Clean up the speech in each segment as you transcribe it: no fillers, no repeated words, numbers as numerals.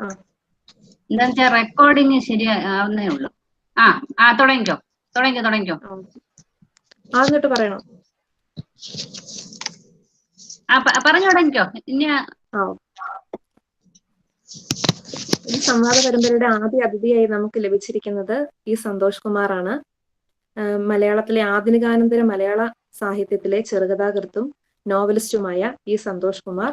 എന്താന്ന് വെച്ചാൽ റെക്കോർഡിങ് ശരിയാവുന്നേ ഉള്ളൂ. തുടങ്ങിക്കോ. എന്നിട്ട് പറയണോ? പറഞ്ഞു തുടങ്ങിക്കോ. ഇനി ഈ സംവാദ പരമ്പരയുടെ ആദ്യ അതിഥിയായി നമുക്ക് ലഭിച്ചിരിക്കുന്നത് ഈ സന്തോഷ് കുമാറാണ്. മലയാളത്തിലെ ആധുനികാനന്തര മലയാള സാഹിത്യത്തിലെ ചെറുകഥാകൃത്തും നോവലിസ്റ്റുമായ ഈ സന്തോഷ് കുമാർ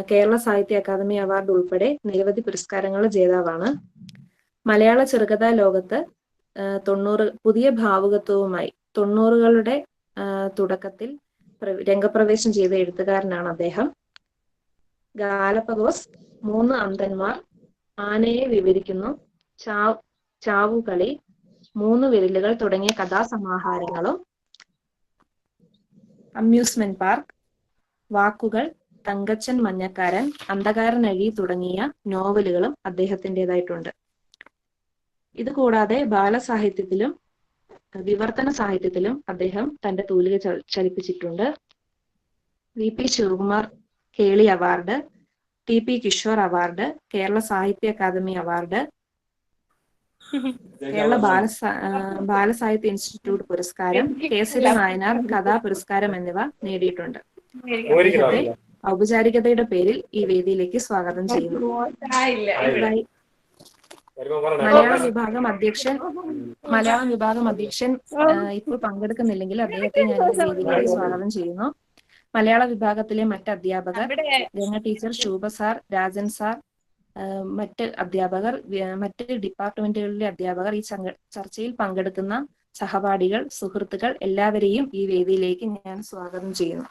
കേരള സാഹിത്യ അക്കാദമി അവാർഡ് ഉൾപ്പെടെ നിരവധി പുരസ്കാരങ്ങൾ ജേതാവാണ്. മലയാള ചെറുകഥാ ലോകത്ത് പുതിയ ഭാവുകത്വവുമായി 90കളുടെ തുടക്കത്തിൽ രംഗപ്രവേശം ചെയ്ത എഴുത്തുകാരനാണ് അദ്ദേഹം. ഗാലപ്പഗോസ്, 3 അന്ധന്മാർ, ആനയെ വിവരിക്കുന്നു, ചാവുകളി, 3 വിരലുകൾ തുടങ്ങിയ കഥാസമാഹാരങ്ങളും, അമ്യൂസ്മെന്റ് പാർക്ക്, വാക്കുകൾ, തങ്കച്ചൻ മഞ്ഞക്കാരൻ, അന്ധകാരനഴി തുടങ്ങിയ നോവലുകളും അദ്ദേഹത്തിൻ്റെതായിട്ടുണ്ട്. ഇതുകൂടാതെ ബാലസാഹിത്യത്തിലും വിവർത്തന സാഹിത്യത്തിലും അദ്ദേഹം തന്റെ തൂലിക ചലിപ്പിച്ചിട്ടുണ്ട്. VP Sivakumar Keli award, TP Kishore award, Kerala Sahitya Akademi award, Kerala ബാലസാഹിത്യ ഇൻസ്റ്റിറ്റ്യൂട്ട് പുരസ്കാരം, കേസരി നായനാർ കഥാ പുരസ്കാരം എന്നിവ നേടിയിട്ടുണ്ട്. അദ്ദേഹത്തെ ഔപചാരികതയുടെ പേരിൽ ഈ വേദിയിലേക്ക് സ്വാഗതം ചെയ്യുന്നു. മലയാളം വിഭാഗം അധ്യക്ഷൻ ഇപ്പോൾ പങ്കെടുക്കുന്നില്ലെങ്കിൽ അദ്ദേഹത്തെ ഞാൻ ഈ വേദിയിലേക്ക് സ്വാഗതം ചെയ്യുന്നു. മലയാള വിഭാഗത്തിലെ മറ്റ് അധ്യാപകർ, Ganga teacher, Shubha sir, Rajan sir, മറ്റ് അധ്യാപകർ, മറ്റ് ഡിപ്പാർട്ട്മെന്റുകളിലെ അധ്യാപകർ, ഈ ചർച്ചയിൽ പങ്കെടുക്കുന്ന സഹപാഠികൾ, സുഹൃത്തുക്കൾ എല്ലാവരെയും ഈ വേദിയിലേക്ക് ഞാൻ സ്വാഗതം ചെയ്യുന്നു.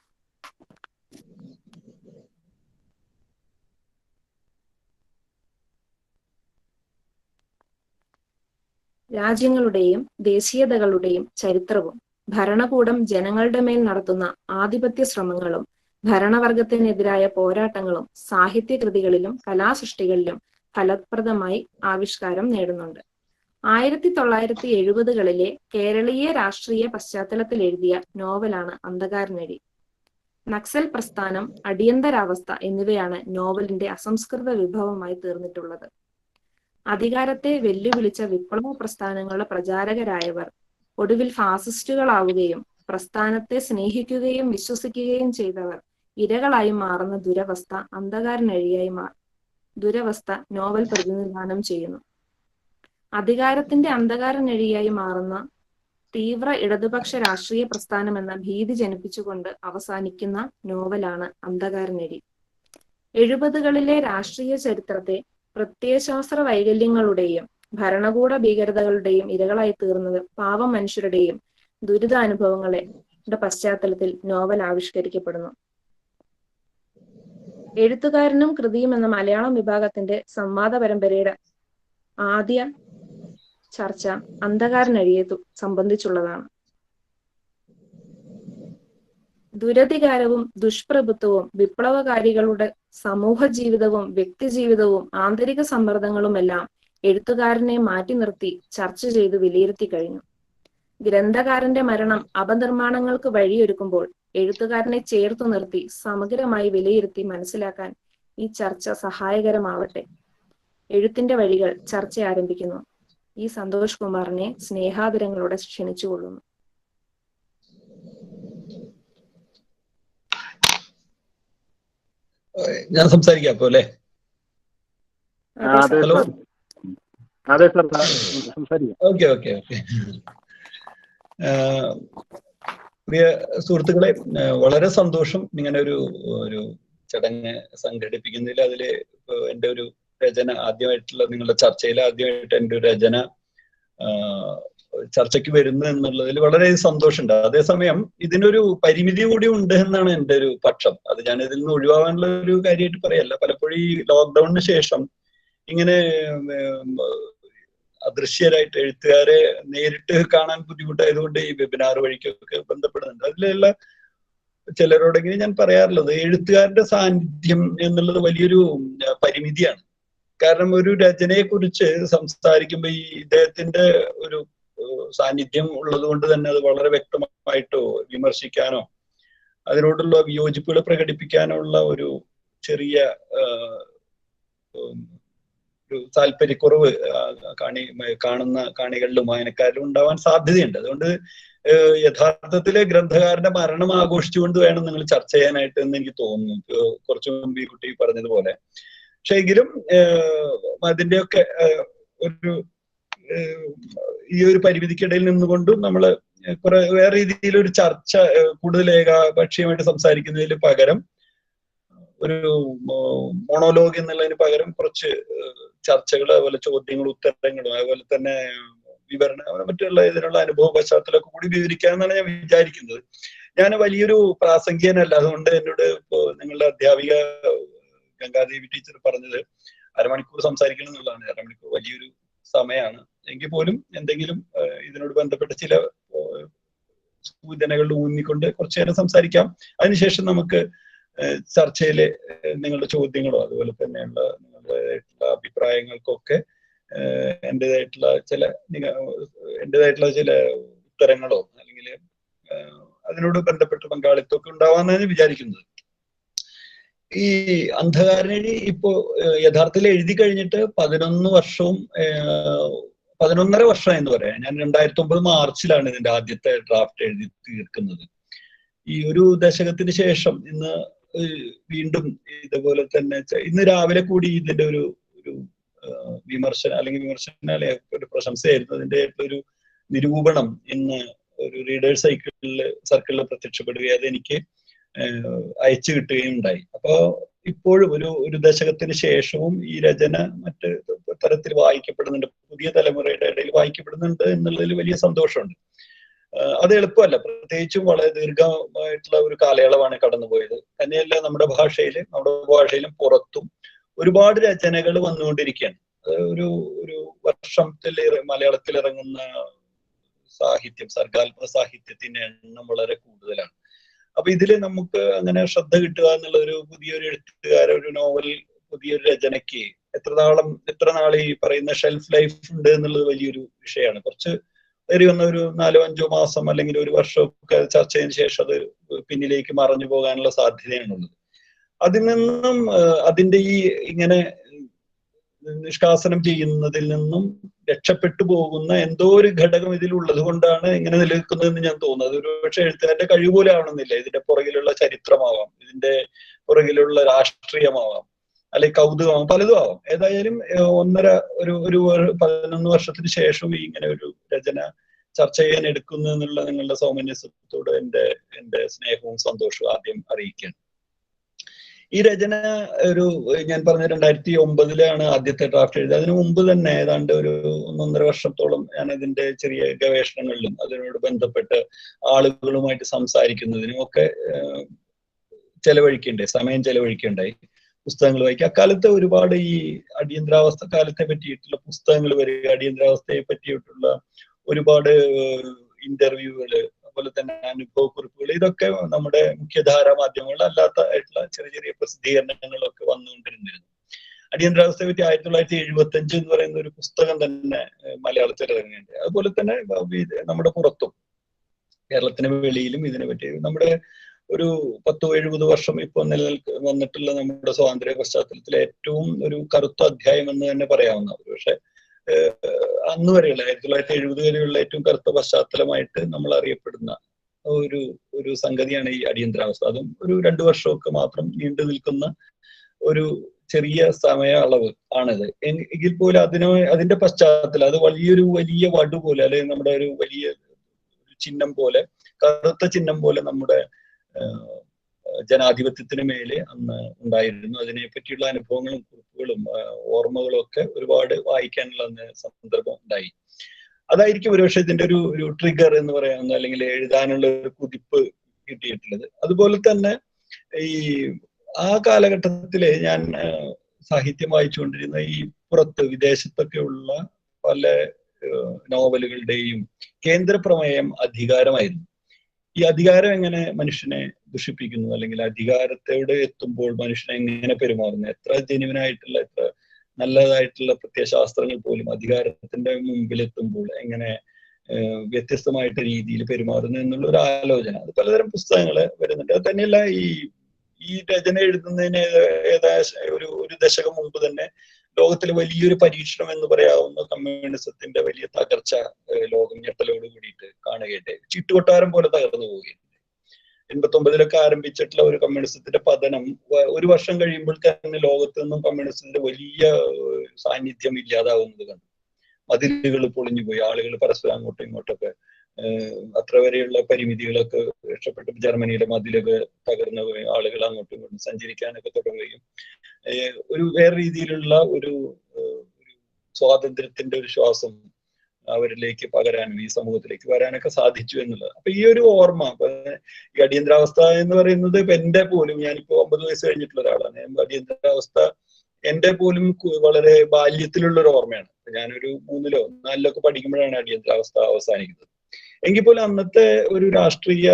രാജ്യങ്ങളുടെയും ദേശീയതകളുടെയും ചരിത്രവും ഭരണകൂടം ജനങ്ങളുടെ മേൽ നടത്തുന്ന ആധിപത്യ ശ്രമങ്ങളും ഭരണവർഗത്തിനെതിരായ പോരാട്ടങ്ങളും സാഹിത്യകൃതികളിലും കലാസൃഷ്ടികളിലും ഫലപ്രദമായി ആവിഷ്കാരം നേടുന്നുണ്ട്. 1970കളിലെ കേരളീയ രാഷ്ട്രീയ പശ്ചാത്തലത്തിൽ എഴുതിയ നോവലാണ് അന്ധകാരനഴി. നക്സൽ പ്രസ്ഥാനം, അടിയന്തരാവസ്ഥ എന്നിവയാണ് നോവലിന്റെ അസംസ്കൃത വിഭവമായി തീർന്നിട്ടുള്ളത്. അധികാരത്തെ വെല്ലുവിളിച്ച വിപ്ലവ പ്രസ്ഥാനങ്ങളുടെ പ്രചാരകരായവർ ഒടുവിൽ ഫാസിസ്റ്റുകളാവുകയും പ്രസ്ഥാനത്തെ സ്നേഹിക്കുകയും വിശ്വസിക്കുകയും ചെയ്തവർ ഇരകളായി മാറുന്ന ദുരവസ്ഥ നോവൽ പ്രതിനിധാനം ചെയ്യുന്നു. അധികാരത്തിന്റെ അന്ധകാരനഴിയായി മാറുന്ന തീവ്ര ഇടതുപക്ഷ രാഷ്ട്രീയ പ്രസ്ഥാനം എന്ന ഭീതി ജനിപ്പിച്ചുകൊണ്ട് അവസാനിക്കുന്ന നോവലാണ് അന്ധകാരനഴി. 70കളിലെ രാഷ്ട്രീയ ചരിത്രത്തെ പ്രത്യയശാസ്ത്ര വൈകല്യങ്ങളുടെയും ഭരണകൂട ഭീകരതകളുടെയും ഇരകളായി തീർന്നത് പാവം മനുഷ്യരുടെയും ദുരിതാനുഭവങ്ങളുടെ പശ്ചാത്തലത്തിൽ നോവൽ ആവിഷ്കരിക്കപ്പെടുന്നു. എഴുത്തുകാരനും കൃതിയും എന്ന മലയാളം വിഭാഗത്തിന്റെ സംവാദ പരമ്പരയുടെ ആദ്യ ചർച്ച അന്ധകാരനഴിയെ സംബന്ധിച്ചുള്ളതാണ്. ദുരധികാരവും ദുഷ്പ്രഭുത്വവും വിപ്ലവകാരികളുടെ സമൂഹ ജീവിതവും വ്യക്തിജീവിതവും ആന്തരിക സമ്മർദ്ദങ്ങളുമെല്ലാം എഴുത്തുകാരനെ മാറ്റി നിർത്തി ചർച്ച ചെയ്ത് വിലയിരുത്തി കഴിഞ്ഞു. ഗ്രന്ഥകാരന്റെ മരണം അപനിർമ്മാണങ്ങൾക്ക് വഴിയൊരുക്കുമ്പോൾ എഴുത്തുകാരനെ ചേർത്തു നിർത്തി സമഗ്രമായി വിലയിരുത്തി മനസ്സിലാക്കാൻ ഈ ചർച്ച സഹായകരമാവട്ടെ. എഴുത്തിന്റെ വഴികൾ ചർച്ച ആരംഭിക്കുന്നു. ഈ സന്തോഷ് കുമാറിനെ സ്നേഹാദരങ്ങളോടെ ക്ഷണിച്ചുകൊള്ളുന്നു. ഞാൻ സംസാരിക്കാം അപ്പോ അല്ലേ? Hello, okay. പ്രിയ സുഹൃത്തുക്കളെ, വളരെ സന്തോഷം ഇങ്ങനെ ഒരു ചടങ്ങ് സംഘടിപ്പിക്കുന്നതിൽ. അതില് എൻ്റെ ഒരു രചന ആദ്യമായിട്ടുള്ള നിങ്ങളുടെ ചർച്ചയിൽ ആദ്യമായിട്ട് എൻ്റെ ഒരു രചന ചർച്ചയ്ക്ക് വരുന്നു എന്നുള്ളതിൽ വളരെ സന്തോഷമുണ്ട്. അതേസമയം ഇതിനൊരു പരിമിതി കൂടി ഉണ്ട് എന്നാണ് എൻ്റെ ഒരു പക്ഷം. അത് ഞാൻ ഇതിൽ നിന്ന് ഒഴിവാകാനുള്ള ഒരു കാര്യമായിട്ട് പറയല്ല. പലപ്പോഴും ഈ ലോക്ക്ഡൌണിന് ശേഷം ഇങ്ങനെ അദൃശ്യരായിട്ട് എഴുത്തുകാരെ നേരിട്ട് കാണാൻ ബുദ്ധിമുട്ടായതുകൊണ്ട് ഈ വെബിനാർ വഴിക്കൊക്കെ ബന്ധപ്പെടുന്നുണ്ട്. അതിലുള്ള ചിലരോടെങ്കിലും ഞാൻ പറയാറുള്ളത്, എഴുത്തുകാരന്റെ സാന്നിധ്യം എന്നുള്ളത് വലിയൊരു പരിമിതിയാണ്. കാരണം ഒരു രചനയെ കുറിച്ച് സംസാരിക്കുമ്പോൾ ഈ ഇദ്ദേഹത്തിന്റെ ഒരു സാന്നിധ്യം ഉള്ളത് കൊണ്ട് തന്നെ അത് വളരെ വ്യക്തമായിട്ടോ വിമർശിക്കാനോ അതിനോടുള്ള വിയോജിപ്പുകൾ പ്രകടിപ്പിക്കാനോ ഉള്ള ഒരു ചെറിയ ഒരു താല്പര്യക്കുറവ് കാണുന്ന കാണികളിലും വായനക്കാരിലും ഉണ്ടാവാൻ സാധ്യതയുണ്ട്. അതുകൊണ്ട് യഥാർത്ഥത്തില് ഗ്രന്ഥകാരന്റെ മരണം ആഘോഷിച്ചുകൊണ്ട് വേണം നിങ്ങൾ ചർച്ച ചെയ്യാനായിട്ട് എന്ന് എനിക്ക് തോന്നുന്നു, കുറച്ചു മുമ്പ് ഈ കുട്ടി പറഞ്ഞതുപോലെ. പക്ഷെ എങ്കിലും അതിന്റെയൊക്കെ ഒരു ഈ ഒരു പരിമിതിക്കിടയിൽ നിന്നുകൊണ്ടും നമ്മള് കുറെ വേറെ രീതിയിലൊരു ചർച്ച കൂടുതൽ ഏകാപക്ഷീയമായിട്ട് സംസാരിക്കുന്നതിന് പകരം ഒരു മോണോലോഗ് എന്നുള്ളതിന് പകരം കുറച്ച് ചർച്ചകൾ, അതുപോലെ ചോദ്യങ്ങളും ഉത്തരങ്ങളും, അതുപോലെ തന്നെ വിവരണം, മറ്റുള്ള ഇതിനുള്ള അനുഭവ പശ്ചാത്തലമൊക്കെ കൂടി വിവരിക്കാമെന്നാണ് ഞാൻ വിചാരിക്കുന്നത്. ഞാൻ വലിയൊരു പ്രാസംഗികനല്ല, അതുകൊണ്ട് എന്നോട് ഇപ്പോ നിങ്ങളുടെ അധ്യാപിക ഗംഗാദേവി ടീച്ചർ പറഞ്ഞത് അരമണിക്കൂർ സംസാരിക്കണം എന്നുള്ളതാണ്. അരമണിക്കൂർ വലിയൊരു സമയമാണ്. എങ്കിൽ പോലും എന്തെങ്കിലും ഇതിനോട് ബന്ധപ്പെട്ട ചില സൂചനകളിൽ ഊന്നിക്കൊണ്ട് കുറച്ചു നേരം സംസാരിക്കാം. അതിനുശേഷം നമുക്ക് ചർച്ചയിലെ നിങ്ങളുടെ ചോദ്യങ്ങളോ അതുപോലെ തന്നെയുള്ള നിങ്ങളുടേതായിട്ടുള്ള അഭിപ്രായങ്ങൾക്കൊക്കെ എന്റേതായിട്ടുള്ള ചില ഉത്തരങ്ങളോ അല്ലെങ്കിൽ അതിനോട് ബന്ധപ്പെട്ട പങ്കാളിത്തമൊക്കെ ഉണ്ടാവാന്നാണ് വിചാരിക്കുന്നത്. ഈ അന്ധകാരനഴി ഇപ്പോ യഥാർത്ഥത്തിൽ എഴുതി കഴിഞ്ഞിട്ട് 11 വർഷവും 11.5 വർഷം എന്ന് പറയാം. ഞാൻ 2009 മാർച്ചിലാണ് ഇതിന്റെ ആദ്യത്തെ ഡ്രാഫ്റ്റ് എഴുതി തീർക്കുന്നത്. ഈ ഒരു ദശകത്തിന് ശേഷം ഇന്ന് വീണ്ടും ഇതുപോലെ തന്നെ ഇന്ന് രാവിലെ കൂടി ഇതിന്റെ ഒരു വിമർശനം അല്ലെങ്കിൽ ഒരു പ്രശംസയായിരുന്നു. അതിന്റെ ഒരു നിരൂപണം ഇന്ന് ഒരു റീഡേഴ്സ് സർക്കിളിൽ പ്രത്യക്ഷപ്പെടുകയും അതെനിക്ക് അയച്ചു കിട്ടുകയും ഉണ്ടായി. അപ്പോ ഇപ്പോഴും ഒരു ദശകത്തിന് ശേഷവും ഈ രചന മറ്റ് തരത്തിൽ വായിക്കപ്പെടുന്നുണ്ട്, പുതിയ തലമുറയുടെ ഇടയിൽ വായിക്കപ്പെടുന്നുണ്ട് എന്നുള്ളതിൽ വലിയ സന്തോഷമുണ്ട്. അത് എളുപ്പമല്ല, പ്രത്യേകിച്ചും വളരെ ദീർഘമായിട്ടുള്ള ഒരു കാലയളവാണ് കടന്നുപോയത്. തന്നെയല്ല നമ്മുടെ ഭാഷയിലും പുറത്തും ഒരുപാട് രചനകൾ വന്നുകൊണ്ടിരിക്കുകയാണ്. ഒരു വർഷത്തിൽ മലയാളത്തിൽ ഇറങ്ങുന്ന സാഹിത്യം, സർഗാത്മക സാഹിത്യത്തിന്റെ എണ്ണം വളരെ കൂടുതലാണ്. അപ്പൊ ഇതില് നമുക്ക് അങ്ങനെ ശ്രദ്ധ കിട്ടുക എന്നുള്ള പുതിയൊരു എഴുത്തുകാരൻ, ഒരു നോവൽ, പുതിയൊരു രചനയ്ക്ക് എത്ര നാൾ ഈ പറയുന്ന ഷെൽഫ് ലൈഫ് ഉണ്ട് എന്നുള്ളത് വലിയൊരു വിഷയമാണ്. കുറച്ച് ഒരു 4-5 മാസം അല്ലെങ്കിൽ ഒരു വർഷമൊക്കെ ചർച്ച ചെയ്തതിനു ശേഷം അത് പിന്നിലേക്ക് മറഞ്ഞു പോകാനുള്ള സാധ്യതയാണുള്ളത്. അതിൽ നിന്നും അതിന്റെ ഈ ഇങ്ങനെ നിഷ്കാസനം ചെയ്യുന്നതിൽ നിന്നും രക്ഷപ്പെട്ടു പോകുന്ന എന്തോ ഒരു ഘടകം ഇതിലുള്ളത് കൊണ്ടാണ് ഇങ്ങനെ നിലനിൽക്കുന്നതെന്ന് ഞാൻ തോന്നുന്നത്. ഒരു പക്ഷെ എഴുത്തുകാരുടെ കഴിവ് പോലെ ആവണമെന്നില്ല. ഇതിന്റെ പുറകിലുള്ള ചരിത്രമാവാം, ഇതിന്റെ പുറകിലുള്ള രാഷ്ട്രീയമാവാം, അല്ലെങ്കിൽ കൗതുകമാവാം, പലതും ആവാം. ഏതായാലും 11 വർഷത്തിന് ശേഷം ഇങ്ങനെ ഒരു രചന ചർച്ച ചെയ്യാൻ എടുക്കുന്നു എന്നുള്ള നിങ്ങളുടെ സൗമന്യത്തോട് എന്റെ സ്നേഹവും സന്തോഷവും ആദ്യം അറിയിക്കുകയാണ്. ഈ രചന ഞാൻ പറഞ്ഞ 2009 ആദ്യത്തെ ഡ്രാഫ്റ്റ് എഴുതിയത്. അതിനു മുമ്പ് തന്നെ ഏതാണ്ട് ഒരു 1.5 വർഷത്തോളം ഞാൻ ഇതിന്റെ ചെറിയ ഗവേഷണങ്ങളിലും അതിനോട് ബന്ധപ്പെട്ട് ആളുകളുമായിട്ട് സംസാരിക്കുന്നതിനും ഒക്കെ സമയം ചെലവഴിക്കേണ്ടായി. പുസ്തകങ്ങൾ വായിക്കുക. അക്കാലത്ത് ഒരുപാട് ഈ അടിയന്തരാവസ്ഥ കാലത്തെ പറ്റിയിട്ടുള്ള പുസ്തകങ്ങൾ വരിക, അടിയന്തരാവസ്ഥയെ പറ്റിയിട്ടുള്ള ഒരുപാട് ഇന്റർവ്യൂകള്, അതുപോലെ തന്നെ അനുഭവക്കുറിപ്പുകൾ, ഇതൊക്കെ നമ്മുടെ മുഖ്യധാരാ മാധ്യമങ്ങൾ അല്ലാത്ത ചെറിയ പ്രസിദ്ധീകരണങ്ങളൊക്കെ വന്നുകൊണ്ടിരുന്നിരുന്നു. അടിയന്തരാവസ്ഥയെ പറ്റി 1975 എന്ന് പറയുന്ന ഒരു പുസ്തകം തന്നെ മലയാളത്തിൽ ഇറങ്ങിയിട്ടുണ്ട്. അതുപോലെ തന്നെ നമ്മുടെ പുറത്തും കേരളത്തിന് വെളിയിലും ഇതിനെ പറ്റി നമ്മുടെ ഒരു 10-70 വർഷം ഇപ്പൊ വന്നിട്ടുള്ള നമ്മുടെ സ്വാതന്ത്ര്യ പശ്ചാത്തലത്തിലെ ഏറ്റവും ഒരു കറുത്ത അധ്യായം എന്ന് തന്നെ പറയാവുന്ന, പക്ഷെ അന്ന് വരെയുള്ള 1970 വരെയുള്ള ഏറ്റവും കറുത്ത പശ്ചാത്തലമായിട്ട് നമ്മൾ അറിയപ്പെടുന്ന ഒരു സംഗതിയാണ് ഈ അടിയന്തരാവസ്ഥ. അതും ഒരു 2 വർഷമൊക്കെ മാത്രം നീണ്ടു നിൽക്കുന്ന ഒരു ചെറിയ സമയ അളവ് ആണിത്. എങ്കിൽ പോലും അതിന്റെ പശ്ചാത്തലം അത് വലിയ വടു പോലെ, അല്ലെങ്കിൽ നമ്മുടെ ഒരു വലിയ ചിഹ്നം പോലെ, കറുത്ത ചിഹ്നം പോലെ നമ്മുടെ ജനാധിപത്യത്തിന് മേലെ അന്ന് ഉണ്ടായിരുന്നു. അതിനെ പറ്റിയുള്ള അനുഭവങ്ങളും കുറിപ്പുകളും ഓർമ്മകളും ഒക്കെ ഒരുപാട് വായിക്കാനുള്ള സന്ദർഭം ഉണ്ടായി. അതായിരിക്കും ഒരുപക്ഷെ ഇതിന്റെ ഒരു ട്രിഗർ എന്ന് പറയാവുന്ന, അല്ലെങ്കിൽ എഴുതാനുള്ള ഒരു കുതിപ്പ് കിട്ടിയിട്ടുള്ളത്. അതുപോലെ തന്നെ ഈ ആ കാലഘട്ടത്തില് ഞാൻ സാഹിത്യം വായിച്ചുകൊണ്ടിരുന്ന ഈ വിദേശത്തൊക്കെ ഉള്ള പല നോവലുകളുടെയും കേന്ദ്രപ്രമേയം അധികാരമായിരുന്നു. ഈ അധികാരം എങ്ങനെ മനുഷ്യനെ ദുഷിപ്പിക്കുന്നു, അല്ലെങ്കിൽ അധികാരത്തോട് എത്തുമ്പോൾ മനുഷ്യനെ എങ്ങനെ പെരുമാറുന്നു, എത്ര ജെനുവിനായിട്ടുള്ള, എത്ര നല്ലതായിട്ടുള്ള പ്രത്യയശാസ്ത്രങ്ങൾ പോലും അധികാരത്തിന്റെ മുമ്പിൽ എത്തുമ്പോൾ എങ്ങനെ വ്യത്യസ്തമായിട്ട് രീതിയിൽ പെരുമാറുന്നു എന്നുള്ള ഒരു ആലോചന, അത് പലതരം പുസ്തകങ്ങള് വരുന്നുണ്ട്. അത് തന്നെയല്ല, ഈ രചന എഴുതുന്നതിന് ഏകദേശം ഒരു ദശകം മുമ്പ് തന്നെ ലോകത്തിലെ വലിയൊരു പരീക്ഷണം എന്ന് പറയാവുന്ന കമ്മ്യൂണിസത്തിന്റെ വലിയ തകർച്ച ലോകം ഞെട്ടലോട് കൂടിയിട്ട് കാണുകയുണ്ടായി. ചീട്ടുകൊട്ടാരം പോലെ തകർന്നു പോവുകയുണ്ട്. 89 ആരംഭിച്ചിട്ടുള്ള ഒരു കമ്മ്യൂണിസത്തിന്റെ പതനം 1 വർഷം കഴിയുമ്പോൾ തന്നെ ലോകത്ത് നിന്നും കമ്മ്യൂണിസത്തിന്റെ വലിയ സാന്നിധ്യം ഇല്ലാതാവുന്നത് കണ്ടു. മതിലുകൾ പൊളിഞ്ഞുപോയി, ആളുകൾ പരസ്പരം അങ്ങോട്ടും ഇങ്ങോട്ടൊക്കെ അത്ര വരെയുള്ള പരിമിതികളൊക്കെ രക്ഷപ്പെട്ട് ജർമ്മനിയുടെ മതിലൊക്കെ തകർന്നു പോയി, ആളുകൾ അങ്ങോട്ടും ഇങ്ങോട്ടും സഞ്ചരിക്കാനൊക്കെ തുടങ്ങുകയും ഒരു വേറെ രീതിയിലുള്ള ഒരു സ്വാതന്ത്ര്യത്തിന്റെ ഒരു ശ്വാസം അവരിലേക്ക് പകരാനും ഈ സമൂഹത്തിലേക്ക് വരാനൊക്കെ സാധിച്ചു എന്നുള്ളത്. അപ്പൊ ഈ ഒരു ഓർമ്മ, ഈ അടിയന്തരാവസ്ഥ എന്ന് പറയുന്നത് ഇപ്പൊ എന്റെ പോലും, ഞാനിപ്പോ 50 വയസ്സ് കഴിഞ്ഞിട്ടുള്ള ഒരാളാണ്. അടിയന്തരാവസ്ഥ എന്റെ പോലും വളരെ ബാല്യത്തിലുള്ള ഒരു ഓർമ്മയാണ്. ഞാനൊരു 3-ലോ 4-ലോ പഠിക്കുമ്പോഴാണ് അടിയന്തരാവസ്ഥ അവസാനിക്കുന്നത്. എങ്കിൽ പോലും അന്നത്തെ ഒരു രാഷ്ട്രീയ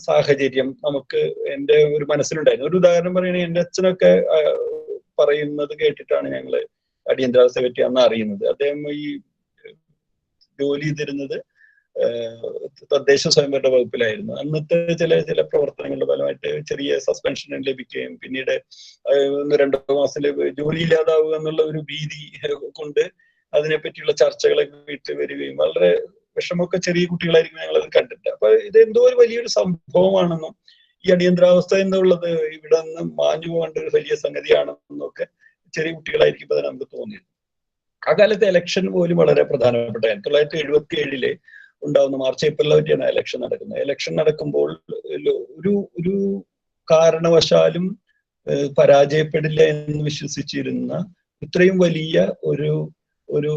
സാഹചര്യം നമുക്ക് എന്റെ ഒരു മനസ്സിലുണ്ടായിരുന്നു. ഒരു ഉദാഹരണം പറയുകയാണെങ്കിൽ എന്റെ അച്ഛനൊക്കെ പറയുന്നത് കേട്ടിട്ടാണ് ഞങ്ങള് അടിയന്തരാവസ്ഥയെ പറ്റി അന്ന് അറിയുന്നത്. അദ്ദേഹം ഈ ജോലി ചെയ്തിരുന്നത് തദ്ദേശ സ്വയംഭരണ വകുപ്പിലായിരുന്നു. അന്നത്തെ ചില പ്രവർത്തനങ്ങളുടെ ഫലമായിട്ട് ചെറിയ സസ്പെൻഷൻ ലഭിക്കുകയും പിന്നീട് 1-2 മാസത്തിൽ ജോലി ഇല്ലാതാവുക എന്നുള്ള ഒരു ഭീതി കൊണ്ട് അതിനെപ്പറ്റിയുള്ള ചർച്ചകളൊക്കെ വീട്ടിൽ വരികയും വളരെ വിഷമമൊക്കെ ചെറിയ കുട്ടികളായിരിക്കും ഞങ്ങളത് കണ്ടിട്ട്. അപ്പൊ ഇത് എന്തോ ഒരു വലിയൊരു സംഭവമാണെന്നും ഈ അടിയന്തരാവസ്ഥ എന്നുള്ളത് ഇവിടെ നിന്ന് മാഞ്ഞു പോകേണ്ട ഒരു വലിയ സംഗതിയാണെന്നൊക്കെ ചെറിയ കുട്ടികളായിരിക്കും അത് നമുക്ക് തോന്നിയത്. ആ കാലത്ത് ഇലക്ഷൻ പോലും വളരെ പ്രധാനപ്പെട്ട 1977 ഉണ്ടാവുന്ന മാർച്ച് ഏപ്രിലിനെ പറ്റിയാണ് ഇലക്ഷൻ നടക്കുന്നത്. ഇലക്ഷൻ നടക്കുമ്പോൾ ഒരു കാരണവശാലും പരാജയപ്പെടില്ല എന്ന് വിശ്വസിച്ചിരുന്ന ഇത്രയും വലിയ ഒരു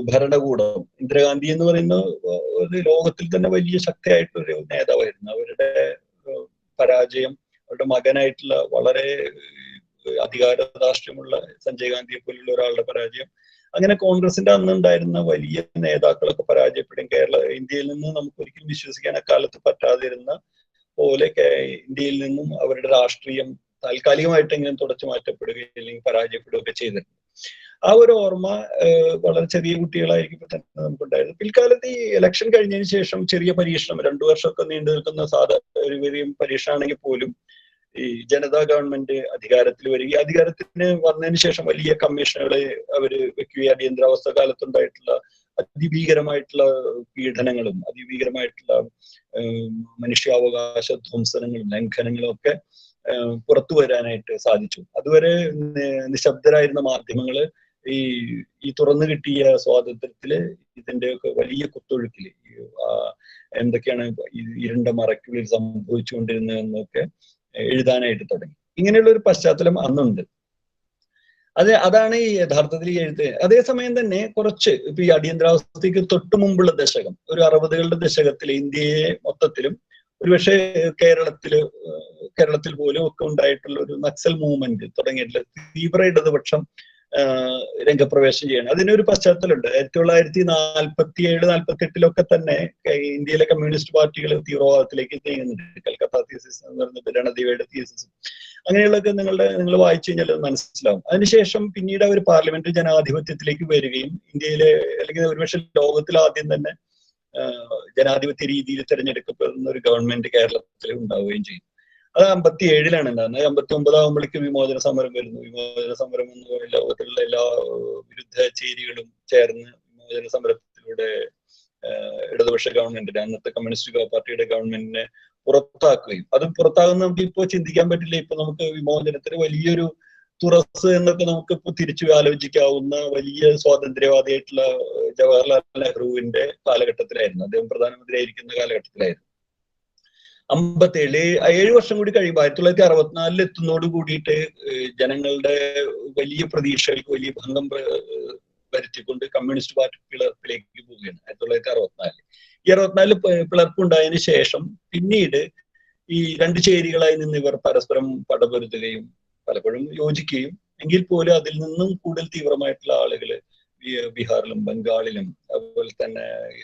ഭരണകൂടം, ഇന്ദിരാഗാന്ധി എന്ന് പറയുന്ന ഒരു ലോകത്തിൽ തന്നെ വലിയ ശക്തിയായിട്ടൊരു നേതാവായിരുന്നു. അവരുടെ പരാജയം, അവരുടെ മകനായിട്ടുള്ള വളരെ അധികാരധാർഷ്ട്യമുള്ള സഞ്ജയ് ഗാന്ധിയെ പോലുള്ള ഒരാളുടെ പരാജയം, അങ്ങനെ കോൺഗ്രസിന്റെ അന്ന് ഉണ്ടായിരുന്ന വലിയ നേതാക്കളൊക്കെ പരാജയപ്പെടും. ഇന്ത്യയിൽ നിന്ന് നമുക്ക് ഒരിക്കലും വിശ്വസിക്കാൻ അക്കാലത്ത് പറ്റാതിരുന്ന പോലെ ഇന്ത്യയിൽ നിന്നും അവരുടെ രാഷ്ട്രീയം താൽക്കാലികമായിട്ടെങ്കിലും തുടച്ചു മാറ്റപ്പെടുകയും അല്ലെങ്കിൽ പരാജയപ്പെടുകയൊക്കെ ചെയ്തിട്ടുണ്ട്. ആ ഒരു ഓർമ്മ വളരെ ചെറിയ കുട്ടികളായിരിക്കും തന്നെ നമുക്കുണ്ടായിരുന്നു. പിൽക്കാലത്ത് ഈ ഇലക്ഷൻ കഴിഞ്ഞതിന് ശേഷം ചെറിയ പരീക്ഷണം, 2 വർഷമൊക്കെ നീണ്ടു നിൽക്കുന്ന ഒരു വലിയ പരീക്ഷണമാണെങ്കിൽ പോലും ഈ ജനതാ ഗവൺമെന്റ് അധികാരത്തിൽ വരികയും അധികാരത്തിന് വന്നതിന് ശേഷം വലിയ കമ്മീഷനുകളെ അവര് വെക്കുകയും അടിയന്തരാവസ്ഥ കാലത്തുണ്ടായിട്ടുള്ള അതിഭീകരമായിട്ടുള്ള പീഡനങ്ങളും അതിഭീകരമായിട്ടുള്ള മനുഷ്യാവകാശ ധ്വംസനങ്ങളും ലംഘനങ്ങളും ഒക്കെ പുറത്തു വരാനായിട്ട് സാധിച്ചു. അതുവരെ നിശബ്ദരായിരുന്ന മാധ്യമങ്ങള് ഈ തുറന്നു കിട്ടിയ സ്വാതന്ത്ര്യത്തില് ഇതിന്റെയൊക്കെ വലിയ കുത്തൊഴുക്കില് എന്തൊക്കെയാണ് ഇരുണ്ട മറയ്ക്കുള്ളിൽ സംഭവിച്ചുകൊണ്ടിരുന്നതെന്നൊക്കെ എഴുതാനായിട്ട് തുടങ്ങി. ഇങ്ങനെയുള്ള ഒരു പശ്ചാത്തലം അന്നുണ്ട്. അതാണ് ഈ യഥാർത്ഥത്തിൽ ഈ എഴുത്ത്. അതേസമയം തന്നെ കുറച്ച് ഇപ്പൊ ഈ അടിയന്തരാവസ്ഥയ്ക്ക് തൊട്ടു മുമ്പുള്ള ദശകം, ഒരു 60കളുടെ ദശകത്തിൽ ഇന്ത്യയെ മൊത്തത്തിലും ഒരുപക്ഷെ കേരളത്തിൽ പോലും ഒക്കെ ഉണ്ടായിട്ടുള്ള ഒരു നക്സൽ മൂവ്മെന്റ് തുടങ്ങിയിട്ടുള്ള തീവ്ര ഇടതുപക്ഷം രംഗപ്രവേശം ചെയ്യണം. അതിനൊരു പശ്ചാത്തലമുണ്ട്. 1947-48 തന്നെ ഇന്ത്യയിലെ കമ്മ്യൂണിസ്റ്റ് പാർട്ടികൾ തീവ്രവാദത്തിലേക്ക് നീങ്ങുന്നുണ്ട്. കൽക്കത്ത തീസിസ് എന്ന് പറയുന്നത് രണദീവയുടെ തീസിസ്, അങ്ങനെയുള്ളതൊക്കെ നിങ്ങൾ വായിച്ചു കഴിഞ്ഞാൽ അത് മനസ്സിലാവും. അതിനുശേഷം പിന്നീട് അവർ പാർലമെന്ററി ജനാധിപത്യത്തിലേക്ക് വരികയും ഇന്ത്യയിലെ അല്ലെങ്കിൽ ഒരുപക്ഷെ ലോകത്തിൽ ആദ്യം തന്നെ ജനാധിപത്യ രീതിയിൽ തിരഞ്ഞെടുക്കപ്പെടുന്ന ഒരു ഗവൺമെന്റ് കേരളത്തിൽ ഉണ്ടാവുകയും ചെയ്യും. അത് 57-ലാണ് ഉണ്ടാകുന്നത്. 59 ആകുമ്പോഴേക്ക് വിമോചന സമരം വരുന്നു. വിമോചന സമരം എന്ന് പറയുന്ന ലോകത്തിലുള്ള എല്ലാ വിരുദ്ധ ചേരികളും ചേർന്ന് വിമോചന സമരത്തിലൂടെ ഇടതുപക്ഷ ഗവൺമെന്റിനെ, അന്നത്തെ കമ്മ്യൂണിസ്റ്റ് പാർട്ടിയുടെ ഗവൺമെന്റിനെ പുറത്താക്കുകയും, അത് പുറത്താകുന്ന നമുക്ക് ഇപ്പോൾ ചിന്തിക്കാൻ പറ്റില്ല. ഇപ്പൊ നമുക്ക് വിമോചനത്തിന് വലിയൊരു തുറസ് എന്നൊക്കെ നമുക്ക് ഇപ്പൊ തിരിച്ചു ആലോചിക്കാവുന്ന വലിയ സ്വാതന്ത്ര്യവാദിയായിട്ടുള്ള ജവഹർലാൽ നെഹ്റുവിന്റെ കാലഘട്ടത്തിലായിരുന്നു. അദ്ദേഹം പ്രധാനമന്ത്രിയായിരിക്കുന്ന കാലഘട്ടത്തിലായിരുന്നു. 7 വർഷം കൂടി കഴിയുമ്പോൾ 1964 എത്തുന്നതോട് കൂടിയിട്ട് ജനങ്ങളുടെ വലിയ പ്രതീക്ഷകൾക്ക് വലിയ ഭംഗം വരുത്തിക്കൊണ്ട് കമ്മ്യൂണിസ്റ്റ് പാർട്ടി പിളർപ്പിലേക്ക് പോവുകയാണ് 1964. ഈ 64 പിളർപ്പുണ്ടായതിനു ശേഷം പിന്നീട് ഈ 2 ചേരികളായി നിന്ന് ഇവർ പരസ്പരം പടപൊരുതുകയും പലപ്പോഴും യോജിക്കുകയും, എങ്കിൽ പോലും അതിൽ നിന്നും കൂടുതൽ തീവ്രമായിട്ടുള്ള ആളുകള് ബീഹാറിലും ബംഗാളിലും അതുപോലെ തന്നെ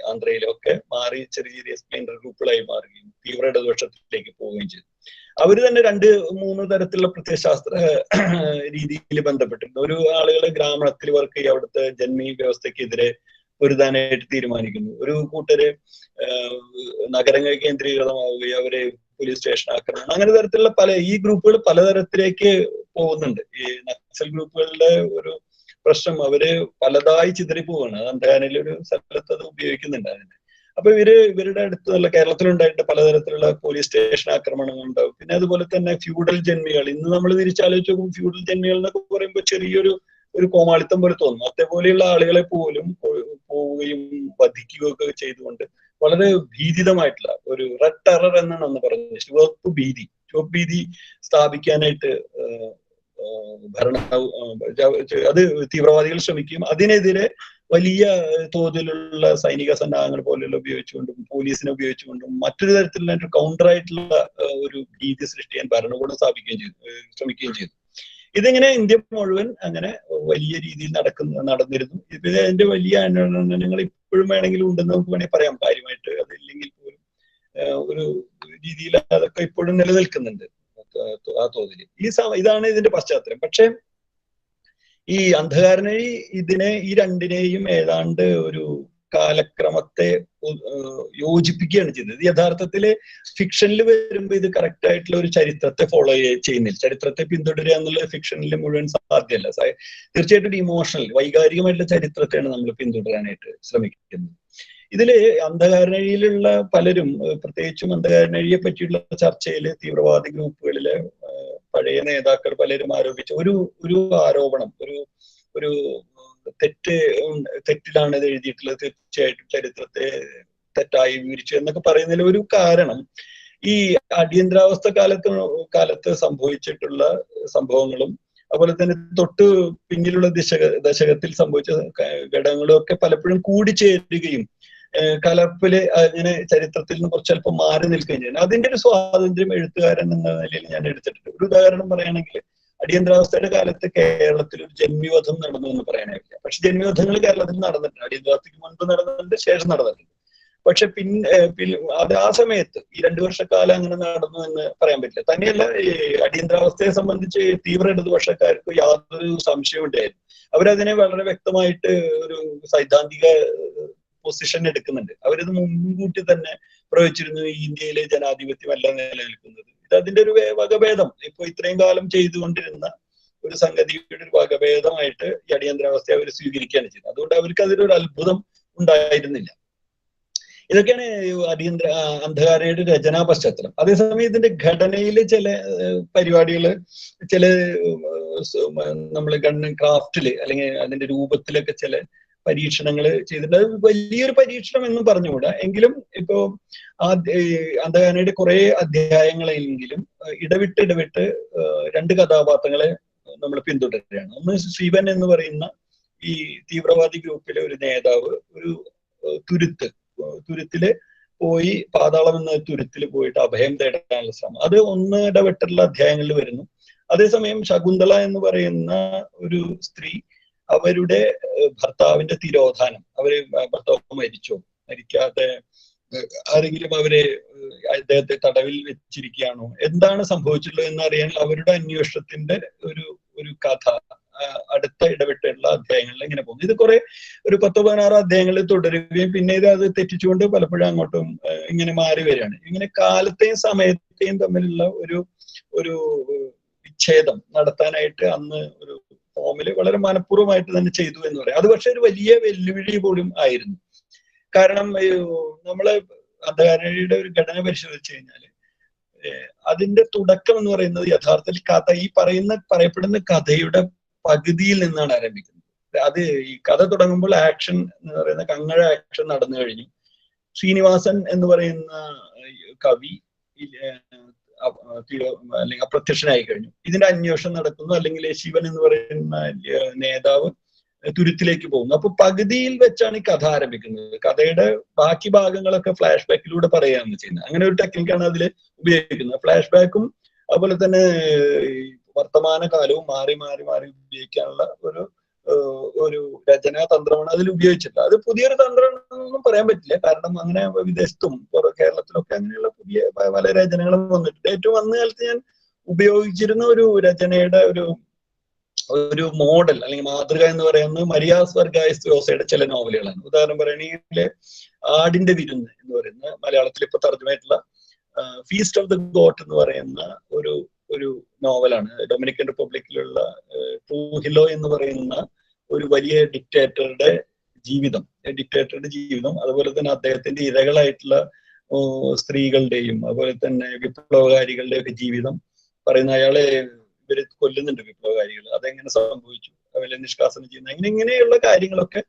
ആന്ധ്രയിലും ഒക്കെ മാറി ചെറിയ ചെറിയ സ്പ്ലിൻഡർ ഗ്രൂപ്പുകളായി മാറുകയും തീവ്ര ഇടതുപക്ഷത്തിലേക്ക് പോവുകയും ചെയ്തു. അവര് തന്നെ 2-3 തരത്തിലുള്ള പ്രത്യയശാസ്ത്ര രീതിയിൽ ബന്ധപ്പെട്ടിട്ടുണ്ട്. ഒരു ആളുകള് ഗ്രാമത്തിൽ വർക്ക് ചെയ്യുക, അവിടുത്തെ ജന്മി വ്യവസ്ഥക്കെതിരെ പൊരുതാനായിട്ട് തീരുമാനിക്കുന്നു. ഒരു കൂട്ടര് നഗരങ്ങൾ കേന്ദ്രീകൃതമാവുകയും അവരെ പോലീസ് സ്റ്റേഷൻ ആക്രമണം, അങ്ങനെ തരത്തിലുള്ള ഈ ഗ്രൂപ്പുകൾ പലതരത്തിലേക്ക് പോകുന്നുണ്ട്. ഈ നക്സൽ ഗ്രൂപ്പുകളുടെ ഒരു പ്രശ്നം അവര് പലതായി ചിതറിപ്പോവാണ്. അത് അന്ധകാരയിലൊരു സ്ഥലത്ത് അത് ഉപയോഗിക്കുന്നുണ്ട് അതിന്. അപ്പൊ ഇവരുടെ അടുത്തുള്ള കേരളത്തിലുണ്ടായിട്ട് പലതരത്തിലുള്ള പോലീസ് സ്റ്റേഷൻ ആക്രമണങ്ങൾ ഉണ്ടാവും. പിന്നെ അതുപോലെ തന്നെ ഫ്യൂഡൽ ജന്മികൾ, ഇന്ന് നമ്മൾ തിരിച്ചാലോചിച്ച് നോക്കും, ഫ്യൂഡൽ ജന്മികൾ എന്നൊക്കെ പറയുമ്പോൾ ചെറിയൊരു കോമാളിത്തം പോലെ തോന്നും. അതേപോലെയുള്ള ആളുകളെ പോലും പോവുകയും വധിക്കുകയും ഒക്കെ ചെയ്തുകൊണ്ട് വളരെ ഭീതിതമായിട്ടുള്ള ഒരു റെഡ് ടെറർ എന്നാണ് അന്ന് പറഞ്ഞത്, ചുവപ്പ് ഭീതി സ്ഥാപിക്കാനായിട്ട് അത് തീവ്രവാദികൾ ശ്രമിക്കുകയും അതിനെതിരെ വലിയ തോതിലുള്ള സൈനിക സന്നാഹങ്ങൾ പോലെയുള്ള ഉപയോഗിച്ചുകൊണ്ടും പോലീസിനെ ഉപയോഗിച്ചുകൊണ്ടും മറ്റൊരു തരത്തിലുള്ള കൗണ്ടർ ആയിട്ടുള്ള ഒരു ഭീതി സൃഷ്ടിക്കാൻ ഭരണകൂടം ശ്രമിക്കുകയും ചെയ്തു. ഇതിങ്ങനെ ഇന്ത്യ മുഴുവൻ അങ്ങനെ വലിയ രീതിയിൽ നടന്നിരുന്നു. ഇതിന്റെ വലിയ അന്വേഷണങ്ങൾ ഇപ്പോഴും വേണമെങ്കിലും ഉണ്ടെന്ന് നമുക്ക് വേണമെങ്കിൽ പറയാം. കാര്യമായിട്ട് അതില്ലെങ്കിൽ പോലും ഒരു രീതിയിൽ അതൊക്കെ ഇപ്പോഴും നിലനിൽക്കുന്നുണ്ട് ആ തോതിൽ. ഇതാണ് ഇതിന്റെ പശ്ചാത്തലം. പക്ഷെ ഈ അന്ധകാരനഴി ഈ രണ്ടിനെയും ഏതാണ്ട് ഒരു കാലക്രമത്തെ യോജിപ്പിക്കുകയാണ് ചെയ്തത്. യഥാർത്ഥത്തില് ഫിക്ഷനിൽ വരുമ്പോൾ ഇത് കറക്റ്റ് ആയിട്ടുള്ള ഒരു ചരിത്രത്തെ ഫോളോ ചെയ്യുന്നില്ല. ചരിത്രത്തെ പിന്തുടരുക എന്നുള്ളത് ഫിക്ഷനിൽ മുഴുവൻ സാധ്യമല്ല. തീർച്ചയായിട്ടും ഇമോഷണൽ വൈകാരികമായിട്ടുള്ള ചരിത്രത്തെയാണ് നമ്മൾ പിന്തുടരാനായിട്ട് ശ്രമിക്കുന്നത്. ഇതില് അന്ധകാരനഴിയിലുള്ള പലരും, പ്രത്യേകിച്ചും അന്ധകാരനഴിയെ പറ്റിയുള്ള ചർച്ചയിൽ തീവ്രവാദി ഗ്രൂപ്പുകളിലെ പഴയ നേതാക്കൾ പലരും ആരോപിച്ച ഒരു ആരോപണം, ഒരു തെറ്റിലാണ് ഇത് എഴുതിയിട്ടുള്ളത്, തീർച്ചയായിട്ടും ചരിത്രത്തെ തെറ്റായി വിവരിച്ചു എന്നൊക്കെ പറയുന്നതിൽ ഒരു കാരണം ഈ അടിയന്തരാവസ്ഥ കാലത്ത് സംഭവിച്ചിട്ടുള്ള സംഭവങ്ങളും അതുപോലെ തന്നെ തൊട്ട് പിന്നിലുള്ള ദശകത്തിൽ സംഭവിച്ച ഘടകങ്ങളും ഒക്കെ പലപ്പോഴും കൂടിച്ചേരുകയും കലർപ്പില് അങ്ങനെ ചരിത്രത്തിൽ നിന്ന് കുറച്ച് അല്പം മാറി നിൽക്കുകയും ചെയ്യുന്നത്. അതിന്റെ ഒരു സ്വാതന്ത്ര്യം എഴുത്തുകാരൻ എന്ന നിലയിൽ ഞാൻ എടുത്തിട്ടുണ്ട്. ഒരു ഉദാഹരണം പറയുകയാണെങ്കിൽ, അടിയന്തരാവസ്ഥയുടെ കാലത്ത് കേരളത്തിൽ ഒരു ജന്മിവധം നടന്നു എന്ന് പറയാനാവില്ല. പക്ഷെ ജന്മിവധങ്ങൾ കേരളത്തിൽ നടന്നിട്ടുണ്ട്. അടിയന്തരാവസ്ഥയ്ക്ക് മുൻപ് നടന്നിട്ടുണ്ട്, ശേഷം നടന്നിട്ടുണ്ട്. പക്ഷെ അത് ആ സമയത്ത് ഈ 2 വർഷക്കാലം അങ്ങനെ നടന്നു എന്ന് പറയാൻ പറ്റില്ല. തന്നെയല്ല, ഈ അടിയന്തരാവസ്ഥയെ സംബന്ധിച്ച് തീവ്ര ഇടതുപക്ഷക്കാർക്ക് യാതൊരു സംശയവും ഉണ്ടായിരുന്നു. അവരതിനെ വളരെ വ്യക്തമായിട്ട് ഒരു സൈദ്ധാന്തിക പൊസിഷൻ എടുക്കുന്നുണ്ട്. അവരിത് മുൻകൂട്ടി തന്നെ പ്രവചിച്ചിരുന്നു, ഈ ഇന്ത്യയിലെ ജനാധിപത്യമല്ല നിലനിൽക്കുന്നത്. ഇത് അതിന്റെ ഒരു വകഭേദം, ഇപ്പൊ ഇത്രയും കാലം ചെയ്തുകൊണ്ടിരുന്ന ഒരു സംഗതിയുടെ ഒരു വകഭേദമായിട്ട് ഈ അടിയന്തരാവസ്ഥയെ അവർ സ്വീകരിക്കുകയാണ് ചെയ്യുന്നത്. അതുകൊണ്ട് അവർക്ക് അതിലൊരു അത്ഭുതം ഉണ്ടായിരുന്നില്ല. ഇതൊക്കെയാണ് അന്ധകാരയുടെ രചനാ പശ്ചാത്തലം. അതേസമയം ഇതിന്റെ ഘടനയില് ചില പരിപാടികള്, ചില നമ്മൾ ക്രാഫ്റ്റില് അല്ലെങ്കിൽ അതിന്റെ രൂപത്തിലൊക്കെ ചില പരീക്ഷണങ്ങൾ ചെയ്തിട്ടുണ്ട്. അത് വലിയൊരു പരീക്ഷണം എന്ന് പറഞ്ഞുകൂടാ. എങ്കിലും ഇപ്പോ അന്ധകാരയുടെ കുറെ അധ്യായങ്ങളെങ്കിലും ഇടവിട്ട് 2 കഥാപാത്രങ്ങളെ നമ്മൾ പിന്തുടരുകയാണ്. ഒന്ന് ശിവൻ എന്ന് പറയുന്ന ഈ തീവ്രവാദി ഗ്രൂപ്പിലെ ഒരു നേതാവ് ഒരു തുരുത്തില് പോയി, പാതാളം എന്ന തുരുത്തിൽ പോയിട്ട് അഭയം തേടാനുള്ള ശ്രമം, അത് ഇടവിട്ടുള്ള അധ്യായങ്ങളിൽ വരുന്നു. അതേസമയം ശകുന്തള എന്ന് പറയുന്ന ഒരു സ്ത്രീ, അവരുടെ ഭർത്താവിന്റെ തിരോധാനം, ഭർത്താവ് മരിക്കാതെ ആരെങ്കിലും അദ്ദേഹത്തെ തടവിൽ വെച്ചിരിക്കുകയാണോ, എന്താണ് സംഭവിച്ചിട്ടുള്ളത് എന്നറിയാൻ അവരുടെ അന്വേഷണത്തിന്റെ ഒരു കഥ അടുത്ത ഇടവിട്ടുള്ള അധ്യായങ്ങളിൽ ഇങ്ങനെ പോകുന്നു. ഇത് ഒരു 10-16 അധ്യായങ്ങളിൽ തുടരുകയും പിന്നെ അത് തെറ്റിച്ചുകൊണ്ട് പലപ്പോഴും അങ്ങോട്ടും ഇങ്ങനെ മാറി വരികയാണ്. ഇങ്ങനെ കാലത്തെയും സമയത്തെയും തമ്മിലുള്ള ഒരു വിച്ഛേദം നടത്താനായിട്ട് അന്ന് ഒരു ഫോമില് വളരെ മനഃപൂർവ്വമായിട്ട് തന്നെ ചെയ്തു എന്ന് പറയാം. അത് പക്ഷെ ഒരു വലിയ വെല്ലുവിളി പോലും ആയിരുന്നു. കാരണം നമ്മള് അന്ധകാരയുടെ ഒരു ഘടന പരിശോധിച്ചു കഴിഞ്ഞാല് അതിന്റെ തുടക്കം എന്ന് പറയുന്നത് യഥാർത്ഥത്തിൽ പറയപ്പെടുന്ന കഥയുടെ പകുതിയിൽ നിന്നാണ് ആരംഭിക്കുന്നത്. അത് ഈ കഥ തുടങ്ങുമ്പോൾ ആക്ഷൻ എന്ന് പറയുന്ന കങ്ങഴ ആക്ഷൻ നടന്നു കഴിഞ്ഞു. ശ്രീനിവാസൻ എന്ന് പറയുന്ന കവി അല്ലെങ്കിൽ അപ്രത്യക്ഷനായി കഴിഞ്ഞു. ഇതിന്റെ അന്വേഷണം നടക്കുന്നു. അല്ലെങ്കിൽ ശിവൻ എന്ന് പറയുന്ന നേതാവ് തുരുത്തിലേക്ക് പോകുന്നു. അപ്പൊ പകുതിയിൽ വെച്ചാണ് ഈ കഥ ആരംഭിക്കുന്നത്. കഥയുടെ ബാക്കി ഭാഗങ്ങളൊക്കെ ഫ്ലാഷ് ബാക്കിലൂടെ പറയുകയാണ് ചെയ്യുന്നത്. അങ്ങനെ ഒരു ടെക്നിക്കാണ് അതിൽ ഉപയോഗിക്കുന്നത്. ഫ്ലാഷ് ബാക്കും അതുപോലെ തന്നെ വർത്തമാനകാലവും മാറി ഉപയോഗിക്കാനുള്ള ഒരു രചനാ തന്ത്രമാണ് അതിൽ ഉപയോഗിച്ചിട്ടുള്ളത്. അത് പുതിയൊരു തന്ത്രമാണെന്നൊന്നും പറയാൻ പറ്റില്ല. കാരണം അങ്ങനെ വിദേശത്തും കേരളത്തിലൊക്കെ അങ്ങനെയുള്ള പുതിയ പല രചനകളും വന്നിട്ടുണ്ട്. ഏറ്റവും അന്ന് കാലത്ത് ഞാൻ ഉപയോഗിച്ചിരുന്ന ഒരു രചനയുടെ ഒരു മോഡൽ അല്ലെങ്കിൽ മാതൃക എന്ന് പറയുന്നത് മരിയാസ് വർഗായസ് യോസയുടെ ചില നോവലുകളാണ്. ഉദാഹരണം പറയുകയാണെങ്കിൽ ആടിന്റെ വിരുന്ന് എന്ന് പറയുന്ന, മലയാളത്തിൽ ഇപ്പൊ തർജ്ജമയായിട്ടുള്ള ഫീസ്റ്റ് ഓഫ് ദ ഗോട്ട് എന്ന് പറയുന്ന ഒരു നോവലാണ്. ഡൊമിനിക്കൻ റിപ്പബ്ലിക്കിലുള്ള ട്രൂഹിലോ എന്ന് പറയുന്ന ഒരു വലിയ ഡിക്റ്റേറ്ററുടെ ജീവിതം, അതുപോലെ തന്നെ അദ്ദേഹത്തിന്റെ ഇരകളായിട്ടുള്ള സ്ത്രീകളുടെയും അതുപോലെ തന്നെ വിപ്ലവകാരികളുടെയും ഒക്കെ ജീവിതം പറയുന്ന, അയാളെ ഇവര് കൊല്ലുന്നുണ്ട് വിപ്ലവകാരികൾ, അതെങ്ങനെ സംഭവിച്ചു, അവരെ നിഷ്കാസനം ചെയ്യുന്ന, ഇങ്ങനെയുള്ള കാര്യങ്ങളൊക്കെ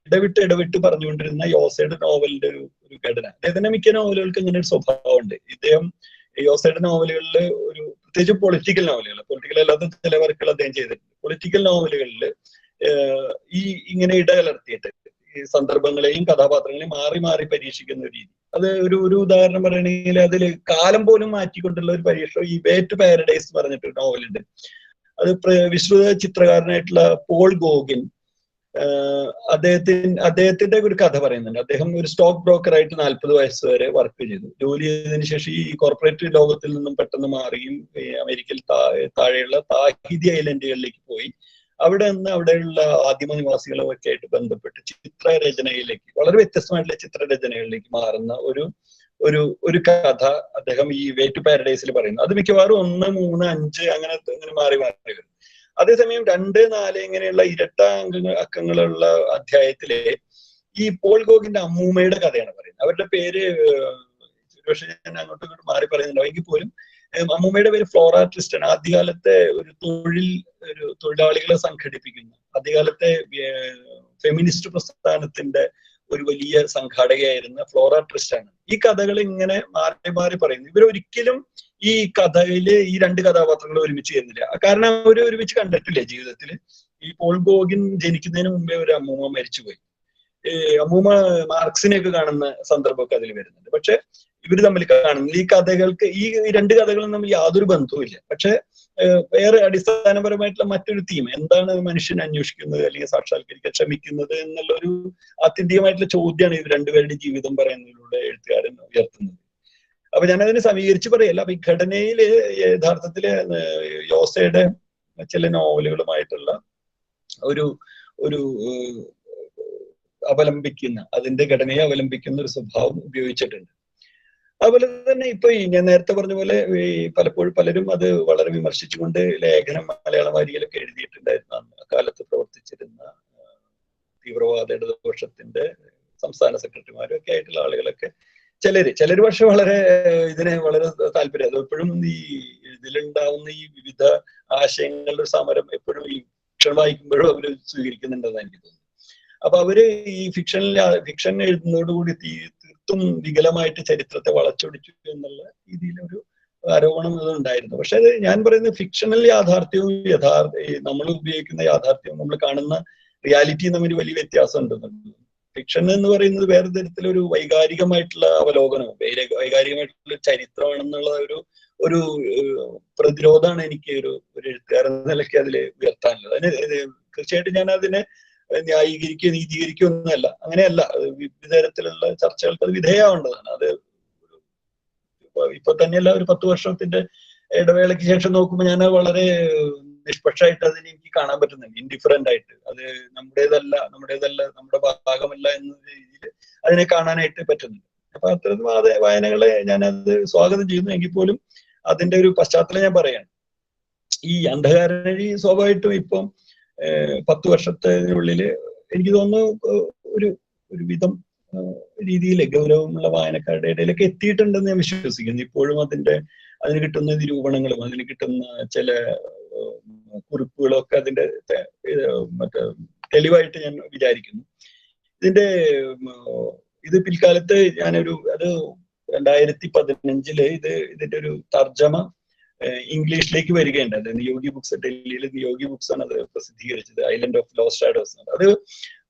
ഇടവിട്ട് പറഞ്ഞുകൊണ്ടിരുന്ന യോസയുടെ നോവലിന്റെ ഒരു ഘടന. അദ്ദേഹത്തിന്റെ മിക്ക നോവലുകൾക്ക് ഇങ്ങനെ ഒരു സ്വഭാവമുണ്ട്. ഇദ്ദേഹം യോസയുടെ നോവലുകളിൽ ഒരു പ്രത്യേകിച്ച് പൊളിറ്റിക്കൽ അല്ലാത്ത ചില വർക്കുകൾ അദ്ദേഹം ചെയ്തിട്ടുണ്ട്. പൊളിറ്റിക്കൽ നോവലുകളിൽ ഇങ്ങനെ ഇടകലർത്തിയിട്ട് ഈ സന്ദർഭങ്ങളെയും കഥാപാത്രങ്ങളെയും മാറി മാറി പരീക്ഷിക്കുന്ന ഒരു രീതി. അത് ഒരു ഉദാഹരണം പറയണമെങ്കിൽ അതിൽ കാലം പോലും മാറ്റിക്കൊണ്ടുള്ള ഒരു പരീക്ഷണം ഈ വേ ടു പാരഡൈസ് പറഞ്ഞിട്ടൊരു നോവലുണ്ട്. അത് വിശ്രുത ചിത്രകാരനായിട്ടുള്ള പോൾ ഗോഗിൻ അദ്ദേഹത്തിന്റെ ഒരു കഥ പറയുന്നുണ്ട്. അദ്ദേഹം ഒരു സ്റ്റോക്ക് ബ്രോക്കറായിട്ട് 40 വയസ്സ് വരെ വർക്ക് ചെയ്തു. ജോലി ചെയ്തതിനു ശേഷം ഈ കോർപ്പറേറ്റ് ലോകത്തിൽ നിന്നും പെട്ടെന്ന് മാറിയും അമേരിക്കയിൽ താഴെയുള്ള താഹിതി ഐലൻഡുകളിലേക്ക് പോയി അവിടെ നിന്ന് അവിടെയുള്ള ആദിമ നിവാസികളൊക്കെ ആയിട്ട് ബന്ധപ്പെട്ട് ചിത്രരചനയിലേക്ക്, വളരെ വ്യത്യസ്തമായിട്ടുള്ള ചിത്രരചനകളിലേക്ക് മാറുന്ന ഒരു കഥ അദ്ദേഹം ഈ വേ ടു പാരഡൈസിൽ പറയുന്നു. അത് മിക്കവാറും 1, 3, 5 അങ്ങനെ മാറി വരും. അതേസമയം 2, 4 ഇങ്ങനെയുള്ള ഇരട്ട അക്കങ്ങളുള്ള അധ്യായത്തിലെ ഈ പോൾ ഗോഗിന്റെ അമ്മൂമ്മയുടെ കഥയാണ് പറയുന്നത്. അവരുടെ പേര് ഒരുപക്ഷെ ഞാൻ അങ്ങോട്ടും ഇങ്ങോട്ടും മാറി പറയുന്നുണ്ടോ എങ്കിൽ പോലും അമ്മൂമ്മയുടെ പേര് ഫ്ലോറ ട്രിസ്റ്റൺ. ആദ്യകാലത്തെ ഒരു തൊഴിലാളികളെ സംഘടിപ്പിക്കുന്ന, ആദ്യകാലത്തെ ഫെമിനിസ്റ്റ് പ്രസ്ഥാനത്തിന്റെ ഒരു വലിയ സംഘാടകയായിരുന്ന ഫ്ലോറ ട്രിസ്റ്റൺ. ഈ കഥകൾ ഇങ്ങനെ മാറി മാറി പറയുന്നു. ഇവരൊരിക്കലും ഈ കഥയില് ഈ 2 കഥാപാത്രങ്ങൾ ഒരുമിച്ച് ചെയ്യുന്നില്ല. കാരണം അവർ ഒരുമിച്ച് കണ്ടിട്ടില്ല ജീവിതത്തിൽ. ഈ പോൾ ഗോഗിൻ ജനിക്കുന്നതിന് മുമ്പേ ഒരു അമ്മൂമ്മ മരിച്ചുപോയി. അമ്മൂമ്മ മാർക്സിനെയൊക്കെ കാണുന്ന സന്ദർഭമൊക്കെ അതിൽ വരുന്നുണ്ട്. പക്ഷെ ഇവർ തമ്മിൽ കാണുന്നില്ല. ഈ കഥകൾക്ക് ഈ 2 കഥകളും തമ്മിൽ യാതൊരു ബന്ധവുമില്ല. പക്ഷെ വേറെ അടിസ്ഥാനപരമായിട്ടുള്ള മറ്റൊരു തീം, എന്താണ് മനുഷ്യൻ അന്വേഷിക്കുന്നത് അല്ലെങ്കിൽ സാക്ഷാത്കരിക്കാൻ ശ്രമിക്കുന്നത് എന്നുള്ളൊരു ആത്യന്തികമായിട്ടുള്ള ചോദ്യമാണ് ഇത് 2 പേരുടെ ജീവിതം പറയുന്നതിലൂടെ എഴുത്തുകാരൻ ഉയർത്തുന്നത്. അപ്പൊ ഞാനതിനെ സമീകരിച്ച് പറയല്ല. അപ്പൊ ഈ ഘടനയില് യഥാർത്ഥത്തില് യോസയുടെ ചില നോവലുകളുമായിട്ടുള്ള ഒരു അതിന്റെ ഘടനയെ അവലംബിക്കുന്ന ഒരു സ്വഭാവം ഉപയോഗിച്ചിട്ടുണ്ട്. അതുപോലെ തന്നെ ഇപ്പൊ ഞാൻ നേരത്തെ പറഞ്ഞ പോലെ പലപ്പോഴും പലരും അത് വളരെ വിമർശിച്ചുകൊണ്ട് ലേഖനം മലയാള വാരികയിലൊക്കെ എഴുതിയിട്ടുണ്ടായിരുന്നു. അക്കാലത്ത് പ്രവർത്തിച്ചിരുന്ന തീവ്രവാദ ഇടതുപക്ഷത്തിന്റെ സംസ്ഥാന സെക്രട്ടറിമാരും ഒക്കെ ആയിട്ടുള്ള ആളുകളൊക്കെ ചിലര് പക്ഷെ ഇതിനെ വളരെ താല്പര്യം, അത് എപ്പോഴും ഈ ഇതിലുണ്ടാവുന്ന ഈ വിവിധ ആശയങ്ങളുടെ സമരം എപ്പോഴും ഈ ഫിക്ഷൻ വായിക്കുമ്പോഴും അവര് സ്വീകരിക്കുന്നുണ്ടെന്ന് എനിക്ക് തോന്നുന്നു. അപ്പൊ അവര് ഈ ഫിക്ഷൻ എഴുതുന്നതോടുകൂടി തീർത്തും വികലമായിട്ട് ചരിത്രത്തെ വളച്ചൊടിച്ചു എന്നുള്ള രീതിയിലൊരു ആരോപണം അത് ഉണ്ടായിരുന്നു. പക്ഷെ അത് ഞാൻ പറയുന്നത് ഫിക്ഷണൽ യാഥാർത്ഥ്യവും നമ്മൾ ഉപയോഗിക്കുന്ന യാഥാർത്ഥ്യവും നമ്മൾ കാണുന്ന റിയാലിറ്റിയും തമ്മിൽ വലിയ വ്യത്യാസം ഉണ്ടെന്നുള്ളത്. ഫിക്ഷൻ എന്ന് പറയുന്നത് വേറെ തരത്തിലൊരു വൈകാരികമായിട്ടുള്ള അവലോകനവും വൈകാരികമായിട്ടുള്ള ചരിത്രമാണെന്നുള്ള ഒരു പ്രതിരോധമാണ് എനിക്ക് ഒരു എഴുത്തുകാരൻ നിലയ്ക്ക് അതിൽ ഉയർത്താനുള്ളത്. അതിന് തീർച്ചയായിട്ടും ഞാൻ അതിനെ ന്യായീകരിക്കുകയോ നീതീകരിക്കുകയോ ഒന്നുമല്ല, അങ്ങനെയല്ല. വിവിധ തരത്തിലുള്ള ചർച്ചകൾക്ക് അത് വിധേയമാവേണ്ടതാണ്. അത് ഇപ്പൊ തന്നെയല്ല, ഒരു 10 വർഷത്തിന്റെ ഇടവേളയ്ക്ക് ശേഷം നോക്കുമ്പോൾ ഞാൻ വളരെ നിഷ്പക്ഷമായിട്ട് അതിനെ എനിക്ക് കാണാൻ പറ്റുന്നുണ്ട്. ഇൻഡിഫറന്റ് ആയിട്ട്, അത് നമ്മുടേതല്ല, നമ്മുടെ ഭാഗമല്ല എന്ന രീതിയിൽ അതിനെ കാണാനായിട്ട് പറ്റുന്നുണ്ട്. അപ്പൊ അത്തരം വായനകളെ ഞാനത് സ്വാഗതം ചെയ്യുന്നു. എങ്കിൽ പോലും അതിന്റെ ഒരു പശ്ചാത്തലം ഞാൻ പറയാണ്. ഈ അന്ധകാരനഴി സ്വാഭാവികമായിട്ടും ഇപ്പം 10 വർഷത്തിനുള്ളില് എനിക്ക് തോന്നുന്നു ഒരു വിധം രീതിയിൽ ഗൗരവമുള്ള വായനക്കാരുടെ ഇടയിലൊക്കെ എത്തിയിട്ടുണ്ടെന്ന് ഞാൻ വിശ്വസിക്കുന്നു. ഇപ്പോഴും അതിന് കിട്ടുന്ന നിരൂപണങ്ങളും അതിന് കിട്ടുന്ന ചില കുറിപ്പുകളും ഒക്കെ അതിന്റെ തെളിവായിട്ട് ഞാൻ വിചാരിക്കുന്നു. ഇത് പിൽക്കാലത്ത് അത് 2015 ഇതിന്റെ ഒരു തർജ്ജമ ഇംഗ്ലീഷിലേക്ക് വരികയുണ്ട്. നിയോഗി ബുക്സ്, ഡൽഹിയിൽ നിയോഗി ബുക്സ് ആണ് അത് പ്രസിദ്ധീകരിച്ചത്, ഐലൻഡ് ഓഫ് ലോസ്റ്റ് ഷാഡോസ്. അത്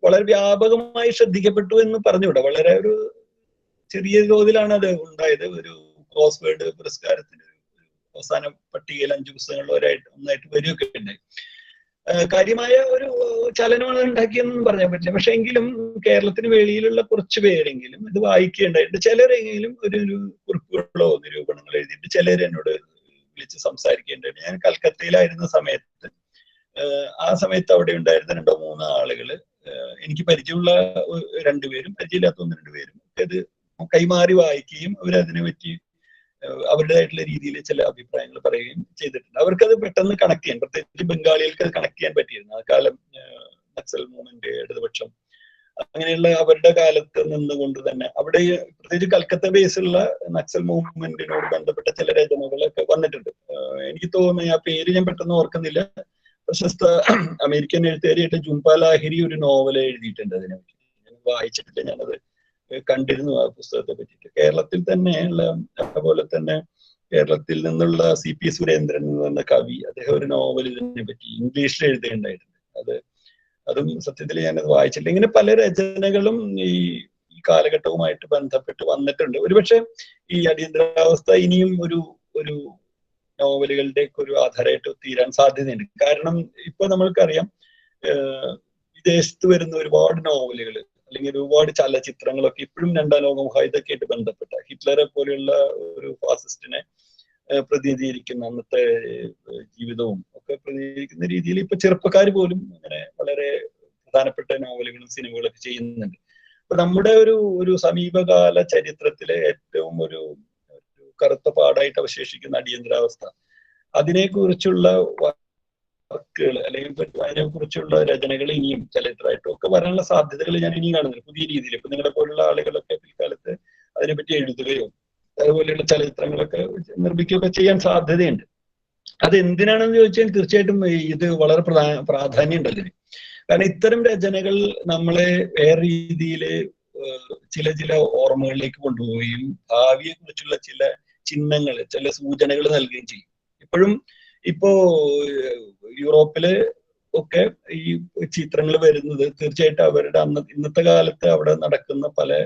വളരെ വ്യാപകമായി ശ്രദ്ധിക്കപ്പെട്ടു എന്ന് പറഞ്ഞുകൂടാ. വളരെ ഒരു ചെറിയ തോതിലാണ് അത് ഉണ്ടായത്. ഒരു ക്രോസ് വേർഡ് പുരസ്കാരത്തിന് അവസാന പട്ടികയിൽ 5 പുസ്തകങ്ങളിൽ ഒന്നായിട്ട് വരികയൊക്കെ ഉണ്ടായി. കാര്യമായ ഒരു ചലനമാണ് ഉണ്ടാക്കിയെന്നും പറയാൻ പറ്റില്ല. പക്ഷെ എങ്കിലും കേരളത്തിന് വെളിയിലുള്ള കുറച്ച് പേരെങ്കിലും ഇത് വായിക്കുകയുണ്ടായിട്ട് ചിലരെങ്കിലും ഒരു കുറിപ്പുകളോ നിരൂപണങ്ങളോ എഴുതിയിട്ട് ചിലർ എന്നോട് വിളിച്ച് സംസാരിക്കേണ്ടത്. ഞാൻ കൽക്കത്തയിലായിരുന്ന സമയത്ത് ആ സമയത്ത് അവിടെ ഉണ്ടായിരുന്ന 2-3 ആളുകള് എനിക്ക് പരിചയമുള്ള 2 പേരും പരിചയമില്ലാത്ത 1-2 പേരും ഇത് കൈമാറി വായിക്കുകയും അവരതിനെ പറ്റി അവരുടേതായിട്ടുള്ള രീതിയിൽ ചില അഭിപ്രായങ്ങൾ പറയുകയും ചെയ്തിട്ടുണ്ട്. അവർക്കത് പെട്ടെന്ന് കണക്ട് ചെയ്യാൻ, പ്രത്യേകിച്ച് ബംഗാളികൾക്ക് അത് കണക്ട് ചെയ്യാൻ പറ്റിയിരുന്നു. ആ കാലം നക്സൽ മൂവ്മെന്റ്, ഇടതുപക്ഷം, അങ്ങനെയുള്ള അവരുടെ കാലത്ത് നിന്നുകൊണ്ട് തന്നെ അവിടെ പ്രത്യേകിച്ച് കൽക്കത്ത ബേസുള്ള നക്സൽ മൂവ്മെന്റിനോട് ബന്ധപ്പെട്ട ചില രചനകളൊക്കെ വന്നിട്ടുണ്ട്. എനിക്ക് തോന്നുന്നു, ആ പേര് ഞാൻ പെട്ടെന്ന് ഓർക്കുന്നില്ല, പ്രശസ്ത അമേരിക്കൻ എഴുത്തുകാരിയായിട്ട് ജുംപ ലാഹിരി ഒരു നോവൽ എഴുതിയിട്ടുണ്ട് അതിനെ പറ്റി. ഞാൻ വായിച്ചിട്ടില്ല, ഞാനത് കണ്ടിരുന്നു ആ പുസ്തകത്തെ പറ്റിയിട്ട്. കേരളത്തിൽ തന്നെയുള്ള, അതുപോലെ തന്നെ കേരളത്തിൽ നിന്നുള്ള CP സുരേന്ദ്രൻ എന്ന കവി, അദ്ദേഹം ഒരു നോവൽ ഇതിനെ പറ്റി ഇംഗ്ലീഷിൽ എഴുതേണ്ടായിട്ടുണ്ട്. അതും സത്യത്തിൽ ഞാനത് വായിച്ചിട്ടില്ല. ഇങ്ങനെ പല രചനകളും ഈ കാലഘട്ടവുമായിട്ട് ബന്ധപ്പെട്ട് വന്നിട്ടുണ്ട്. ഒരുപക്ഷെ ഈ അടിയന്തരാവസ്ഥ ഇനിയും ഒരു നോവലുകളുടെ ഒരു ആധാരമായിട്ട് തീരാൻ സാധ്യതയുണ്ട്. കാരണം ഇപ്പൊ നമ്മൾക്കറിയാം, വിദേശത്ത് വരുന്ന ഒരുപാട് നോവലുകൾ അല്ലെങ്കിൽ ഒരുപാട് ചലച്ചിത്രങ്ങളൊക്കെ ഇപ്പോഴും രണ്ടാം ലോക മഹായുദ്ധമൊക്കെ ആയിട്ട് ബന്ധപ്പെട്ട, ഹിറ്റ്ലറെ പോലെയുള്ള ഒരു ഫാസിസ്റ്റിനെ പ്രതിനിധീകരിക്കുന്ന അന്നത്തെ ജീവിതവും ഒക്കെ പ്രതിനിധീകരിക്കുന്ന രീതിയിൽ ഇപ്പൊ ചെറുപ്പക്കാർ പോലും അങ്ങനെ വളരെ പ്രധാനപ്പെട്ട നോവലുകളും സിനിമകളൊക്കെ ചെയ്യുന്നുണ്ട്. അപ്പൊ നമ്മുടെ ഒരു സമീപകാല ചരിത്രത്തിലെ ഏറ്റവും ഒരു കറുത്ത പാടായിട്ട് അവശേഷിക്കുന്ന അടിയന്തരാവസ്ഥ, അതിനെക്കുറിച്ചുള്ള വർക്കുകൾ അല്ലെങ്കിൽ അതിനെക്കുറിച്ചുള്ള രചനകൾ ഇനിയും ചരിത്രമായിട്ടും ഒക്കെ വരാനുള്ള സാധ്യതകൾ ഞാൻ ഇനിയും കാണുന്നുണ്ട് പുതിയ രീതിയിൽ. ഇപ്പൊ നിങ്ങളെ പോലുള്ള ആളുകളൊക്കെ പിൽക്കാലത്ത് അതിനെപ്പറ്റി എഴുതുകയോ അതുപോലെയുള്ള ചലച്ചിത്രങ്ങളൊക്കെ നിർമ്മിക്കുകയൊക്കെ ചെയ്യാൻ സാധ്യതയുണ്ട്. അത് എന്തിനാണെന്ന് ചോദിച്ചാൽ തീർച്ചയായിട്ടും ഇത് വളരെ പ്രാധാന്യം ഉണ്ട് അതിന്. കാരണം ഇത്തരം രചനകൾ നമ്മളെ വേറെ രീതിയിൽ ചില ഓർമ്മകളിലേക്ക് കൊണ്ടുപോവുകയും ഭാവിയെ കുറിച്ചുള്ള ചില ചിഹ്നങ്ങൾ, ചില സൂചനകൾ നൽകുകയും ചെയ്യും. ഇപ്പോ യൂറോപ്പില് ഒക്കെ ഈ ചിത്രങ്ങൾ വരുന്നത് തീർച്ചയായിട്ടും അവരുടെ ഇന്നത്തെ കാലത്ത് അവിടെ നടക്കുന്ന പല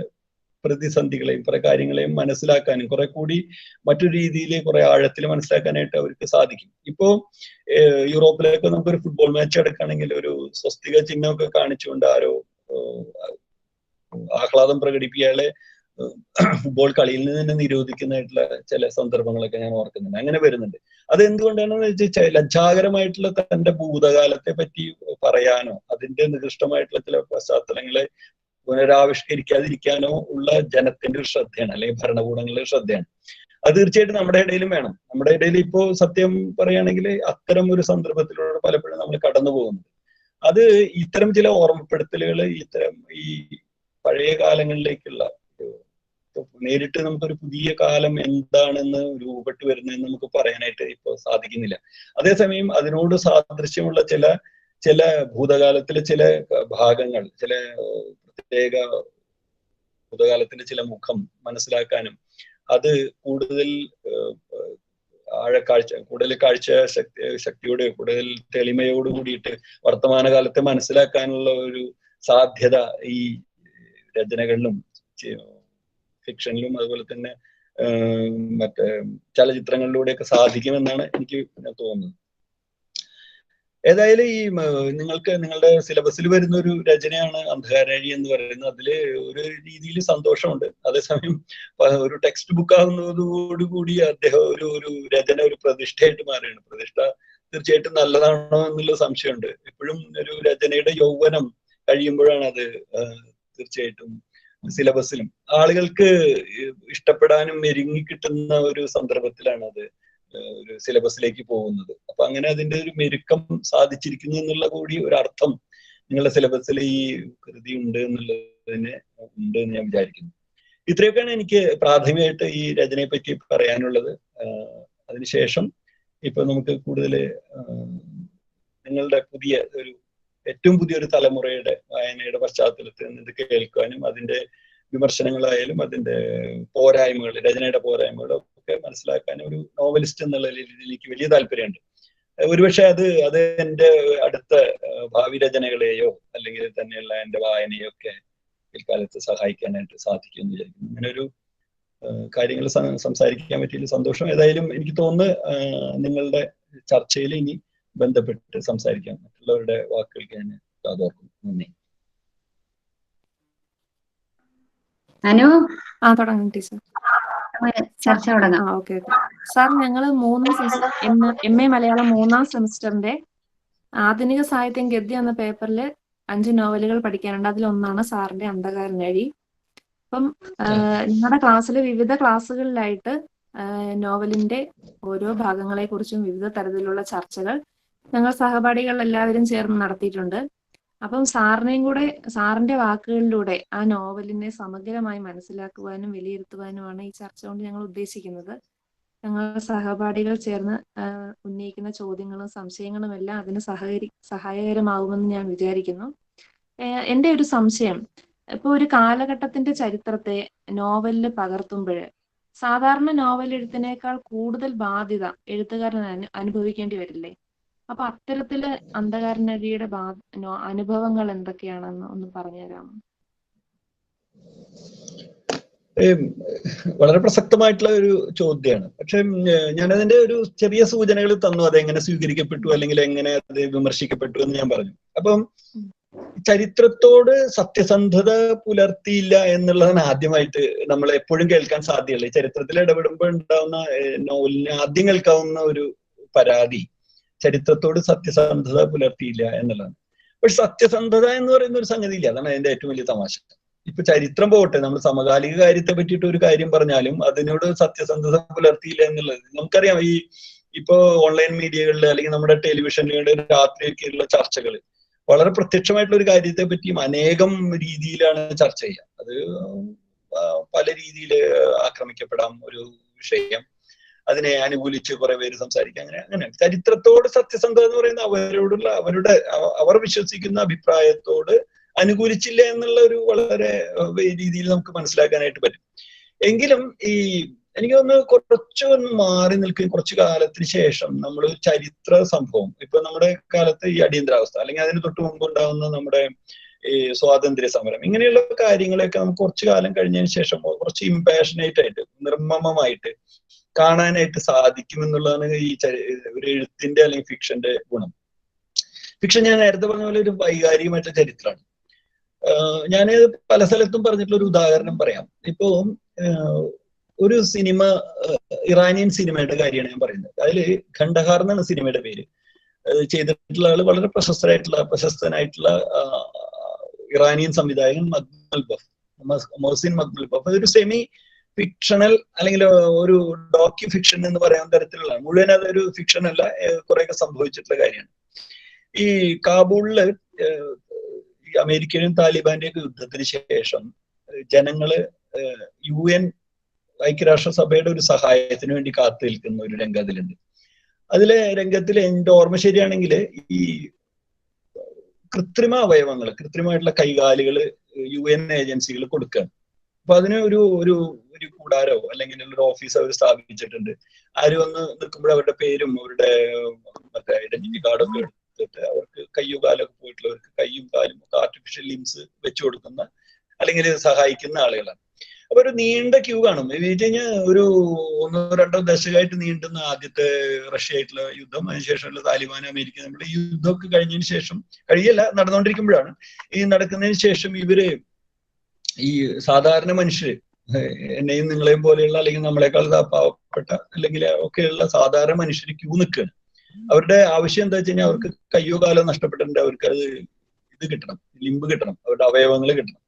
പ്രതിസന്ധികളെയും പല കാര്യങ്ങളെയും മനസ്സിലാക്കാനും കുറെ കൂടി മറ്റൊരു രീതിയിൽ കുറെ ആഴത്തിൽ മനസ്സിലാക്കാനായിട്ട് അവർക്ക് സാധിക്കും. ഇപ്പോ യൂറോപ്പിലൊക്കെ നമുക്കൊരു ഫുട്ബോൾ മാച്ച് എടുക്കുകയാണെങ്കിൽ ഒരു സ്വസ്തിക ചിഹ്നമൊക്കെ കാണിച്ചുകൊണ്ട് ആരോ ആഹ്ലാദം പ്രകടിപ്പിക്കാതെ ഫുട്ബോൾ കളിയിൽ നിന്ന് തന്നെ നിരോധിക്കുന്നതായിട്ടുള്ള ചില സന്ദർഭങ്ങളൊക്കെ ഞാൻ ഓർക്കുന്നുണ്ട്. അങ്ങനെ വരുന്നുണ്ട്. അത് എന്തുകൊണ്ടാണെന്ന് വെച്ചാൽ ലജ്ജാകരമായിട്ടുള്ള തന്റെ ഭൂതകാലത്തെ പറ്റി പറയാനോ അതിന്റെ നികൃഷ്ടമായിട്ടുള്ള ചില പശ്ചാത്തലങ്ങളെ പുനരാവിഷ്കരിക്കാതിരിക്കാനോ ഉള്ള ജനത്തിന്റെ ഒരു ശ്രദ്ധയാണ്, അല്ലെങ്കിൽ ഭരണകൂടങ്ങളുടെ ശ്രദ്ധയാണ്. അത് തീർച്ചയായിട്ടും നമ്മുടെ ഇടയിലും വേണം. നമ്മുടെ ഇടയിൽ ഇപ്പോ സത്യം പറയുകയാണെങ്കിൽ അത്തരം ഒരു സന്ദർഭത്തിലൂടെ പലപ്പോഴും നമ്മൾ കടന്നു പോകുന്നുണ്ട്. അത് ഇത്തരം ചില ഓർമ്മപ്പെടുത്തലുകൾ ഇത്തരം ഈ പഴയ കാലങ്ങളിലേക്കുള്ള നേരിട്ട് നമുക്കൊരു പുതിയ കാലം എന്താണെന്ന് രൂപപ്പെട്ട് വരുന്നതെന്ന് നമുക്ക് പറയാനായിട്ട് ഇപ്പോൾ സാധിക്കുന്നില്ല. അതേസമയം അതിനോട് സാദൃശ്യമുള്ള ചില ഭൂതകാലത്തിലെ ചില ഭാഗങ്ങൾ, ചില പ്രത്യേക ഭൂതകാലത്തിന്റെ ചില മുഖം മനസ്സിലാക്കാനും അത് കൂടുതൽ കൂടുതൽ കാഴ്ച ശക്തിയോടെ കൂടുതൽ തെളിമയോട് കൂടിയിട്ട് വർത്തമാനകാലത്തെ മനസ്സിലാക്കാനുള്ള ഒരു സാധ്യത ഈ രചനകളിലും ഫിക്ഷനിലും അതുപോലെ തന്നെ മറ്റേ ചലച്ചിത്രങ്ങളിലൂടെയൊക്കെ സാധിക്കുമെന്നാണ് എനിക്ക് തോന്നുന്നത്. ഏതായാലും ഈ നിങ്ങളുടെ സിലബസിൽ വരുന്ന ഒരു രചനയാണ് അന്ധകാരാഴി എന്ന് പറയുന്നത്. അതില് ഒരു രീതിയിൽ സന്തോഷമുണ്ട്. അതേസമയം ഒരു ടെക്സ്റ്റ് ബുക്ക് ആകുന്നതോടുകൂടി അദ്ദേഹം ഒരു രചന ഒരു പ്രതിഷ്ഠയായിട്ട് മാറുകയാണ്. പ്രതിഷ്ഠ തീർച്ചയായിട്ടും നല്ലതാണോ എന്നുള്ള സംശയമുണ്ട്. എപ്പോഴും ഒരു രചനയുടെ യൗവനം കഴിയുമ്പോഴാണ് അത് തീർച്ചയായിട്ടും സിലബസിലും ആളുകൾക്ക് ഇഷ്ടപ്പെടാനും മെരുങ്ങി കിട്ടുന്ന ഒരു സന്ദർഭത്തിലാണ് അത് ഒരു സിലബസിലേക്ക് പോകുന്നത്. അപ്പൊ അങ്ങനെ അതിന്റെ ഒരു മെരുക്കം സാധിച്ചിരിക്കുന്നു എന്നുള്ള കൂടി ഒരു അർത്ഥം നിങ്ങളുടെ സിലബസിൽ ഈ കൃതി ഉണ്ട് എന്നുള്ളതിന് ഉണ്ട് എന്ന് ഞാൻ വിചാരിക്കുന്നു. ഇത്രയൊക്കെയാണ് എനിക്ക് പ്രാഥമികമായിട്ട് ഈ രചനയെ പറ്റി പറയാനുള്ളത്. അതിനുശേഷം ഇപ്പൊ നമുക്ക് കൂടുതൽ നിങ്ങളുടെ ഏറ്റവും പുതിയൊരു തലമുറയുടെ വായനയുടെ പശ്ചാത്തലത്തിൽ നിന്ന് ഇത് കേൾക്കാനും അതിന്റെ വിമർശനങ്ങളായാലും അതിന്റെ പോരായ്മകൾ, രചനയുടെ പോരായ്മകളും ഒക്കെ മനസ്സിലാക്കാനും ഒരു നോവലിസ്റ്റ് എന്നുള്ള രീതിയിലേക്ക് വലിയ താല്പര്യമുണ്ട്. ഒരുപക്ഷെ അത് എൻ്റെ അടുത്ത ഭാവി രചനകളെയോ അല്ലെങ്കിൽ തന്നെയുള്ള എൻ്റെ വായനയോ ഒക്കെ പിൽക്കാലത്ത് സഹായിക്കാനായിട്ട് സാധിക്കും എന്ന് വിചാരിക്കുന്നു. അങ്ങനെ ഒരു കാര്യങ്ങൾ സംസാരിക്കാൻ പറ്റിയ സന്തോഷം. ഏതായാലും എനിക്ക് തോന്നുന്നു നിങ്ങളുടെ ചർച്ചയിൽ ഇനി ബന്ധപ്പെട്ട് സംസാരിക്കാം. മറ്റുള്ളവരുടെ വാക്കുകൾക്ക് ഞാൻ കാതോർക്കും. നന്ദി. തുടങ്ങാം ടീച്ചർ. ചർച്ച തുടങ്ങാം. ഓക്കെ. സാർ, ഞങ്ങൾ MA മലയാളം 3ാം സെമിസ്റ്ററിന്റെ ആധുനിക സാഹിത്യം ഗദ്യ എന്ന പേപ്പറിൽ 5 നോവലുകൾ പഠിക്കാനുണ്ട്. അതിലൊന്നാണ് സാറിന്റെ അന്ധകാരനഴി. അപ്പം ഞങ്ങളുടെ ക്ലാസ്സിൽ വിവിധ ക്ലാസ്സുകളിലായിട്ട് നോവലിന്റെ ഓരോ ഭാഗങ്ങളെക്കുറിച്ചും വിവിധ തരത്തിലുള്ള ചർച്ചകൾ ഞങ്ങൾ സഹപാഠികൾ എല്ലാവരും ചേർന്ന് നടത്തിയിട്ടുണ്ട്. അപ്പം സാറിന്റെ വാക്കുകളിലൂടെ ആ നോവലിനെ സമഗ്രമായി മനസ്സിലാക്കുവാനും വിലയിരുത്തുവാനുമാണ് ഈ ചർച്ച കൊണ്ട് ഞങ്ങൾ ഉദ്ദേശിക്കുന്നത്. ഞങ്ങൾ സഹപാഠികൾ ചേർന്ന് ഉന്നയിക്കുന്ന ചോദ്യങ്ങളും സംശയങ്ങളും എല്ലാം അതിന് സഹായകരമാകുമെന്ന് ഞാൻ വിചാരിക്കുന്നു. എൻ്റെ ഒരു സംശയം, ഇപ്പോൾ ഒരു കാലഘട്ടത്തിന്റെ ചരിത്രത്തെ നോവലിൽ പകർത്തുമ്പോൾ സാധാരണ നോവൽ എഴുത്തിനേക്കാൾ കൂടുതൽ ബാധ്യത എഴുത്തുകാരൻ അനുഭവിക്കേണ്ടി വരില്ലേ? അപ്പൊ അത്തരത്തില് അന്ധകാരനടിയുടെ അനുഭവങ്ങൾ എന്തൊക്കെയാണെന്ന് ഒന്ന് പറഞ്ഞു തരാമോ? വളരെ പ്രസക്തമായിട്ടുള്ള ഒരു ചോദ്യമാണ്. പക്ഷെ ഞാനതിന്റെ ഒരു ചെറിയ സൂചനകൾ തന്നു, അതെങ്ങനെ സ്വീകരിക്കപ്പെട്ടു അല്ലെങ്കിൽ എങ്ങനെ അത് വിമർശിക്കപ്പെട്ടു എന്ന് ഞാൻ പറഞ്ഞു. അപ്പം ചരിത്രത്തോട് സത്യസന്ധത പുലർത്തിയില്ല എന്നുള്ളതാണ് ആദ്യമായിട്ട് നമ്മൾ എപ്പോഴും കേൾക്കാൻ സാധ്യതയുള്ളത്. ചരിത്രത്തിൽ ഇടപെടുമ്പോൾ ഉണ്ടാവുന്ന നോവലിന് ആദ്യം കേൾക്കാവുന്ന ഒരു പരാതി ചരിത്രത്തോട് സത്യസന്ധത പുലർത്തിയില്ല എന്നുള്ളതാണ്. പക്ഷെ സത്യസന്ധത എന്ന് പറയുന്ന ഒരു സംഗതി ഇല്ല, അതാണ് അതിന്റെ ഏറ്റവും വലിയ തമാശ. ഇപ്പൊ ചരിത്രം പോകട്ടെ, നമ്മൾ സമകാലിക കാര്യത്തെ പറ്റിയിട്ട് ഒരു കാര്യം പറഞ്ഞാലും അതിനോട് സത്യസന്ധത പുലർത്തിയില്ല എന്നുള്ളത് നമുക്കറിയാം. ഇപ്പോ ഓൺലൈൻ മീഡിയകളിൽ അല്ലെങ്കിൽ നമ്മുടെ ടെലിവിഷനുകളുടെ രാത്രിയൊക്കെയുള്ള ചർച്ചകൾ വളരെ പ്രത്യക്ഷമായിട്ടുള്ള ഒരു കാര്യത്തെ പറ്റിയും അനേകം രീതിയിലാണ് ചർച്ച ചെയ്യുക. അത് പല രീതിയിൽ ആക്രമിക്കപ്പെടാം ഒരു വിഷയം, അതിനെ അനുകൂലിച്ച് കുറെ പേര് സംസാരിക്കുക, അങ്ങനെ. ചരിത്രത്തോട് സത്യസന്ധത എന്ന് പറയുന്ന അവർ വിശ്വസിക്കുന്ന അഭിപ്രായത്തോട് അനുകൂലിച്ചില്ല എന്നുള്ള ഒരു വളരെ രീതിയിൽ നമുക്ക് മനസ്സിലാക്കാനായിട്ട് പറ്റും. എങ്കിലും എനിക്ക് തോന്നുന്നു കുറച്ചൊന്ന് മാറി നിൽക്കുകയും കുറച്ചു കാലത്തിന് ശേഷം നമ്മൾ ചരിത്ര സംഭവം, ഇപ്പൊ നമ്മുടെ കാലത്ത് ഈ അടിയന്തരാവസ്ഥ അല്ലെങ്കിൽ അതിന് തൊട്ട് മുമ്പ് ഉണ്ടാകുന്ന നമ്മുടെ ഈ സ്വാതന്ത്ര്യ സമരം, ഇങ്ങനെയുള്ള കാര്യങ്ങളെയൊക്കെ നമുക്ക് കുറച്ചു കാലം കഴിഞ്ഞതിന് ശേഷം കുറച്ച് ഇമ്പാഷനേറ്റ് ആയിട്ട് നിർമ്മമമായിട്ട് കാണാനായിട്ട് സാധിക്കും എന്നുള്ളതാണ് ഈ ഒരു എഴുത്തിന്റെ അല്ലെങ്കിൽ ഫിക്ഷന്റെ ഗുണം. ഫിക്ഷൻ ഞാൻ നേരത്തെ പറഞ്ഞ പോലെ ഒരു വൈകാരികമായിട്ടുള്ള ചരിത്രമാണ്. ഞാൻ പല സ്ഥലത്തും പറഞ്ഞിട്ടുള്ള ഒരു ഉദാഹരണം പറയാം. ഇപ്പോ ഒരു സിനിമ, ഇറാനിയൻ സിനിമയുടെ കാര്യമാണ് ഞാൻ പറയുന്നത്. അതില് ഖണ്ഡഹാർ എന്നാണ് സിനിമയുടെ പേര്. ചെയ്തിട്ടുള്ള ആള് വളരെ പ്രശസ്തനായിട്ടുള്ള ഇറാനിയൻ സംവിധായകൻ മൊഹസിൻ മഖ്മൽബഫ്. അതൊരു സെമി ഫിക്ഷണൽ അല്ലെങ്കിൽ ഒരു ഡോക്യു ഫിക്ഷൻ എന്ന് പറയാൻ തരത്തിലുള്ള, മുഴുവൻ അതൊരു ഫിക്ഷൻ അല്ല, കുറെയൊക്കെ സംഭവിച്ചിട്ടുള്ള കാര്യമാണ്. ഈ കാബൂളില് അമേരിക്കയും താലിബാന്റെയൊക്കെ യുദ്ധത്തിന് ശേഷം ജനങ്ങള് UN ഐക്യരാഷ്ട്രസഭയുടെ ഒരു സഹായത്തിന് വേണ്ടി കാത്തു നിൽക്കുന്ന ഒരു രംഗം അതിലുണ്ട്. അതിലെ രംഗത്തിൽ എൻ്റെ ഓർമ്മ ശരിയാണെങ്കിൽ ഈ കൃത്രിമ അവയവങ്ങൾ, കൃത്രിമമായിട്ടുള്ള കൈകാലുകള് UN ഏജൻസികൾ കൊടുക്കുകയാണ്. അപ്പൊ അതിന് ഒരു കൂടാരോ അല്ലെങ്കിൽ ഒരു ഓഫീസ് അവർ സ്ഥാപിച്ചിട്ടുണ്ട്. ആരും ഒന്ന് നിൽക്കുമ്പോൾ അവരുടെ പേരും അവരുടെ മറ്റേ ഐഡന്റിറ്റി കാർഡൊക്കെ എടുത്തിട്ട് അവർക്ക് കയ്യോ കാലൊക്കെ പോയിട്ടുള്ളവർക്ക് കയ്യും കാലും ഒക്കെ ആർട്ടിഫിഷ്യൽ ലിംസ് വെച്ചു കൊടുക്കുന്ന അല്ലെങ്കിൽ സഹായിക്കുന്ന ആളുകളാണ്. അപ്പൊ ഒരു നീണ്ട ക്യൂ കാണും. എന്ന് കഴിഞ്ഞാൽ ഒരു 1-2 ദശകമായിട്ട് നീണ്ടുന്ന ആദ്യത്തെ റഷ്യ ആയിട്ടുള്ള യുദ്ധം, അതിനുശേഷമുള്ള താലിബാൻ അമേരിക്ക, നമ്മുടെ ഈ യുദ്ധമൊക്കെ കഴിഞ്ഞതിന് ശേഷം, നടന്നുകൊണ്ടിരിക്കുമ്പോഴാണ് ഈ നടക്കുന്നതിന് ശേഷം ഇവര് ഈ സാധാരണ മനുഷ്യര്, എന്നെയും നിങ്ങളെയും പോലെയുള്ള അല്ലെങ്കിൽ നമ്മളെക്കാൾ പാവപ്പെട്ട അല്ലെങ്കിൽ ഒക്കെയുള്ള സാധാരണ മനുഷ്യര് ക്യൂ നിൽക്കുകയാണ്. അവരുടെ ആവശ്യം എന്താ വെച്ച് കഴിഞ്ഞാൽ അവർക്ക് കയ്യോ കാലോ നഷ്ടപ്പെട്ടിട്ടുണ്ട്, അവർക്ക് അത് കിട്ടണം, ലിംബ് കിട്ടണം, അവരുടെ അവയവങ്ങൾ കിട്ടണം.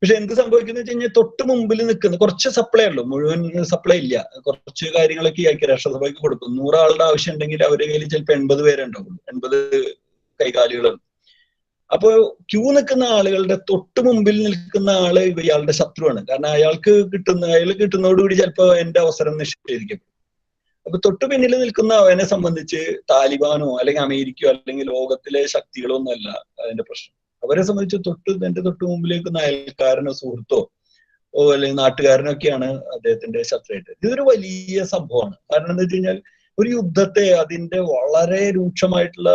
പക്ഷെ എന്ത് സംഭവിക്കുന്ന വെച്ച് കഴിഞ്ഞാൽ തൊട്ട് മുമ്പിൽ നിൽക്കുന്ന കുറച്ച് സപ്ലൈ ഉള്ളൂ, മുഴുവൻ സപ്ലൈ ഇല്ല. കുറച്ച് കാര്യങ്ങളൊക്കെ ഈ ഐക്യരാഷ്ട്രസഭയ്ക്ക് കൊടുക്കും. 100 ആളുടെ ആവശ്യം ഉണ്ടെങ്കിൽ അവരുടെ കയ്യിൽ ചിലപ്പോൾ 80 പേരുണ്ടാവുള്ളൂ, 80 കൈകാലികളുണ്ട്. അപ്പോ ക്യൂ നിൽക്കുന്ന ആളുകളുടെ തൊട്ട് മുമ്പിൽ നിൽക്കുന്ന ആള് ഇയാളുടെ ശത്രുവാണ്. കാരണം അയാൾ കിട്ടുന്നതോടുകൂടി ചിലപ്പോൾ എന്റെ അവസരം നിഷേധിക്കും. അപ്പൊ തൊട്ടു പിന്നിൽ നിൽക്കുന്ന അവനെ സംബന്ധിച്ച് താലിബാനോ അല്ലെങ്കിൽ അമേരിക്കയോ അല്ലെങ്കിൽ ലോകത്തിലെ ശക്തികളോ ഒന്നല്ല അതിന്റെ പ്രശ്നം. അവരെ സംബന്ധിച്ച് എന്റെ തൊട്ട് മുമ്പിലേക്ക് അയൽക്കാരനോ സുഹൃത്തോ അല്ലെങ്കിൽ നാട്ടുകാരനോ ഒക്കെയാണ് അദ്ദേഹത്തിന്റെ ശത്രുവായിട്ട്. ഇതൊരു വലിയ സംഭവമാണ്. കാരണം എന്താ വെച്ച് കഴിഞ്ഞാൽ ഒരു യുദ്ധത്തെ അതിന്റെ വളരെ രൂക്ഷമായിട്ടുള്ള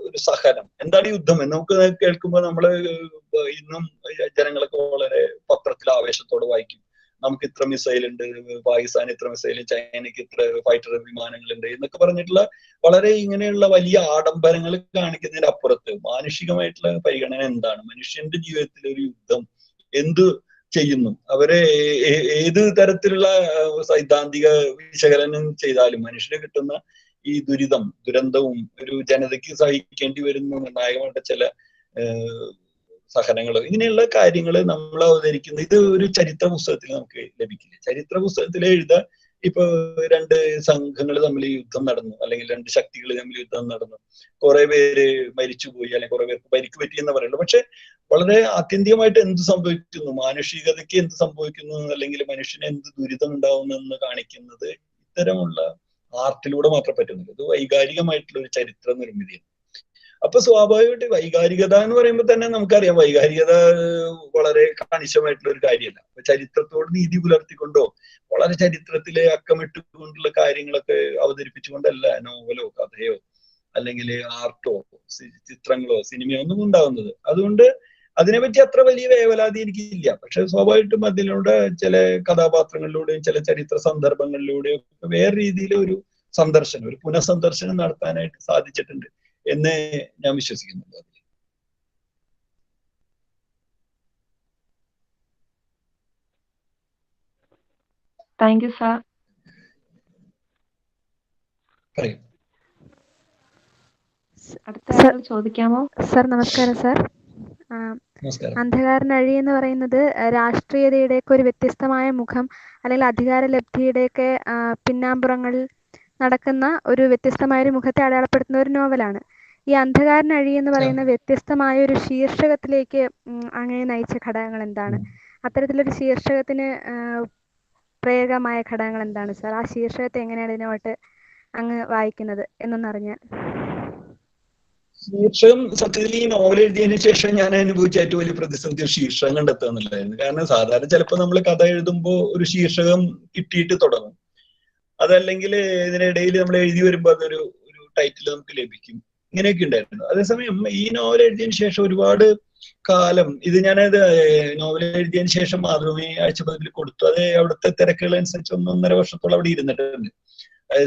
ഒരു സഹനം, എന്താണ് യുദ്ധം എന്ന് നമുക്ക് കേൾക്കുമ്പോൾ നമ്മള് ഇന്നും ജനങ്ങളൊക്കെ വളരെ പത്രത്തിൽ ആവേശത്തോടെ വായിക്കും. നമുക്ക് ഇത്ര മിസൈൽ ഉണ്ട്, പാകിസ്ഥാൻ ഇത്ര മിസൈൽ, ചൈനയ്ക്ക് ഇത്ര ഫൈറ്റർ വിമാനങ്ങളുണ്ട് എന്നൊക്കെ പറഞ്ഞിട്ടുള്ള വളരെ ഇങ്ങനെയുള്ള വലിയ ആഡംബരങ്ങൾ കാണിക്കുന്നതിന് അപ്പുറത്ത് മാനുഷികമായിട്ടുള്ള പരിഗണന എന്താണ്? മനുഷ്യന്റെ ജീവിതത്തിൽ ഒരു യുദ്ധം എന്ത് ചെയ്യുന്നു? അവരെ ഏത് തരത്തിലുള്ള സൈദ്ധാന്തിക വിശകലനം ചെയ്താലും മനുഷ്യന് കിട്ടുന്ന ഈ ദുരന്തവും ഒരു ജനതയ്ക്ക് സഹിക്കേണ്ടി വരുന്ന നിർണായകമായിട്ട് ചില സഹനങ്ങൾ, ഇങ്ങനെയുള്ള കാര്യങ്ങൾ നമ്മൾ അവതരിക്കുന്നത് ഇത് ഒരു ചരിത്ര പുസ്തകത്തിൽ നമുക്ക് ലഭിക്കില്ല. ചരിത്ര പുസ്തകത്തിൽ ഇപ്പൊ രണ്ട് സംഘങ്ങൾ തമ്മിൽ യുദ്ധം നടന്നു, അല്ലെങ്കിൽ രണ്ട് ശക്തികൾ തമ്മിൽ യുദ്ധം നടന്നു, കുറെ പേര് മരിച്ചുപോയി, അല്ലെങ്കിൽ കുറെ പേർക്ക് പരിക്ക് പറ്റി എന്ന് പറയുന്നത്. പക്ഷെ വളരെ ആത്യന്തികമായിട്ട് എന്ത് സംഭവിക്കുന്നു, മാനുഷികതയ്ക്ക് എന്ത് സംഭവിക്കുന്നു, അല്ലെങ്കിൽ മനുഷ്യന് എന്ത് ദുരിതം ഉണ്ടാവുന്നെന്ന് കാണിക്കുന്നത് ഇത്തരമുള്ള ആർട്ടിലൂടെ മാത്രം പറ്റുന്നില്ല. ഇത് വൈകാരികമായിട്ടുള്ള ഒരു ചരിത്ര നിർമ്മിതിയാണ്. അപ്പൊ സ്വാഭാവികമായിട്ട് വൈകാരികത എന്ന് പറയുമ്പോൾ തന്നെ നമുക്കറിയാം, വൈകാരികത വളരെ കണിശമായിട്ടുള്ള ഒരു കാര്യമല്ല. അപ്പൊ ചരിത്രത്തോട് നീതി പുലർത്തിക്കൊണ്ടോ വളരെ ചരിത്രത്തിലെ അക്കമിട്ടുകൊണ്ടുള്ള കാര്യങ്ങളൊക്കെ അവതരിപ്പിച്ചുകൊണ്ടല്ല നോവലോ കഥയോ അല്ലെങ്കിൽ ആർട്ടോ ചിത്രങ്ങളോ സിനിമയോ ഒന്നും ഉണ്ടാവുന്നത്. അതുകൊണ്ട് അതിനെപ്പറ്റി അത്ര വലിയ വേവലാതി എനിക്കില്ല. പക്ഷെ സ്വാഭാവികമായിട്ടും അതിലൂടെ ചില കഥാപാത്രങ്ങളിലൂടെയും ചില ചരിത്ര സന്ദർഭങ്ങളിലൂടെയും വേറെ രീതിയിൽ ഒരു സന്ദർശനം, ഒരു പുനഃസന്ദർശനം നടത്താനായിട്ട് സാധിച്ചിട്ടുണ്ട് എന്ന് ഞാൻ വിശ്വസിക്കുന്നുണ്ട്. Thank you sir. പറയൂ. അടുത്ത ചോദിക്കാമോ? സർ നമസ്കാരം സർ. നമസ്കാരം. അന്ധകാരനഴി എന്ന് പറയുന്നത് രാഷ്ട്രീയതയുടെയൊക്കെ ഒരു വ്യത്യസ്തമായ മുഖം, അല്ലെങ്കിൽ അധികാരലബ്ധിയുടെയൊക്കെ പിന്നാമ്പുറങ്ങളിൽ നടക്കുന്ന ഒരു വ്യത്യസ്തമായ ഒരു മുഖത്തെ അടയാളപ്പെടുത്തുന്ന ഒരു നോവലാണ്. ഈ അന്ധകാരനഴി എന്ന് പറയുന്ന വ്യത്യസ്തമായ ഒരു ശീർഷകത്തിലേക്ക് അങ്ങനെ നയിച്ച ഘടകങ്ങൾ എന്താണ്? അത്തരത്തിലൊരു ശീർഷകത്തിന് പ്രേരകമായ ഘടകങ്ങൾ എന്താണ് സാർ? ആ ശീർഷകത്തെ എങ്ങനെയാണ് ഇതിനോട്ട് അങ്ങ് വായിക്കുന്നത് എന്നൊന്നറിഞ്ഞാൽ. ശീർഷകം സത്യത്തിൽ ഈ നോവൽ എഴുതിയതിനു ശേഷം ഞാൻ അനുഭവിച്ച ഏറ്റവും വലിയ പ്രതിസന്ധി ശീർഷകം കണ്ടെത്തുക എന്നുള്ളതായിരുന്നു. കാരണം സാധാരണ ചിലപ്പോൾ നമ്മൾ കഥ എഴുതുമ്പോൾ ഒരു ശീർഷകം കിട്ടിയിട്ട് തുടങ്ങും, അതല്ലെങ്കിൽ ഇതിനിടയിൽ നമ്മൾ എഴുതി വരുമ്പോൾ അതൊരു ടൈറ്റിൽ നമുക്ക് ലഭിക്കും, ഇങ്ങനെയൊക്കെ ഉണ്ടായിരുന്നു. അതേസമയം ഈ നോവൽ എഴുതിയതിനു ശേഷം ഒരുപാട് കാലം ഇത് ഞാനത് നോവൽ എഴുതിയതിനു ശേഷം മാതൃഭൂമി ആഴ്ചപ്പതിപ്പിൽ കൊടുത്തു. അത് അവിടുത്തെ തിരക്കുകൾ അനുസരിച്ച് 1.5 വർഷത്തോളം അവിടെ ഇരുന്നിട്ടുണ്ട്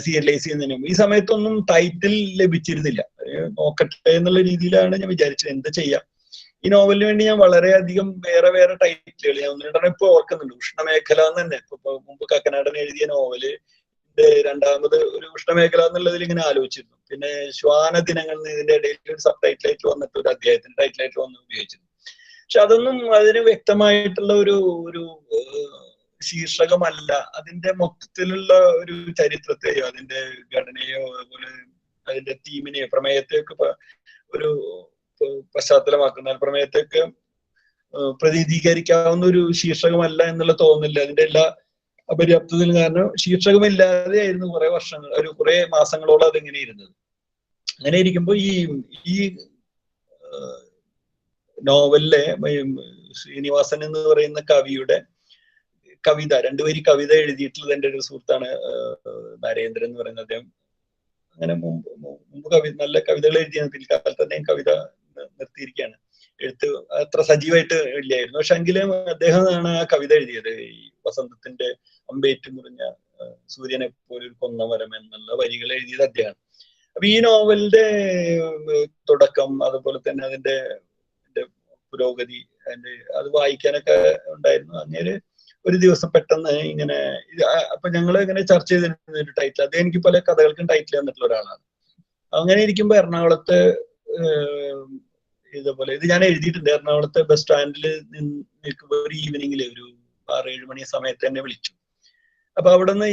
സീരിയലൈസ് ചെയ്യുന്നതിനും. ഈ സമയത്തൊന്നും ടൈറ്റിൽ ലഭിച്ചിരുന്നില്ല. നോക്കട്ടെ എന്നുള്ള രീതിയിലാണ് ഞാൻ വിചാരിച്ചത് എന്ത് ചെയ്യാം. ഈ നോവലിന് വേണ്ടി ഞാൻ വളരെയധികം വേറെ ടൈറ്റിലുകൾ ഞാൻ 1-2 ഇപ്പൊ ഓർക്കുന്നുണ്ട്. ഉഷ്ണമേഖല എന്ന് തന്നെ ഇപ്പൊ മുമ്പ് കക്കനാടൻ എഴുതിയ നോവല് രണ്ടാമത് ഒരു ഉഷ്ണമേഖല എന്നുള്ളതിൽ ഇങ്ങനെ ആലോചിച്ചിരുന്നു. പിന്നെ ശ്വാന ദിനങ്ങൾ ഇതിന്റെ ഇടയിൽ ഒരു സബ് ടൈറ്റിലായിട്ട് വന്നിട്ട് ഒരു അധ്യായത്തിന്റെ ടൈറ്റിലായിട്ട് വന്ന് ഉപയോഗിച്ചിരുന്നു. പക്ഷെ അതൊന്നും അതിന് വ്യക്തമായിട്ടുള്ള ഒരു ശീർഷകമല്ല. അതിന്റെ മൊത്തത്തിലുള്ള ഒരു ചരിത്രത്തെയോ അതിന്റെ ഘടനയോ അതുപോലെ അതിന്റെ തീമിനെയോ പ്രമേയത്തെയൊക്കെ ഒരു പശ്ചാത്തലമാക്കുന്ന പ്രമേയത്തെയൊക്കെ പ്രതിനിധീകരിക്കാവുന്ന ഒരു ശീർഷകമല്ല എന്നുള്ള തോന്നില്ല. അതിന്റെ എല്ലാ അപര്യാപ്തതയും കാരണം ശീർഷകമില്ലാതെ ആയിരുന്നു കുറെ മാസങ്ങളോളം അതെങ്ങനെ ഇരുന്നത്. അങ്ങനെ ഇരിക്കുമ്പോ ഈ നോവലിലെ ശ്രീനിവാസൻ എന്ന് പറയുന്ന കവിയുടെ കവിത 2 വരി കവിത എഴുതിയിട്ടുള്ളത് എൻ്റെ ഒരു സുഹൃത്താണ് നരേന്ദ്രൻ എന്ന് പറയുന്നത്. അദ്ദേഹം അങ്ങനെ മുമ്പ് നല്ല കവിതകൾ എഴുതിയാണ്. പിൽക്കാലത്ത് തന്നെ കവിത നിർത്തിയിരിക്കുകയാണ്. എഴുത്ത് അത്ര സജീവമായിട്ട് ഇല്ലായിരുന്നു. പക്ഷെ എങ്കിലും അദ്ദേഹമാണ് ആ കവിത എഴുതിയത്. ഈ വസന്തത്തിന്റെ അമ്പേറ്റ് മുറിഞ്ഞ സൂര്യനെ പോലെ ഒരു കൊന്നമരം എന്നുള്ള വരികൾ എഴുതിയത് അദ്ദേഹമാണ്. അപ്പൊ ഈ നോവലിന്റെ തുടക്കം അതുപോലെ തന്നെ അതിന്റെ പുരോഗതി അത് വായിക്കാനൊക്കെ ഉണ്ടായിരുന്നു. അങ്ങനെ ഒരു ദിവസം പെട്ടെന്ന് ഇങ്ങനെ അപ്പൊ ഞങ്ങൾ ഇങ്ങനെ ചർച്ച ചെയ്തിരുന്ന ഒരു ടൈറ്റിൽ, അത് എനിക്ക് പല കഥകൾക്കും ടൈറ്റിൽ തന്നിട്ടുള്ള ഒരാളാണ്. അങ്ങനെ ഇരിക്കുമ്പോ എറണാകുളത്ത് ഇതുപോലെ ഇത് ഞാൻ എഴുതിയിട്ടുണ്ട്. എറണാകുളത്തെ ബസ് സ്റ്റാൻഡിൽ നിൽക്കുമ്പോൾ ഒരു ഈവനിങ്ങില് ഒരു 6-7 മണി സമയത്ത് എന്നെ വിളിച്ചു. അപ്പൊ അവിടുന്ന്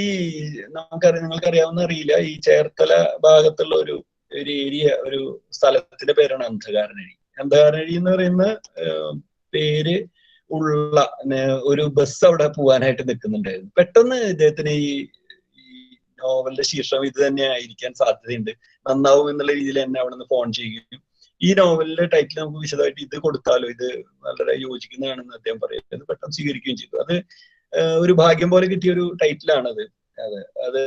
നിങ്ങൾക്കറിയാവുന്ന അറിയില്ല, ഈ ചേർത്തല ഭാഗത്തുള്ള ഒരു ഏരിയ, ഒരു സ്ഥലത്തിന്റെ പേരാണ് അന്ധകാരനഴി. അന്ധകാരനഴി എന്ന് പറയുന്ന പേര് ഉള്ള ഒരു ബസ് അവിടെ പോവാനായിട്ട് നിൽക്കുന്നുണ്ടായിരുന്നു. പെട്ടെന്ന് ഇദ്ദേഹത്തിന് ഈ നോവലിന്റെ ശീർഷകം ഇത് തന്നെ ആയിരിക്കാൻ സാധ്യതയുണ്ട്, നന്നാവും എന്നുള്ള രീതിയിൽ എന്നെ അവിടെ നിന്ന് ഫോൺ ചെയ്യുകയും ഈ നോവലിന്റെ ടൈറ്റിൽ നമുക്ക് വിശദമായിട്ട് ഇത് കൊടുത്താലോ, ഇത് വളരെ യോജിക്കുന്നതാണെന്ന് അദ്ദേഹം പറയുന്നത് പെട്ടെന്ന് സ്വീകരിക്കുകയും ചെയ്തു. അത് ഒരു ഭാഗ്യം പോലെ കിട്ടിയ ഒരു ടൈറ്റിലാണത്. അത്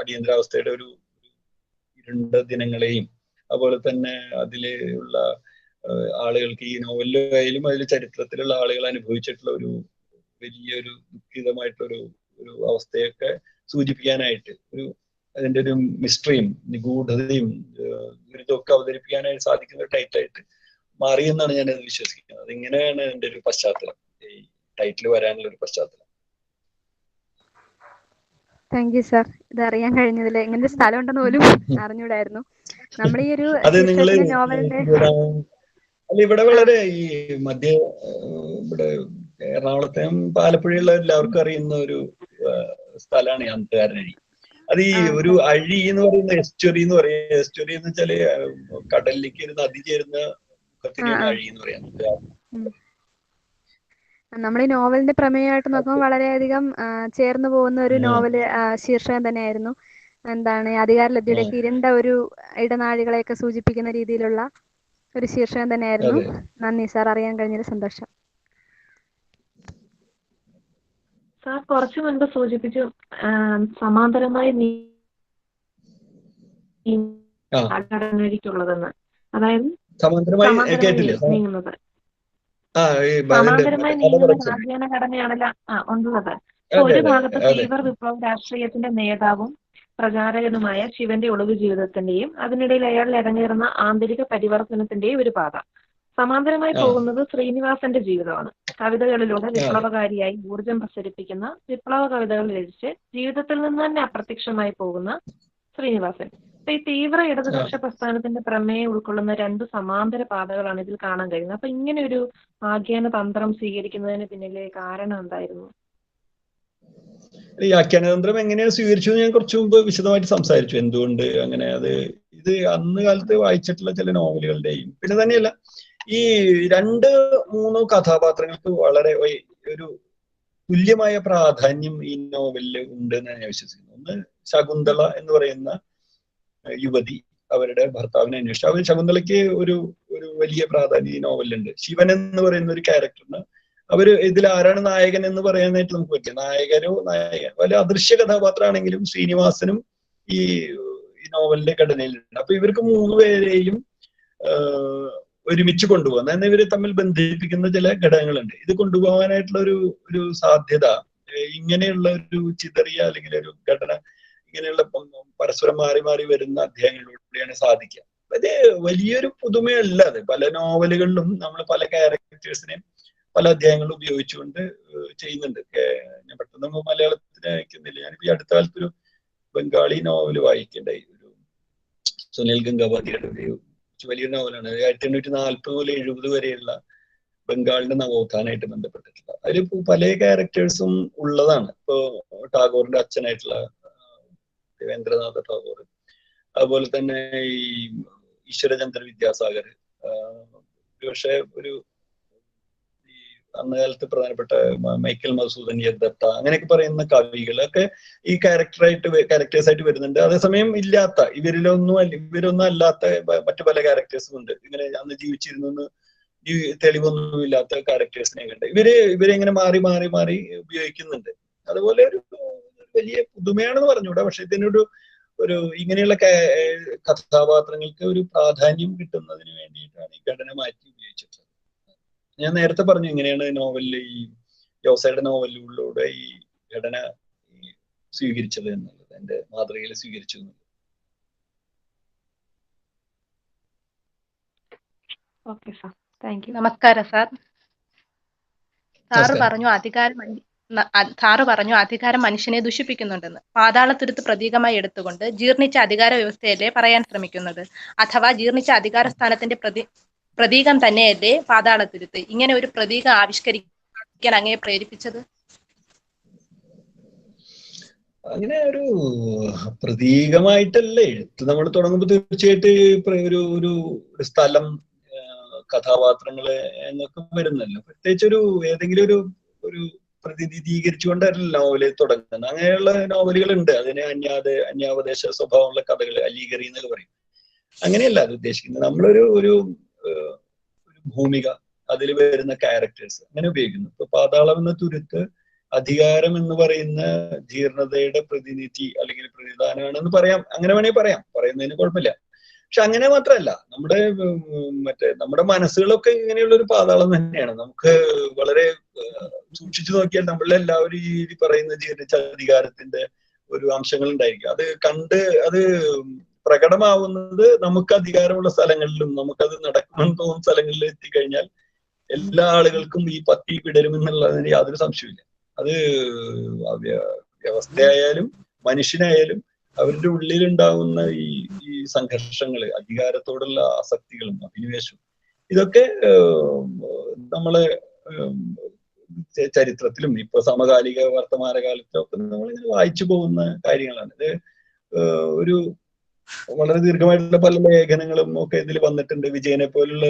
അടിയന്തരാവസ്ഥയുടെ ഒരു ഇരുണ്ട ദിനങ്ങളെയും അതുപോലെ തന്നെ അതിലുള്ള ആളുകൾക്ക് ഈ നോവലിലായാലും അതിൽ ചരിത്രത്തിലുള്ള ആളുകൾ അനുഭവിച്ചിട്ടുള്ള ഒരു വലിയൊരു ദുഃഖിതമായിട്ടൊരു അവസ്ഥയൊക്കെ സൂചിപ്പിക്കാനായിട്ട് അതിന്റെ ഒരു മിസ്റ്ററിയും നിഗൂഢതയും ദുരിതമൊക്കെ അവതരിപ്പിക്കാനായിട്ട് സാധിക്കുന്ന ഒരു ടൈറ്റിലായിട്ട് മാറിയെന്നാണ് ഞാൻ അത് വിശ്വസിക്കുന്നത്. അതിങ്ങനെയാണ് എൻ്റെ ഒരു പശ്ചാത്തലം, ഈ ടൈറ്റിൽ വരാനുള്ള ഒരു പശ്ചാത്തലം. Thank you sir. ഇത് അറിയാൻ കഴിഞ്ഞതിൽ എങ്ങനെ സ്ഥലം ഉണ്ടെന്ന് പോലും അറിഞ്ഞൂടായിരുന്നു. നമ്മൾ ഈ ഒരു നോവലിന്റെ അല്ല ഇവിടെ വളരെ ഈ ഇവിടെ എറണാകുളത്തെയും ആലപ്പുഴയുള്ള എല്ലാവർക്കും അറിയുന്ന ഒരു സ്ഥലമാണ് ഈ അന്ധകാരനഴി. അത് ഈ ഒരു അഴി എന്ന് പറയുന്ന എസ്റ്റുറി എന്ന് പറയുന്നത്, എസ്റ്റുറി എന്ന് വെച്ചാല് കടലിലേക്ക് ഒരു നദി ചേരുന്ന മുഖത്തിനെയാണ് അഴി എന്ന് പറയുന്നത്. നമ്മൾ ഈ നോവലിന്റെ പ്രമേയമായിട്ട് നോക്കുമ്പോൾ വളരെയധികം ചേർന്ന് പോകുന്ന ഒരു നോവല് ശീർഷകം തന്നെയായിരുന്നു. എന്താണ് അധികാര ലബ്ധിയുടെയൊക്കെ ഇരുണ്ട ഒരു ഇടനാഴികളെയൊക്കെ സൂചിപ്പിക്കുന്ന രീതിയിലുള്ള ഒരു ശീർഷകം തന്നെയായിരുന്നു. നന്ദി സാർ, അറിയാൻ കഴിഞ്ഞൊരു സന്തോഷം. സാർ കുറച്ചു മുൻപ് സൂചിപ്പിച്ചു സമാന്തരമായി ഘടനയ്ക്കുള്ളതെന്ന്, അതായത് നീങ്ങുന്നത് സമാന്തരമായി നീങ്ങുന്ന ആഖ്യാന ഘടനയാണല്ലോ ഉള്ളത്. ഒരു ഭാഗത്ത് തീവ്ര വിപ്ലവ രാഷ്ട്രീയത്തിന്റെ നേതാവും പ്രചാരകനുമായ ശിവന്റെ ഒളിവ് ജീവിതത്തിന്റെയും അതിനിടയിൽ അയാളിൽ അരങ്ങേറുന്ന ആന്തരിക പരിവർത്തനത്തിന്റെയും ഒരു പാത. സമാന്തരമായി പോകുന്നത് ശ്രീനിവാസന്റെ ജീവിതമാണ്. കവിതകളിലൂടെ വിപ്ലവകാരിയായി ഊർജം പ്രസരിപ്പിക്കുന്ന വിപ്ലവ കവിതകൾ രചിച്ച് ജീവിതത്തിൽ നിന്ന് തന്നെ അപ്രത്യക്ഷമായി പോകുന്ന ശ്രീനിവാസൻ. അപ്പൊ ഈ തീവ്ര ഇടതുപക്ഷ പ്രസ്ഥാനത്തിന്റെ പ്രമേയം ഉൾക്കൊള്ളുന്ന രണ്ട് സമാന്തര പാതകളാണ് ഇതിൽ കാണാൻ കഴിയുന്നത്. അപ്പൊ ഇങ്ങനെ ഒരു ആഖ്യാന തന്ത്രം സ്വീകരിക്കുന്നതിന് പിന്നിലെ കാരണം എന്തായിരുന്നു? ഈ ആഖ്യാനതന്ത്രം എങ്ങനെയാണ് സ്വീകരിച്ചു ഞാൻ കുറച്ചു മുമ്പ് വിശദമായിട്ട് സംസാരിച്ചു. എന്തുകൊണ്ട് അങ്ങനെ ഇത് അന്ന് കാലത്ത് വായിച്ചിട്ടുള്ള ചില നോവലുകളുടെയും പിന്നെ തന്നെയല്ല ഈ 2-3 കഥാപാത്രങ്ങൾക്ക് വളരെ ഒരു തുല്യമായ പ്രാധാന്യം ഈ നോവലിൽ ഉണ്ട് എന്ന് ഞാൻ വിശ്വസിക്കുന്നു. ഒന്ന് ശകുന്തള എന്ന് പറയുന്ന യുവതി, അവരുടെ ഭർത്താവിനെ അന്വേഷിച്ചു. അവർ ശകുന്തളയ്ക്ക് ഒരു വലിയ പ്രാധാന്യം ഈ നോവലിലുണ്ട്. ശിവൻ എന്ന് പറയുന്ന ഒരു ക്യാരക്ടറിന് ഇതിൽ ആരാണ് നായകൻ എന്ന് പറയാനായിട്ട് നമുക്ക് പറ്റില്ല. നായകൻ വലിയ അദൃശ്യ കഥാപാത്രമാണെങ്കിലും ശ്രീനിവാസനും ഈ നോവലിന്റെ ഘടനയിലുണ്ട്. അപ്പൊ ഇവർക്ക് 3 പേരെയും ഒരുമിച്ച് കൊണ്ടുപോകാൻ, എന്നാൽ ഇവരെ തമ്മിൽ ബന്ധിപ്പിക്കുന്ന ചില ഘടകങ്ങളുണ്ട്. ഇത് കൊണ്ടുപോകാനായിട്ടുള്ള ഒരു സാധ്യത ഇങ്ങനെയുള്ള ഒരു ചിതറിയ അല്ലെങ്കിൽ ഒരു ഘടന ഇങ്ങനെയുള്ള പരസ്പരം മാറി മാറി വരുന്ന അധ്യായങ്ങളിലൂടെയാണ് സാധിക്കുക. അത് വലിയൊരു പുതുമയല്ല. അത് പല നോവലുകളിലും നമ്മൾ പല ക്യാരക്ടേഴ്സിനെയും പല അധ്യായങ്ങളും ഉപയോഗിച്ചുകൊണ്ട് ചെയ്യുന്നുണ്ട്. ഞാൻ പെട്ടെന്ന് മലയാളത്തിന് അയക്കുന്നില്ല. ഞാനിപ്പോ ഈ അടുത്ത കാലത്തൊരു ബംഗാളി നോവല് വായിക്കണ്ടായി. ഒരു സുനിൽ ഗംഗാവതിയുടെ വലിയൊരു നോവലാണ്. 1840 മുതൽ 70 വരെയുള്ള ബംഗാളിന്റെ നവോത്ഥാനമായിട്ട് ബന്ധപ്പെട്ടിട്ടുള്ള അതിൽ പല ക്യാരക്ടേഴ്സും ഉള്ളതാണ്. ഇപ്പോ ടാഗോറിന്റെ അച്ഛനായിട്ടുള്ള ദേവേന്ദ്രനാഥ ടാഗോർ, അതുപോലെ തന്നെ ഈ ഈശ്വരചന്ദ്ര വിദ്യാസാഗർ, പക്ഷെ അന്ന് കാലത്ത് പ്രധാനപ്പെട്ട മൈക്കൽ മധുസൂദൻ ദത്ത, അങ്ങനെയൊക്കെ പറയുന്ന കവികളൊക്കെ ഈ ക്യാരക്ടേഴ്സായിട്ട് വരുന്നുണ്ട്. അതേസമയം ഇവരൊന്നും അല്ലാത്ത മറ്റു പല ക്യാരക്ടേഴ്സും ഉണ്ട്. ഇങ്ങനെ അന്ന് ജീവിച്ചിരുന്നു തെളിവൊന്നും ഇല്ലാത്ത ക്യാരക്ടേഴ്സിനെ കണ്ട് ഇവരെ ഇങ്ങനെ മാറി മാറി മാറി ഉപയോഗിക്കുന്നുണ്ട്. അതുപോലെ ഒരു വലിയ പുതുമയാണെന്ന് പറഞ്ഞുകൂടാ, പക്ഷെ ഇതിനൊരു ഇങ്ങനെയുള്ള കഥാപാത്രങ്ങൾക്ക് ഒരു പ്രാധാന്യം കിട്ടുന്നതിന് വേണ്ടിയിട്ടാണ് ഈ ഘടന മാറ്റി ഉപയോഗിച്ചിട്ടുള്ളത്. ഞാൻ നേരത്തെ പറഞ്ഞു ഇങ്ങനെയാണ് നോവലിൽ ഈ യോസയുടെ നോവലിലൂടെ ഈ ഘടന സ്വീകരിച്ചത് എന്നുള്ളത്, എന്റെ മാതൃകയിൽ സ്വീകരിച്ചു എന്നുള്ളത്. നമസ്കാരം സാർ. സാറ് പറഞ്ഞു അധികാരം മനുഷ്യനെ ദുഷിപ്പിക്കുന്നുണ്ടെന്ന്. പാതാളത്തുരുത്ത് പ്രതീകമായി എടുത്തുകൊണ്ട് ജീർണിച്ച അധികാര വ്യവസ്ഥയല്ലേ പറയാൻ ശ്രമിക്കുന്നത്? അഥവാ ജീർണിച്ച അധികാര സ്ഥാനത്തിന്റെ പ്രതീകം തന്നെയല്ലേ പാതാളത്തുരുത്ത്? ഇങ്ങനെ ഒരു പ്രതീകം ആവിഷ്കരിക്കാൻ അങ്ങയെ പ്രേരിപ്പിച്ചത്? അങ്ങനെ ഒരു പ്രതീകമായിട്ടല്ലേ എഴുത്ത് നമ്മൾ തുടങ്ങുമ്പോൾ തീർച്ചയായിട്ട് ഒരു സ്ഥലം, കഥാപാത്രങ്ങള് എന്നൊക്കെ വരുന്നല്ലോ. പ്രത്യേകിച്ച് ഏതെങ്കിലും ഒരു പ്രതിനിധീകരിച്ചുകൊണ്ടല്ല നോവല് തുടങ്ങുന്നത്. അങ്ങനെയുള്ള നോവലുകൾ ഉണ്ട്. അതിന് അന്യാവദേശ സ്വഭാവമുള്ള കഥകൾ, അലീഗറി എന്നൊക്കെ പറയും. അങ്ങനെയല്ല അത് ഉദ്ദേശിക്കുന്നത്. നമ്മളൊരു ഭൂമിക, അതിൽ വരുന്ന ക്യാരക്ടേഴ്സ് അങ്ങനെ ഉപയോഗിക്കുന്നു. ഇപ്പൊ പാതാളം എന്ന തുരുത്ത് അധികാരം എന്ന് പറയുന്ന ജീർണതയുടെ പ്രതിനിധി അല്ലെങ്കിൽ പ്രതിദാനമാണെന്ന് പറയാം. അങ്ങനെ വേണമെങ്കിൽ പറയുന്നതിന് കുഴപ്പമില്ല. പക്ഷെ അങ്ങനെ മാത്രമല്ല, നമ്മുടെ മനസ്സുകളൊക്കെ ഇങ്ങനെയുള്ള ഒരു പാതാളം തന്നെയാണ്. നമുക്ക് വളരെ സൂക്ഷിച്ചു നോക്കിയാൽ നമ്മളെല്ലാവരും ഈ പറയുന്ന ജീർണിച്ച അധികാരത്തിന്റെ ഒരു അംശങ്ങൾ ഉണ്ടായിരിക്കും. അത് പ്രകടമാവുന്നത് നമുക്ക് അധികാരമുള്ള സ്ഥലങ്ങളിലും നമുക്കത് നടക്കുമെന്ന് തോന്നുന്ന സ്ഥലങ്ങളിൽ എത്തിക്കഴിഞ്ഞാൽ എല്ലാ ആളുകൾക്കും ഈ പത്തി വിടരുമെന്നുള്ളതിന് യാതൊരു സംശയമില്ല. അത് വ്യവസ്ഥയായാലും മനുഷ്യനായാലും അവരുടെ ഉള്ളിലുണ്ടാവുന്ന ഈ സംഘർഷങ്ങള്, അധികാരത്തോടുള്ള ആസക്തികളും അഭിനിവേശവും, ഇതൊക്കെ നമ്മളെ ചരിത്രത്തിലും ഇപ്പൊ സമകാലിക വർത്തമാനകാലത്തിലും ഒക്കെ നമ്മളിങ്ങനെ വായിച്ചു പോകുന്ന കാര്യങ്ങളാണ്. ഇത് ഒരു വളരെ ദീർഘമായിട്ടുള്ള പല ലേഖനങ്ങളും ഒക്കെ ഇതിൽ വന്നിട്ടുണ്ട്. വിജയനെ പോലുള്ള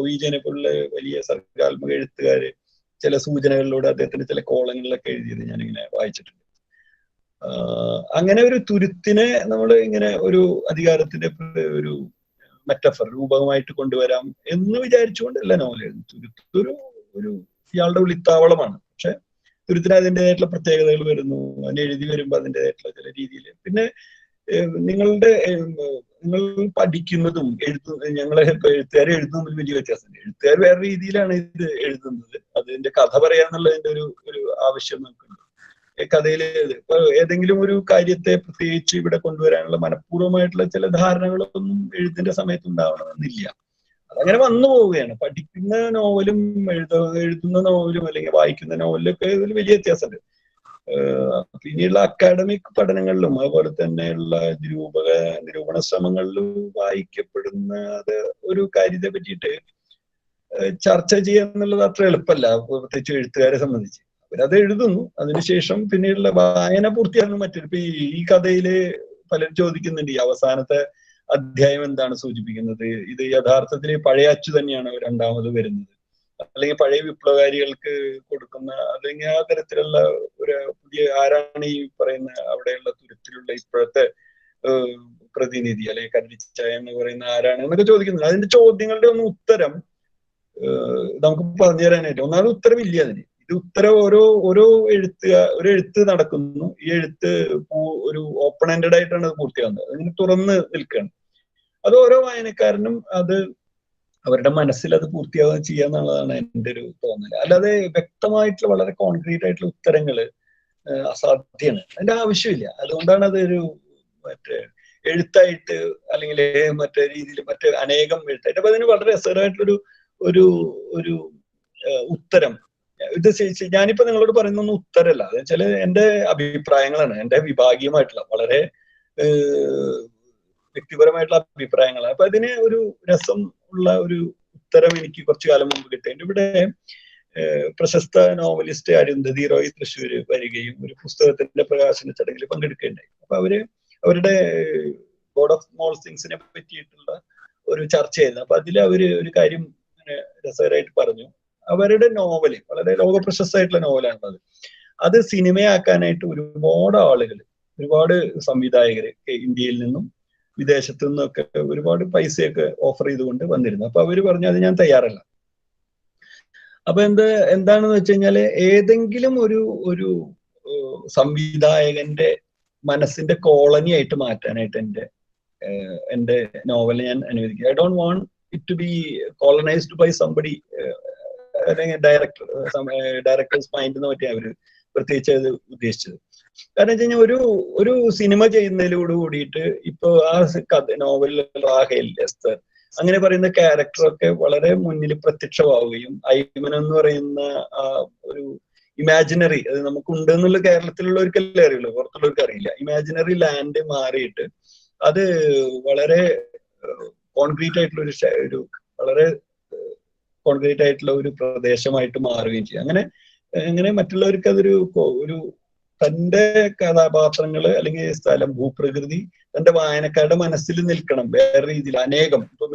വിജയനെ പോലുള്ള വലിയ സർഗാത്മക എഴുത്തുകാര് ചില സൂചനകളിലൂടെ അദ്ദേഹത്തിന്റെ ചില കോളങ്ങളിലൊക്കെ എഴുതിയത് ഞാനിങ്ങനെ വായിച്ചിട്ടുണ്ട്. അങ്ങനെ ഒരു തുരുത്തിനെ നമ്മൾ ഇങ്ങനെ ഒരു അധികാരത്തിന്റെ ഒരു മെറ്റഫർ രൂപമായിട്ട് കൊണ്ടുവരാം എന്ന് വിചാരിച്ചുകൊണ്ടല്ല നോവൽ എഴുതുന്നത്. തുരുത്തൊരു ഒരു ഇയാളുടെ വിളിത്താവളമാണ്. പക്ഷെ തുരുത്തിന് അതിൻ്റെതായിട്ടുള്ള പ്രത്യേകതകൾ വരുന്നു. അതിന് എഴുതി വരുമ്പോൾ അതിൻ്റെതായിട്ടുള്ള ചില രീതിയിൽ. പിന്നെ നിങ്ങൾ പഠിക്കുന്നതും ഞങ്ങളെ എഴുത്തുകാരെ എഴുതുന്നതിൽ വലിയ വ്യത്യാസമുണ്ട്. എഴുത്തുകാർ വേറെ രീതിയിലാണ് ഇത് എഴുതുന്നത്. അതിന്റെ കഥ പറയാന്നുള്ളതിന്റെ ഒരു ആവശ്യം നമുക്കുണ്ട്. കഥയിൽ ഇപ്പൊ ഏതെങ്കിലും ഒരു കാര്യത്തെ പ്രത്യേകിച്ച് ഇവിടെ കൊണ്ടുവരാനുള്ള മനഃപൂർവ്വമായിട്ടുള്ള ചില ധാരണകളൊന്നും എഴുത്തിന്റെ സമയത്ത് ഉണ്ടാവണമെന്നില്ല. അതങ്ങനെ വന്നു പോവുകയാണ്. പഠിക്കുന്ന നോവലും എഴുതുന്ന നോവലും അല്ലെങ്കിൽ വായിക്കുന്ന നോവലിലൊക്കെ ഇതിൽ വലിയ വ്യത്യാസമുണ്ട്. പിന്നീടുള്ള അക്കാഡമിക് പഠനങ്ങളിലും അതുപോലെ തന്നെയുള്ള നിരൂപണ ശ്രമങ്ങളിലും വായിക്കപ്പെടുന്ന ഒരു കാര്യത്തെ പറ്റിയിട്ട് ചർച്ച ചെയ്യാന്നുള്ളത് അത്ര എളുപ്പമല്ല, പ്രത്യേകിച്ച് എഴുത്തുകാരെ സംബന്ധിച്ച്. അവരത് എഴുതുന്നു, അതിനുശേഷം പിന്നീടുള്ള വായന പൂർത്തിയാകുന്ന മറ്റൊരു. ഇപ്പൊ ഈ കഥയില് പലരും ചോദിക്കുന്നുണ്ട് ഈ അവസാനത്തെ അധ്യായം എന്താണ് സൂചിപ്പിക്കുന്നത്, ഇത് യഥാർത്ഥത്തിൽ പഴയ അച്ചു തന്നെയാണ് രണ്ടാമത് വരുന്നത്, അല്ലെങ്കിൽ പഴയ വിപ്ലവകാരികൾക്ക് കൊടുക്കുന്ന, അല്ലെങ്കിൽ ആ തരത്തിലുള്ള ഒരു പുതിയ ആരാണ് ഈ പറയുന്ന അവിടെയുള്ള തുരുത്തിലുള്ള ഇപ്പോഴത്തെ പ്രതിനിധി അല്ലെങ്കിൽ കല്ലിച്ചായ എന്ന് പറയുന്ന ആരാണ് എന്നൊക്കെ ചോദിക്കുന്നത്. അതിന്റെ ചോദ്യങ്ങളുടെ ഒന്നും ഉത്തരം നമുക്ക് പറഞ്ഞു തരാനായിട്ട് ഒന്നാമത് ഉത്തരവില്ല അതിന്. ഇത് ഉത്തരം ഓരോ എഴുത്ത് നടക്കുന്നു. ഈ എഴുത്ത് ഒരു ഓപ്പൺ എൻഡഡ് ആയിട്ടാണ് അത് പൂർത്തിയാകുന്നത്. അതിന് തുറന്ന് നിൽക്കുകയാണ്. അത് ഓരോ വായനക്കാരനും അത് അവരുടെ മനസ്സിൽ അത് പൂർത്തിയാവുക ചെയ്യാന്നുള്ളതാണ് എൻ്റെ ഒരു തോന്നൽ. അല്ലാതെ വ്യക്തമായിട്ടുള്ള വളരെ കോൺക്രീറ്റ് ആയിട്ടുള്ള ഉത്തരങ്ങള് അസാധ്യമാണ്. അതിന്റെ ആവശ്യമില്ല. അതുകൊണ്ടാണ് അതൊരു മറ്റേ എഴുത്തായിട്ട് അല്ലെങ്കിൽ മറ്റേ രീതിയിൽ മറ്റേ അനേകം എഴുത്തായിട്ട്. അപ്പൊ അതിന് വളരെ രസകരമായിട്ടുള്ളൊരു ഒരു ഒരു ഉത്തരം. ഇത് ഞാനിപ്പോ നിങ്ങളോട് പറയുന്നൊന്നും ഉത്തരമല്ല. അത് വെച്ചാൽ എൻ്റെ അഭിപ്രായങ്ങളാണ്, എൻ്റെ വിഭാഗീയമായിട്ടുള്ള വളരെ വ്യക്തിപരമായിട്ടുള്ള അഭിപ്രായങ്ങളാണ്. അപ്പൊ അതിന് ഒരു രസം ഉള്ള ഒരു ഉത്തരം എനിക്ക് കുറച്ചു കാലം മുമ്പ് കിട്ടിയിട്ടുണ്ട്. ഇവിടെ പ്രശസ്ത നോവലിസ്റ്റ് അരുന്ധതി റോയ് തൃശ്ശൂര് വരികയും ഒരു പുസ്തകത്തിന്റെ പ്രകാശന ചടങ്ങിൽ പങ്കെടുക്കുകയുണ്ടായി. അപ്പൊ അവരുടെ ഗോഡ് ഓഫ് സ്മോൾ തിങ്സിനെ പറ്റിയിട്ടുള്ള ഒരു ചർച്ചയായിരുന്നു. അപ്പൊ അതിൽ അവര് ഒരു കാര്യം രസകരമായിട്ട് പറഞ്ഞു. അവരുടെ നോവല് വളരെ ലോകപ്രശസ്തമായിട്ടുള്ള നോവലാണത്. അത് സിനിമയാക്കാനായിട്ട് ഒരുപാട് ആളുകൾ, ഒരുപാട് സംവിധായകര് ഇന്ത്യയിൽ നിന്നും വിദേശത്തു നിന്നൊക്കെ ഒരുപാട് പൈസയൊക്കെ ഓഫർ ചെയ്തുകൊണ്ട് വന്നിരുന്നു. അപ്പൊ അവര് പറഞ്ഞു അത് ഞാൻ തയ്യാറല്ല. അപ്പൊ എന്താണെന്ന് വെച്ച് കഴിഞ്ഞാല് ഏതെങ്കിലും ഒരു സംവിധായകന്റെ മനസ്സിന്റെ കോളനി ആയിട്ട് മാറ്റാനായിട്ട് എൻ്റെ നോവലിനെ ഞാൻ അനുവദിക്കുക. I don't want it to be colonised by somebody, അല്ലെങ്കിൽ ഡയറക്ടേഴ്സ് മൈൻഡ് എന്ന് പറ്റി അവര് പ്രത്യേകിച്ച് അത് ഉദ്ദേശിച്ചത്. കാരണം വെച്ച് കഴിഞ്ഞാൽ ഒരു സിനിമ ചെയ്യുന്നതിലൂടെ കൂടിയിട്ട് ഇപ്പൊ ആ നോവലിൽ റാഹേൽ, എസ്തർ അങ്ങനെ പറയുന്ന ക്യാരക്ടറൊക്കെ വളരെ മുന്നിൽ പ്രത്യക്ഷമാവുകയും ഐമൻ എന്ന് പറയുന്ന ഒരു ഇമാജിനറി, അത് നമുക്കുണ്ട് എന്നുള്ള കേരളത്തിലുള്ളവർക്കല്ലേ അറിയുള്ളൂ, പുറത്തുള്ളവർക്ക് അറിയില്ല. ഇമാജിനറി ലാൻഡ് മാറിയിട്ട് അത് വളരെ കോൺക്രീറ്റ് ആയിട്ടുള്ള ഒരു വളരെ കോൺക്രീറ്റ് ആയിട്ടുള്ള ഒരു പ്രദേശമായിട്ട് മാറുകയും ചെയ്യും. അങ്ങനെ മറ്റുള്ളവർക്ക് അതൊരു തന്റെ കഥാപാത്രങ്ങള് അല്ലെങ്കിൽ സ്ഥലം, ഭൂപ്രകൃതി തന്റെ വായനക്കാരുടെ മനസ്സിൽ നിൽക്കണം വേറെ രീതിയിൽ. അനേകം ഇപ്പൊ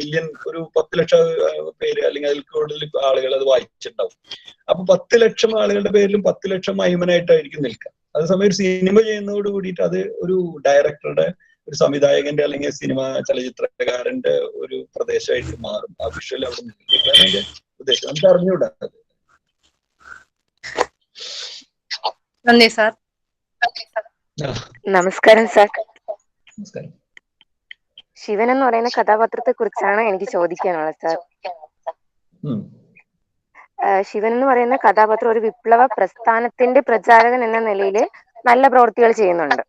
ഒരു 10 ലക്ഷം പേര് അല്ലെങ്കിൽ അതിൽ കൂടുതൽ ആളുകൾ അത് വായിച്ചിട്ടുണ്ടാവും. അപ്പൊ 10 ലക്ഷം ആളുകളുടെ പേരിലും 10 ലക്ഷം മൈമനായിട്ടായിരിക്കും നിൽക്കുക. അതേസമയം ഒരു സിനിമ ചെയ്യുന്നതോട് കൂടിയിട്ട് അത് ഒരു ഡയറക്ടറുടെ, ഒരു സംവിധായകന്റെ അല്ലെങ്കിൽ സിനിമ ചലച്ചിത്രകാരന്റെ ഒരു പ്രദേശമായിട്ട് മാറും. ആ വിഷ്വൽ അവിടെ നിൽക്കുക. അതിന്റെ ഉദ്ദേശം നമുക്ക് അറിഞ്ഞൂടാ. നന്ദി സാർ. നമസ്കാരം സാർ. നമസ്കാരം. ശിവൻ എന്ന് പറയുന്ന കഥാപാത്രത്തെ കുറിച്ചാണ് എനിക്ക് ചോദിക്കാനുള്ളത് സാർ. ശിവൻ എന്ന് പറയുന്ന കഥാപാത്രം ഒരു വിപ്ലവ പ്രസ്ഥാനത്തിന്റെ പ്രചാരകൻ എന്ന നിലയിൽ നല്ല പ്രവൃത്തികൾ ചെയ്യുന്നുണ്ട്.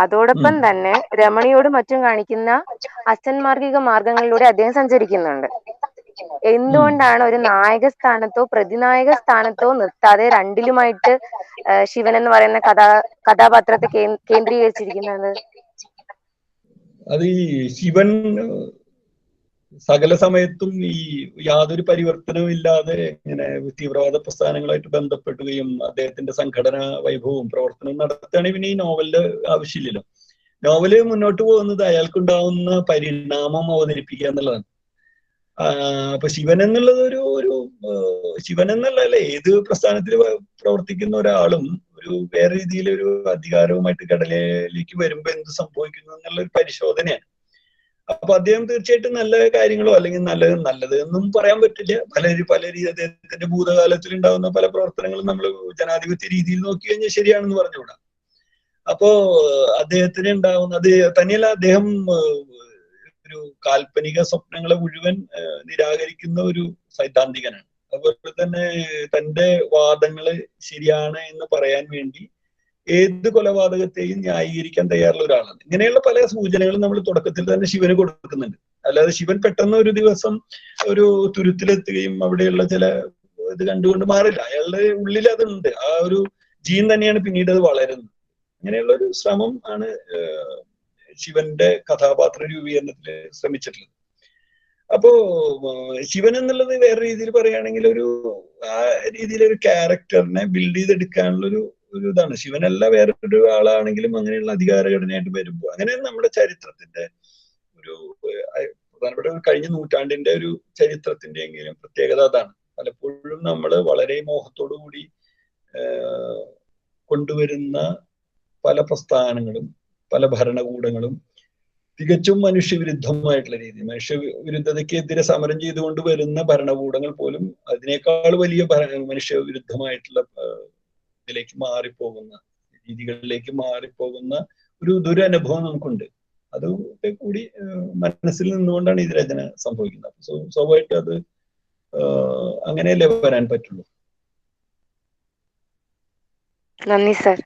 അതോടൊപ്പം തന്നെ രമണിയോടും മറ്റും കാണിക്കുന്ന അസന്മാർഗിക മാർഗങ്ങളിലൂടെ അദ്ദേഹം സഞ്ചരിക്കുന്നുണ്ട്. എന്തുകൊണ്ടാണ് ഒരു നായക സ്ഥാനത്തോ പ്രതിനായക സ്ഥാനത്തോ നിർത്താതെ രണ്ടിലുമായിട്ട് ശിവൻ എന്ന് പറയുന്ന കഥാപാത്രത്തെ കേന്ദ്രീകരിച്ചിരിക്കുന്നത്? അത് ഈ ശിവൻ സകല സമയത്തും ഈ യാതൊരു പരിവർത്തനവും ഇല്ലാതെ ഇങ്ങനെ തീവ്രവാദ പ്രസ്ഥാനങ്ങളായിട്ട് ബന്ധപ്പെടുകയും അദ്ദേഹത്തിന്റെ സംഘടനാ വൈഭവവും പ്രവർത്തനവും നടത്തുകയാണെങ്കിൽ പിന്നെ ഈ നോവലിന്റെ ആവശ്യമില്ലല്ലോ. നോവല് മുന്നോട്ട് പോകുന്നത് അയാൾക്കുണ്ടാവുന്ന പരിണാമം അവതരിപ്പിക്കുക എന്നുള്ളതാണ്. അപ്പൊ ശിവൻ എന്നുള്ളത് ഒരു ശിവൻ എന്നുള്ളതല്ല, ഏത് പ്രസ്ഥാനത്തിൽ പ്രവർത്തിക്കുന്ന ഒരാളും ഒരു വേറെ രീതിയിലൊരു അധികാരവുമായിട്ട് കടലിലേക്ക് വരുമ്പോ എന്ത് സംഭവിക്കുന്നു എന്നുള്ള ഒരു പരിശോധനയാണ്. അപ്പൊ അദ്ദേഹം തീർച്ചയായിട്ടും നല്ല കാര്യങ്ങളോ അല്ലെങ്കിൽ നല്ലത് എന്നും പറയാൻ പറ്റില്ല. പല അദ്ദേഹത്തിന്റെ ഭൂതകാലത്തിൽ ഉണ്ടാകുന്ന പല പ്രവർത്തനങ്ങളും നമ്മൾ ജനാധിപത്യ രീതിയിൽ നോക്കി കഴിഞ്ഞാൽ ശരിയാണെന്ന് പറഞ്ഞുകൂടാ. അപ്പോ അദ്ദേഹത്തിന് ഉണ്ടാവുന്ന അത് തന്നെയല്ല, അദ്ദേഹം ഒരു കാൽപ്പനിക സ്വപ്നങ്ങളെ മുഴുവൻ നിരാകരിക്കുന്ന ഒരു സൈദ്ധാന്തികനാണ്. അതുപോലെ തന്നെ തന്റെ വാദങ്ങള് ശരിയാണ് എന്ന് പറയാൻ വേണ്ടി ഏത് കൊലപാതകത്തെയും ന്യായീകരിക്കാൻ തയ്യാറുള്ള ഒരാളാണ്. ഇങ്ങനെയുള്ള പല സൂചനകളും നമ്മൾ തുടക്കത്തിൽ തന്നെ ശിവന് കൊടുക്കുന്നുണ്ട്. അല്ലാതെ ശിവൻ പെട്ടെന്ന് ഒരു ദിവസം ഒരു തുരുത്തിലെത്തുകയും അവിടെയുള്ള ചില ഇത് കണ്ടുകൊണ്ട് മാറില്ല. അയാളുടെ ഉള്ളിൽ അതുണ്ട്, ആ ഒരു ജീൻ തന്നെയാണ് പിന്നീട് അത് വളരുന്നത്. അങ്ങനെയുള്ള ഒരു ശ്രമം ആണ് ശിവന്റെ കഥാപാത്ര രൂപീകരണത്തിൽ ശ്രമിച്ചിട്ടുള്ളത്. അപ്പോ ശിവൻ എന്നുള്ളത് വേറെ രീതിയിൽ പറയുകയാണെങ്കിൽ ആ രീതിയിലൊരു ക്യാരക്ടറിനെ ബിൽഡ് ചെയ്തെടുക്കാനുള്ള ഒരു ഇതാണ്. ശിവനല്ല വേറൊരു ആളാണെങ്കിലും അങ്ങനെയുള്ള അധികാരഘടനയായിട്ട് വരുമ്പോൾ അങ്ങനെ നമ്മുടെ ചരിത്രത്തിന്റെ ഒരു പ്രധാനപ്പെട്ട ഒരു കഴിഞ്ഞ നൂറ്റാണ്ടിന്റെ ഒരു ചരിത്രത്തിന്റെ എങ്കിലും പ്രത്യേകത അതാണ്. പലപ്പോഴും നമ്മൾ വളരെ മോഹത്തോടു കൂടി കൊണ്ടുവരുന്ന പല പ്രസ്ഥാനങ്ങളും പല ഭരണകൂടങ്ങളും തികച്ചും മനുഷ്യവിരുദ്ധമായിട്ടുള്ള രീതി, മനുഷ്യവിരുദ്ധതയ്ക്കെതിരെ സമരം ചെയ്തുകൊണ്ട് വരുന്ന ഭരണകൂടങ്ങൾ പോലും അതിനേക്കാൾ വലിയ മനുഷ്യവിരുദ്ധമായിട്ടുള്ള ഇതിലേക്ക് മാറിപ്പോകുന്ന രീതികളിലേക്ക് മാറിപ്പോകുന്ന ഒരു ദുരനുഭവം നമുക്കുണ്ട്. അത് കൂടി മനസ്സിൽ നിന്നുകൊണ്ടാണ് ഇത് രചന സംഭവിക്കുന്നത്. സ്വാഭാവികമായിട്ട് അത് അങ്ങനെയല്ലേ വരാൻ പറ്റുള്ളൂ. നന്ദി സർ.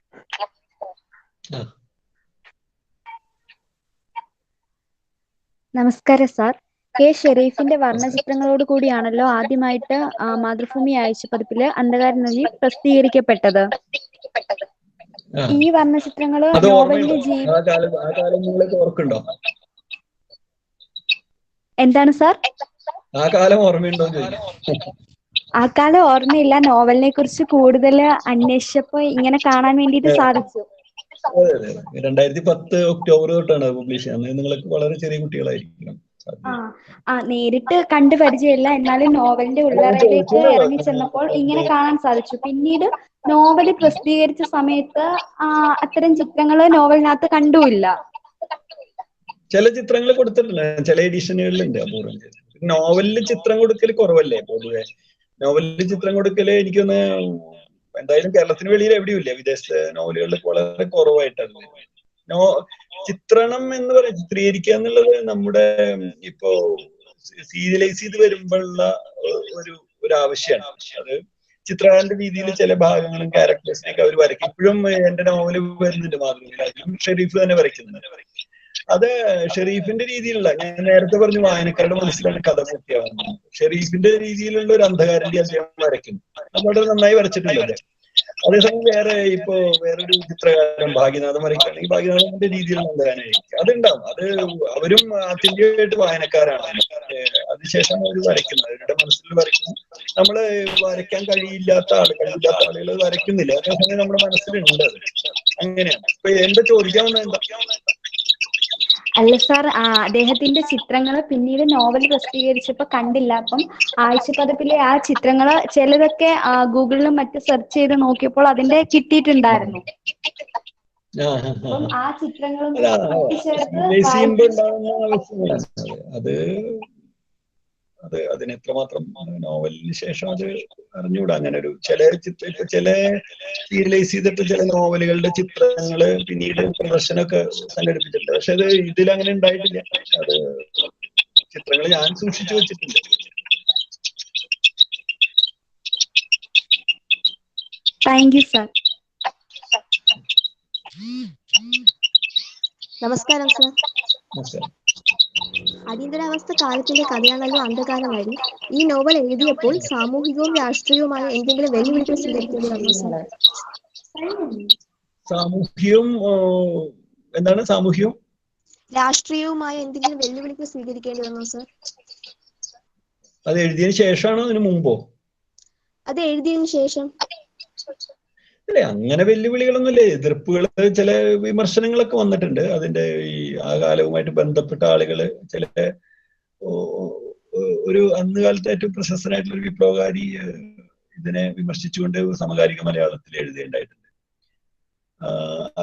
നമസ്കാരം സാർ. കെ ഷെരീഫിന്റെ വർണ്ണചിത്രങ്ങളോട് കൂടിയാണല്ലോ ആദ്യമായിട്ട് മാതൃഭൂമി ആഴ്ചപ്പതിപ്പില് അന്ധകാരനദി പ്രസിദ്ധീകരിക്കപ്പെട്ടത്. ഈ വർണ്ണചിത്രങ്ങള് നോവലിന്റെ എന്താണ് സാർ? ആ കാലം ഓർമ്മയുണ്ടോ? ആ കാലം ഓർമ്മയില്ല. നോവലിനെ കുറിച്ച് കൂടുതൽ അന്വേഷിച്ചപ്പോ ഇങ്ങനെ കാണാൻ വേണ്ടിയിട്ട് സാധിച്ചു. അതെ 2010 ഒക്ടോബർ തൊട്ടാണ് പബ്ലിഷ് ചെയ്യുന്നത്. നിങ്ങൾക്ക് വളരെ ചെറിയ കുട്ടികളായിരിക്കണം. നേരിട്ട് കണ്ടു പരിചയമില്ല, എന്നാലും നോവലിന്റെ ഉള്ളറയിലേക്ക് ഇറങ്ങി ചെന്നപ്പോൾ ഇങ്ങനെ കാണാൻ സാധിച്ചു. പിന്നീട് നോവല് പ്രസിദ്ധീകരിച്ച സമയത്ത് അത്തരം ചിത്രങ്ങള് നോവലിനകത്ത് കണ്ടുമില്ല. ചില ചിത്രങ്ങൾ കൊടുത്തിട്ടുണ്ട്, ചില എഡിഷനുകളിലുണ്ട് അപൂർവം. നോവലില് ചിത്രം കൊടുക്കൽ കുറവല്ലേ പൊതുവെ? നോവലില് ചിത്രം കൊടുക്കല് എനിക്കൊന്ന് എന്തായാലും കേരളത്തിന് വെളിയിൽ എവിടെയും ഇല്ല. വിദേശത്തെ നോവലുകളിൽ വളരെ കുറവായിട്ടാണ്. ചിത്രണം എന്ന് പറയുന്നത്, ചിത്രീകരിക്കുക എന്നുള്ളത് നമ്മുടെ ഇപ്പോ സീരിയലൈസ് ചെയ്ത് വരുമ്പോഴുള്ള ഒരു ആവശ്യമാണ്. അത് ചിത്രകാരന്റെ രീതിയിൽ ചില ഭാഗങ്ങളും ക്യാരക്ടേഴ്സിനൊക്കെ അവർ വരയ്ക്കും. ഇപ്പോഴും എന്റെ നോവല് വരുന്നുണ്ട് മാതൃഭൂമിയിലും ഷെരീഫ് തന്നെ വരയ്ക്കുന്നുണ്ട്. അത് ഷെരീഫിന്റെ രീതിയിലുള്ള, ഞാൻ നേരത്തെ പറഞ്ഞു വായനക്കാരുടെ മനസ്സിലാണ് കഥ പൂർത്തിയാവുന്നത്. ഷെരീഫിന്റെ രീതിയിലുള്ള ഒരു അന്ധകാരന്റെ അദ്ദേഹം വരയ്ക്കുന്നു. അത് വളരെ നന്നായി വരച്ചിട്ടുണ്ട്. അതേസമയം വേറൊരു ചിത്രകാരൻ ഭാഗ്യനാഥൻ വരയ്ക്കുകയാണെങ്കിൽ ഭാഗ്യനാഥന്റെ രീതിയിലുള്ള അന്ധകാരനായിരിക്കും. അതുണ്ടാവും. അത് അവരും ആത്യന്തികമായിട്ട് വായനക്കാരാണ്. അതിനുശേഷം അവർ വരയ്ക്കുന്നത്, അവരുടെ മനസ്സിൽ വരയ്ക്കുന്നു. നമ്മള് വരയ്ക്കാൻ കഴിയില്ലാത്ത ആളുകൾ വരയ്ക്കുന്നില്ല. അതേസമയം നമ്മുടെ മനസ്സിലുണ്ട്. അത് അങ്ങനെയാണ്. ഇപ്പൊ എന്താ ചോദിക്കാൻ വന്നത്? എന്താ? അല്ല സാർ, അദ്ദേഹത്തിന്റെ ചിത്രങ്ങൾ പിന്നീട് നോവൽ പ്രസിദ്ധീകരിച്ചപ്പോ കണ്ടില്ല. അപ്പം ആഴ്ചപ്പതിപ്പിലെ ആ ചിത്രങ്ങള് ചിലതൊക്കെ ഗൂഗിളിലും മറ്റും സെർച്ച് ചെയ്ത് നോക്കിയപ്പോൾ അതിന്റെ കിട്ടിയിട്ടുണ്ടായിരുന്നു. അപ്പം ആ ചിത്രങ്ങളും അത് അതിന് എത്രമാത്രം നോവലിന് ശേഷം അത് അറിഞ്ഞുകൂടാ. അങ്ങനെ ഒരു ചില സീരിയലൈസ് ചെയ്തിട്ട് ചില നോവലുകളുടെ ചിത്രങ്ങള് പിന്നീട് പ്രദർശനമൊക്കെ സംഘടിപ്പിച്ചിട്ടുണ്ട്. പക്ഷെ അത് ഇതിലങ്ങനെ ഉണ്ടായിട്ടില്ല. അത് ചിത്രങ്ങൾ ഞാൻ സൂക്ഷിച്ചു വെച്ചിട്ടുണ്ട്. Thank you sir. നമസ്കാരം സാർ. അടിയന്തരാവസ്ഥ കാലത്തിന്റെ കഥയാണല്ലോ അന്ധകാരനദി. ഈ നോവൽ എഴുതിയപ്പോൾ സാമൂഹികവും രാഷ്ട്രീയവുമായ എന്തെങ്കിലും വെല്ലുവിളികൾ സ്വീകരിക്കേണ്ടി വന്നു സാർ? എന്താണ് സാമൂഹ്യവും രാഷ്ട്രീയവുമായ എന്തെങ്കിലും വെല്ലുവിളികൾ സ്വീകരിക്കേണ്ടി വന്നു സാർ? അത് എഴുതിയതിനു ശേഷമാണോ അതിന് മുമ്പോ? അത് എഴുതിയതിനു ശേഷം. അല്ലെ, അങ്ങനെ വെല്ലുവിളികളൊന്നുമില്ല. എതിർപ്പുകൾ, ചില വിമർശനങ്ങളൊക്കെ വന്നിട്ടുണ്ട്. അതിന്റെ ഈ ആ കാലവുമായിട്ട് ബന്ധപ്പെട്ട ആളുകള് ചില ഒരു അന്ന് കാലത്ത് ഏറ്റവും പ്രശസ്തനായിട്ടുള്ള ഒരു വിപ്ലവകാരി ഇതിനെ വിമർശിച്ചുകൊണ്ട് സമകാലിക മലയാളത്തിൽ എഴുതിയുണ്ടായിട്ടുണ്ട്.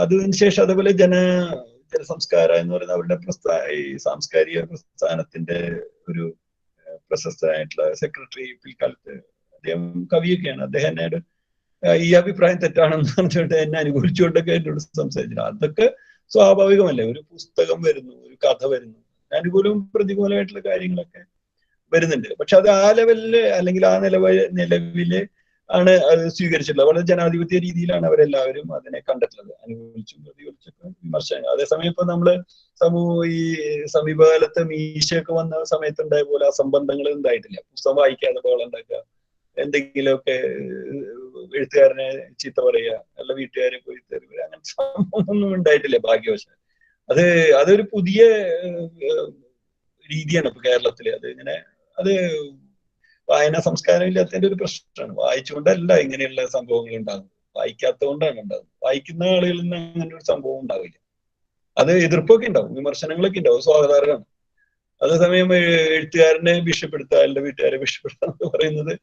അതിനുശേഷം അതേപോലെ ജനസംസ്കാര എന്ന് പറയുന്ന അവരുടെ ഈ സാംസ്കാരിക പ്രസ്ഥാനത്തിന്റെ ഒരു പ്രശസ്തനായിട്ടുള്ള സെക്രട്ടറി പിൽക്കാലത്ത്, അദ്ദേഹം കവിയൊക്കെയാണ്. അദ്ദേഹം എന്നോട് ഈ അഭിപ്രായം തെറ്റാണെന്ന് പറഞ്ഞിട്ട് എന്നെ അനുകൂലിച്ചുകൊണ്ടൊക്കെ എന്നോട് സംസാരിച്ചില്ല. അതൊക്കെ സ്വാഭാവികമല്ലേ. ഒരു പുസ്തകം വരുന്നു, ഒരു കഥ വരുന്നു, അനുകൂലവും പ്രതികൂലമായിട്ടുള്ള കാര്യങ്ങളൊക്കെ വരുന്നുണ്ട്. പക്ഷെ അത് ആ ലെവലില് അല്ലെങ്കിൽ ആ നിലവില് ആണ് അത് സ്വീകരിച്ചിട്ടുള്ളത്. വളരെ ജനാധിപത്യ രീതിയിലാണ് അവരെല്ലാവരും അതിനെ കണ്ടിട്ടുള്ളത്. അനുകൂലിച്ചും പ്രതികൂലിച്ചൊക്കെ വിമർശനം. അതേസമയം ഇപ്പൊ നമ്മള് ഈ സമീപകാലത്ത് മീശയൊക്കെ വന്ന സമയത്തുണ്ടായ പോലെ അസംബന്ധങ്ങൾ ഉണ്ടായിട്ടില്ല. പുസ്തകം വായിക്കാതെ ബഹളം ഉണ്ടാക്കുക, എന്തെങ്കിലുമൊക്കെ എഴുത്തുകാരനെ ചീത്ത പറയുക, അല്ല വീട്ടുകാരെ പോയി തരുക, അങ്ങനെ സംഭവമൊന്നും ഉണ്ടായിട്ടില്ല ഭാഗ്യവശാൽ. അതൊരു പുതിയ രീതിയാണ് ഇപ്പൊ കേരളത്തില്. അത് വായനാ സംസ്കാരം ഇല്ലാത്തതിന്റെ ഒരു പ്രശ്നമാണ്. വായിച്ചുകൊണ്ടല്ല ഇങ്ങനെയുള്ള സംഭവങ്ങൾ ഉണ്ടാകുന്നത്, വായിക്കാത്തത് കൊണ്ടാണ് ഉണ്ടാകുന്നത്. വായിക്കുന്ന ആളുകളിൽ നിന്ന് അങ്ങനെ ഒരു സംഭവം ഉണ്ടാവില്ല. അത് എതിർപ്പൊക്കെ ഉണ്ടാവും, വിമർശനങ്ങളൊക്കെ ഉണ്ടാവും, സ്വാഗതാർഹമാണ്. അതേസമയം എഴുത്തുകാരനെ ഭീഷണിപ്പെടുത്തുക, അല്ല വീട്ടുകാരെ ഭീഷണിപ്പെടുത്തുക എന്ന് പറയുന്നത്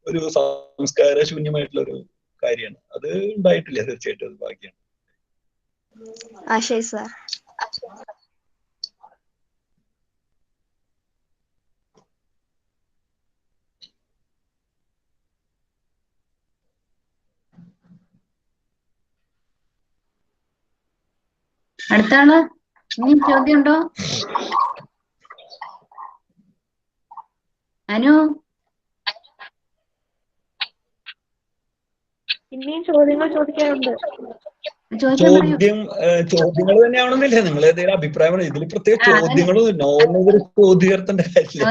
ഒരു സംസ്കാര ശൂന്യമായിട്ടുള്ള ഒരു കാര്യമാണ്. അത് ഉണ്ടായിട്ടില്ല. തീർച്ചയായിട്ടും അത് ഭാഗ്യമാണ്. ശരി സാർ. അടുത്താണ്. ഇനി ചോദ്യം ഉണ്ടോ? അനു, ഇനിയും ചോദ്യങ്ങൾ ചോദിക്കാറുണ്ട്. ചോദ്യങ്ങൾ തന്നെയാണെന്നില്ല, നിങ്ങൾ ഏതെങ്കിലും അഭിപ്രായമാണ് ഇതിൽ പ്രത്യേക ചോദ്യങ്ങളും നോവൽ ചോദ്യർത്തേണ്ട കാര്യമില്ല.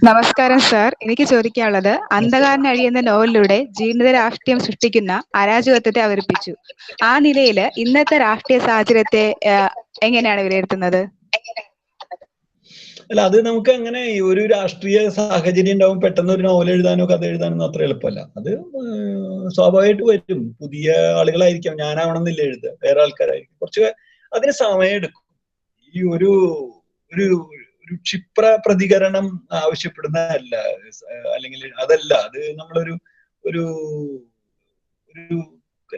നമസ്കാരം സാർ, എനിക്ക് ചോദിക്കാനുള്ളത്, അന്ധകാരൻ എന്ന നോവലിലൂടെ ജീർണിത രാഷ്ട്രീയം സൃഷ്ടിക്കുന്ന അരാജകത്വത്തെ അവതരിപ്പിച്ചു. ആ നിലയിൽ ഇന്നത്തെ രാഷ്ട്രീയ സാഹചര്യത്തെ എങ്ങനെയാണ് വിലയിരുത്തുന്നത്? അല്ല, അത് നമുക്ക് അങ്ങനെ ഒരു രാഷ്ട്രീയ സാഹചര്യം ഉണ്ടാവും, പെട്ടെന്ന് ഒരു നോവൽ എഴുതാനോ കഥ എഴുതാനോ അത്ര എളുപ്പമല്ല. അത് സ്വാഭാവികമായിട്ട് വരും. പുതിയ ആളുകളായിരിക്കാം, ഞാനാവണമെന്നില്ല എഴുതുക, വേറെ ആൾക്കാരായിരിക്കും. കുറച്ച് അതിന് സമയമെടുക്കും. ഈ ഒരു ക്ഷിപ്ര പ്രതികരണം ആവശ്യപ്പെടുന്നതല്ല, അല്ലെങ്കിൽ അതല്ല. അത് നമ്മളൊരു ഒരു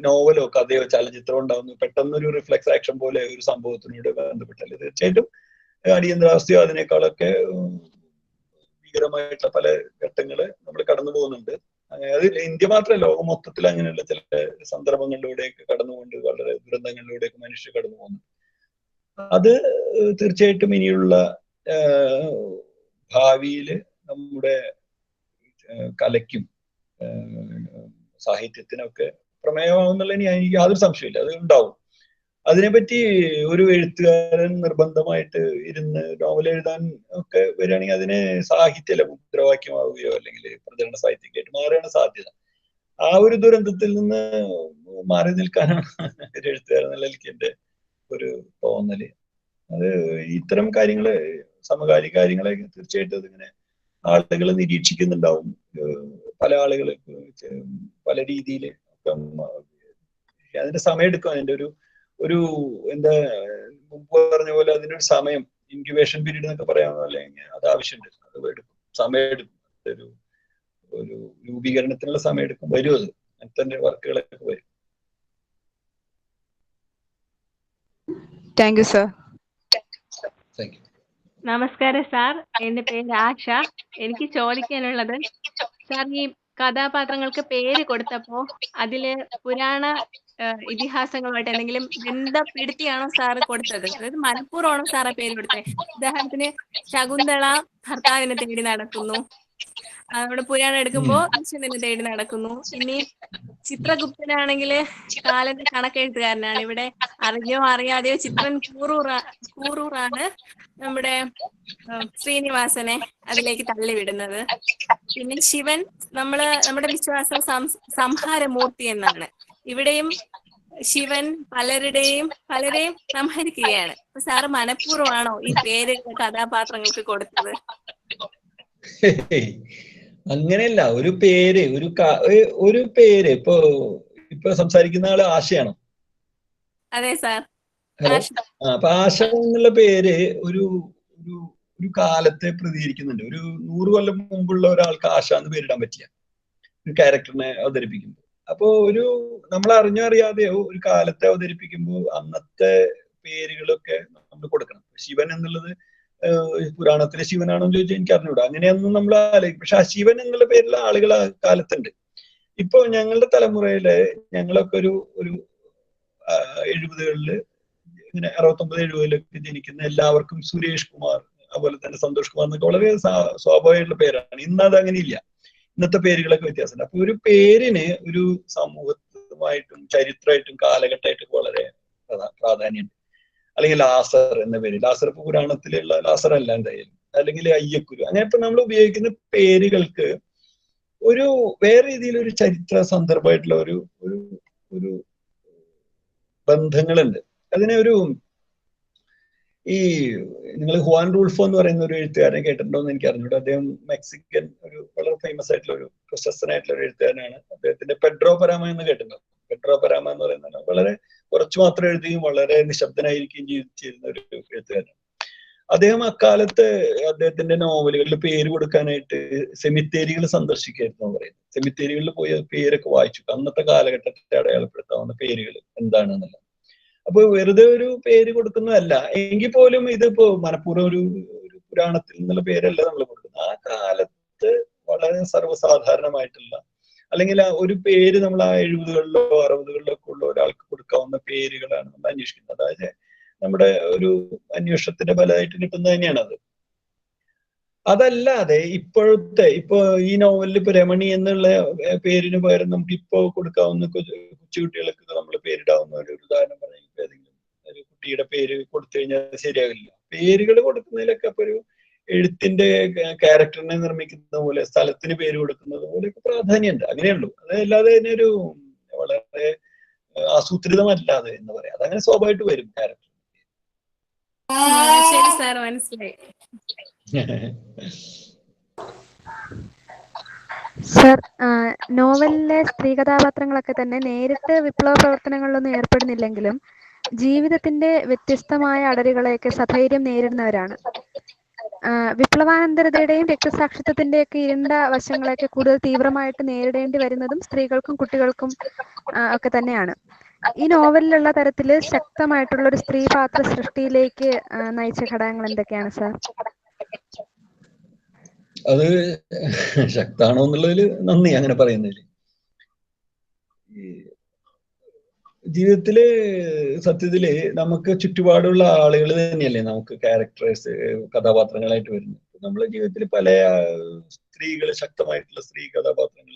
നോവലോ കഥയോ ചലച്ചിത്രമോ ഉണ്ടാവുന്നു പെട്ടെന്നൊരു റിഫ്ലെക്സ് ആക്ഷൻ പോലെ ഒരു സംഭവത്തിനോട് ബന്ധപ്പെട്ടല്ലേ. തീർച്ചയായിട്ടും അടിയന്തരാവസ്ഥയോ അതിനേക്കാളൊക്കെ ഭീകരമായിട്ടുള്ള പല ഘട്ടങ്ങള് നമ്മൾ കടന്നു പോകുന്നുണ്ട്. അത് ഇന്ത്യ മാത്രമല്ല, ലോകം മൊത്തത്തിൽ അങ്ങനെയുള്ള ചില സന്ദർഭങ്ങളിലൂടെയൊക്കെ കടന്നുകൊണ്ട് വളരെ ദുരന്തങ്ങളിലൂടെയൊക്കെ മനുഷ്യർ കടന്നു പോകുന്നു. അത് തീർച്ചയായിട്ടും ഇനിയുള്ള ഭാവിയില് നമ്മുടെ കലയ്ക്കും സാഹിത്യത്തിനൊക്കെ പ്രമേയമാവുന്നുള്ള എനിക്ക് യാതൊരു സംശയമില്ല, അത് ഉണ്ടാവും. അതിനെപ്പറ്റി ഒരു എഴുത്തുകാരൻ നിർബന്ധമായിട്ട് ഇരുന്ന് നോവൽ എഴുതാൻ ഒക്കെ വരികയാണെങ്കിൽ അതിന് സാഹിത്യല്ല മുദ്രാവാക്യമാവുകയോ അല്ലെങ്കിൽ പ്രചരണ സാഹിത്യമായിട്ട് മാറുകയാണ് സാധ്യത. ആ ഒരു ദുരന്തത്തിൽ നിന്ന് മാറി നിൽക്കാനാണ് ഒരു എഴുത്തുകാരൻ എന്നുള്ള എനിക്ക് എൻ്റെ ഒരു തോന്നല്. അത് ഇത്തരം കാര്യങ്ങള്, സമകാലിക കാര്യങ്ങളെ തീർച്ചയായിട്ടും അതിങ്ങനെ ആളുകൾ നിരീക്ഷിക്കുന്നുണ്ടാവും. പല ആളുകൾ പല രീതിയിൽ അതിന്റെ സമയം എടുക്കും. അതിന്റെ ഒരു എന്താ മുമ്പ് പറഞ്ഞ പോലെ അതിനൊരു സമയം, ഇൻക്യുബേഷൻ പീരീഡ് എന്നൊക്കെ പറയാമോ, അല്ലെങ്കിൽ അത് ആവശ്യമുണ്ട്. അത് എടുക്കും, സമയം എടുക്കും. ഒരു രൂപീകരണത്തിനുള്ള സമയം എടുക്കും. വരും, അത് അങ്ങനത്തെ വർക്കുകളൊക്കെ വരും. Thank you sir. നമസ്കാരം സാർ, എന്റെ പേര് ആശ. എനിക്ക് ചോദിക്കാനുള്ളത്, സാർ ഈ കഥാപാത്രങ്ങൾക്ക് പേര് കൊടുത്തപ്പോ അതില് പുരാണ ഇതിഹാസങ്ങളുമായിട്ട് എന്തെങ്കിലും ബന്ധപ്പെടുത്തിയാണോ സാറ് കൊടുത്തത്? അതായത് മനഃപൂർവ്വമാണോ സാറ് പേര് കൊടുത്തത്? ഉദാഹരണത്തിന് ശകുന്തള ഭർത്താവിനെ തേടി നടക്കുന്നു, നമ്മുടെ പുരാണം എടുക്കുമ്പോ ദുഷ്യന്തനെ തേടി നടക്കുന്നു. ഇനി ചിത്രഗുപ്തനാണെങ്കിൽ കാലന്റെ കണക്കെഴുത്തുകാരനാണ്. ഇവിടെ അറിഞ്ഞോ അറിയാതെയോ ചിത്രൻ കൂറൂറാണ് നമ്മുടെ ശ്രീനിവാസനെ അതിലേക്ക് തള്ളിവിടുന്നത്. പിന്നെ ശിവൻ നമ്മുടെ വിശ്വാസം സംഹാരമൂർത്തി എന്നാണ്. ഇവിടെയും ശിവൻ പലരെയും സംഹരിക്കുകയാണ്. അപ്പൊ സാറ് മനഃപൂർവ്വമാണോ ഈ പേര് കഥാപാത്രങ്ങൾക്ക് കൊടുത്തത്? അങ്ങനെയല്ല, ഒരു പേര് ഒരു പേര് ഇപ്പൊ സംസാരിക്കുന്ന ആള് ആശയാണോ? അതെ സാർ. ഹലോ. അപ്പൊ ആശ എന്നുള്ള പേര് ഒരു ഒരു കാലത്തെ പ്രതികരിക്കുന്നുണ്ട്. ഒരു 100 കൊല്ലം മുമ്പുള്ള ഒരാൾക്ക് ആശ എന്ന് പേരിടാൻ പറ്റില്ല ഒരു ക്യാരക്ടറിനെ അവതരിപ്പിക്കുമ്പോൾ. അപ്പോ നമ്മൾ അറിഞ്ഞോ അറിയാതെയോ ഒരു കാലത്തെ അവതരിപ്പിക്കുമ്പോൾ അന്നത്തെ പേരുകളൊക്കെ നമ്മൾ കൊടുക്കണം. ശിവൻ എന്നുള്ളത് പുരാണത്തിലെ ശിവനാണോ എന്ന് ചോദിച്ചാൽ എനിക്ക് അറിഞ്ഞൂടാ. അങ്ങനെയൊന്നും നമ്മൾ ആലോചിക്കും. പക്ഷെ ആ ശിവൻ എന്നുള്ള പേരുള്ള ആളുകൾ ആ കാലത്തുണ്ട്. ഇപ്പൊ ഞങ്ങളുടെ തലമുറയില് ഞങ്ങളൊക്കെ ഒരു 70കളില് ഇങ്ങനെ 69-70 ജനിക്കുന്ന എല്ലാവർക്കും സുരേഷ് കുമാർ, അതുപോലെ തന്നെ സന്തോഷ് കുമാർ എന്നൊക്കെ വളരെ സ്വാഭാവികമായിട്ടുള്ള പേരാണ്. ഇന്ന് അത് അങ്ങനെയില്ല. ഇന്നത്തെ പേരുകളൊക്കെ വ്യത്യാസമുണ്ട്. അപ്പൊ ഒരു പേരിന് ഒരു സമൂഹത്തുമായിട്ടും ചരിത്രമായിട്ടും കാലഘട്ടമായിട്ടും വളരെ പ്രാധാന്യമുണ്ട്. അല്ലെങ്കിൽ ലാസർ എന്ന പേര്, ലാസർ ഇപ്പൊ പുരാണത്തിലുള്ള ലാസർ അല്ല എന്തായാലും, അല്ലെങ്കിൽ അയ്യക്കുരു, അങ്ങനെ ഇപ്പൊ നമ്മൾ ഉപയോഗിക്കുന്ന പേരുകൾക്ക് വേറെ രീതിയിൽ ഒരു ചരിത്ര സന്ദർഭമായിട്ടുള്ള ഒരു ബന്ധങ്ങളുണ്ട്. അതിനെ നിങ്ങൾ ഹുവാൻ റൂൾഫോ എന്ന് പറയുന്ന ഒരു എഴുത്തുകാരനെ കേട്ടിട്ടുണ്ടോ എന്ന് എനിക്ക് അറിഞ്ഞൂടെ. അദ്ദേഹം മെക്സിക്കൻ വളരെ ഫേമസ് ആയിട്ടുള്ള പ്രശസ്തനായിട്ടുള്ള ഒരു എഴുത്തുകാരനാണ്. അദ്ദേഹത്തിന്റെ പെഡ്രോ പരാമ എന്ന് കേട്ടിട്ടുണ്ടോ? പെഡ്രോ പരാമ എന്ന് പറയുന്നത് വളരെ കുറച്ചു മാത്രം എഴുതുകയും വളരെ നിശബ്ദനായിരിക്കുകയും ചെയ്തിരുന്ന ഒരു എഴുത്തുകാരനാണ്. അദ്ദേഹം അക്കാലത്ത് അദ്ദേഹത്തിന്റെ നോവലുകളിൽ പേര് കൊടുക്കാനായിട്ട് സെമിത്തേരികൾ സന്ദർശിക്കായിരുന്നു പറയുന്നത്. സെമിത്തേരികളിൽ പോയി പേരൊക്കെ വായിച്ചു, അന്നത്തെ കാലഘട്ടത്തെ അടയാളപ്പെടുത്താവുന്ന പേരുകൾ എന്താണെന്നല്ല. അപ്പൊ വെറുതെ ഒരു പേര് കൊടുക്കുന്നതല്ല. എങ്കിൽ പോലും ഇതിപ്പോ മനഃപൂർവ്വം ഒരു പുരാണത്തിൽ നിന്നുള്ള പേരല്ല നമ്മൾ കൊടുക്കുന്നത്. ആ കാലത്ത് വളരെ സർവ്വസാധാരണമായിട്ടുള്ള, അല്ലെങ്കിൽ ഒരു പേര് നമ്മൾ ആ 70കളിലോ 60കളിലോ ഒക്കെ ഉള്ള ഒരാൾക്ക് കൊടുക്കാവുന്ന പേരുകളാണ് നമ്മൾ അന്വേഷിക്കുന്നത്. അതായത് നമ്മുടെ ഒരു അന്വേഷണത്തിന്റെ ഫലമായിട്ട് കിട്ടുന്നത് തന്നെയാണ് അത്. അതല്ലാതെ ഇപ്പൊ ഈ നോവലിൽ ഇപ്പൊ രമണി എന്നുള്ള പേരിന് പകരം നമുക്ക് ഇപ്പോ കൊടുക്കാവുന്ന കൊച്ചുകുട്ടികൾക്ക് നമ്മൾ പേരിടാവുന്ന ഒരു ഉദാഹരണം പറഞ്ഞാൽ ഏതെങ്കിലും ഒരു കുട്ടിയുടെ പേര് കൊടുത്തു കഴിഞ്ഞാൽ ശരിയാവില്ല. പേരുകൾ കൊടുക്കുന്നതിലൊക്കെ അപ്പൊ ഒരു എഴുത്തിന്റെ ക്യാരക്ടറിനെ നിർമ്മിക്കുന്ന പോലെ, സ്ഥലത്തിന് പേര് കൊടുക്കുന്നത് പോലെയൊക്കെ പ്രാധാന്യമുണ്ട്. അങ്ങനെയുള്ളൂ. അതല്ലാതെ തന്നെ ഒരു വളരെ ആസൂത്രിതമല്ലാതെ എന്ന് പറയാം. അതങ്ങനെ സ്വാഭാവികമായിട്ട് വരും ക്യാരക്ടർ. ശരി സാർ, മനസ്സിലായി. സർ, നോവലിലെ സ്ത്രീ കഥാപാത്രങ്ങളൊക്കെ തന്നെ നേരിട്ട് വിപ്ലവ പ്രവർത്തനങ്ങളിലൊന്നും ഏർപ്പെടുന്നില്ലെങ്കിലും ജീവിതത്തിന്റെ വ്യത്യസ്തമായ അടരുകളെയൊക്കെ സധൈര്യം നേരിടുന്നവരാണ്. വിപ്ലവാനന്തരതയുടെയും രക്തസാക്ഷിത്വത്തിന്റെയൊക്കെ ഇരുണ്ട വശങ്ങളെയൊക്കെ കൂടുതൽ തീവ്രമായിട്ട് നേരിടേണ്ടി വരുന്നതും സ്ത്രീകൾക്കും കുട്ടികൾക്കും ഒക്കെ തന്നെയാണ്. ഈ നോവലിലുള്ള തരത്തില് ശക്തമായിട്ടുള്ള ഒരു സ്ത്രീ പാത്ര സൃഷ്ടിയിലേക്ക് നയിച്ച ഘടകങ്ങൾ എന്തൊക്കെയാണ് സാർ? അത് ശക്താണോ എന്നുള്ളതിൽ നന്ദി അങ്ങനെ പറയുന്നതിൽ. ജീവിതത്തില് സത്യത്തില് നമുക്ക് ചുറ്റുപാടുള്ള ആളുകൾ തന്നെയല്ലേ നമുക്ക് ക്യാരക്ടേഴ്സ്, കഥാപാത്രങ്ങളായിട്ട് വരുന്നത്. നമ്മുടെ ജീവിതത്തിൽ പല ശക്തമായിട്ടുള്ള സ്ത്രീ കഥാപാത്രങ്ങൾ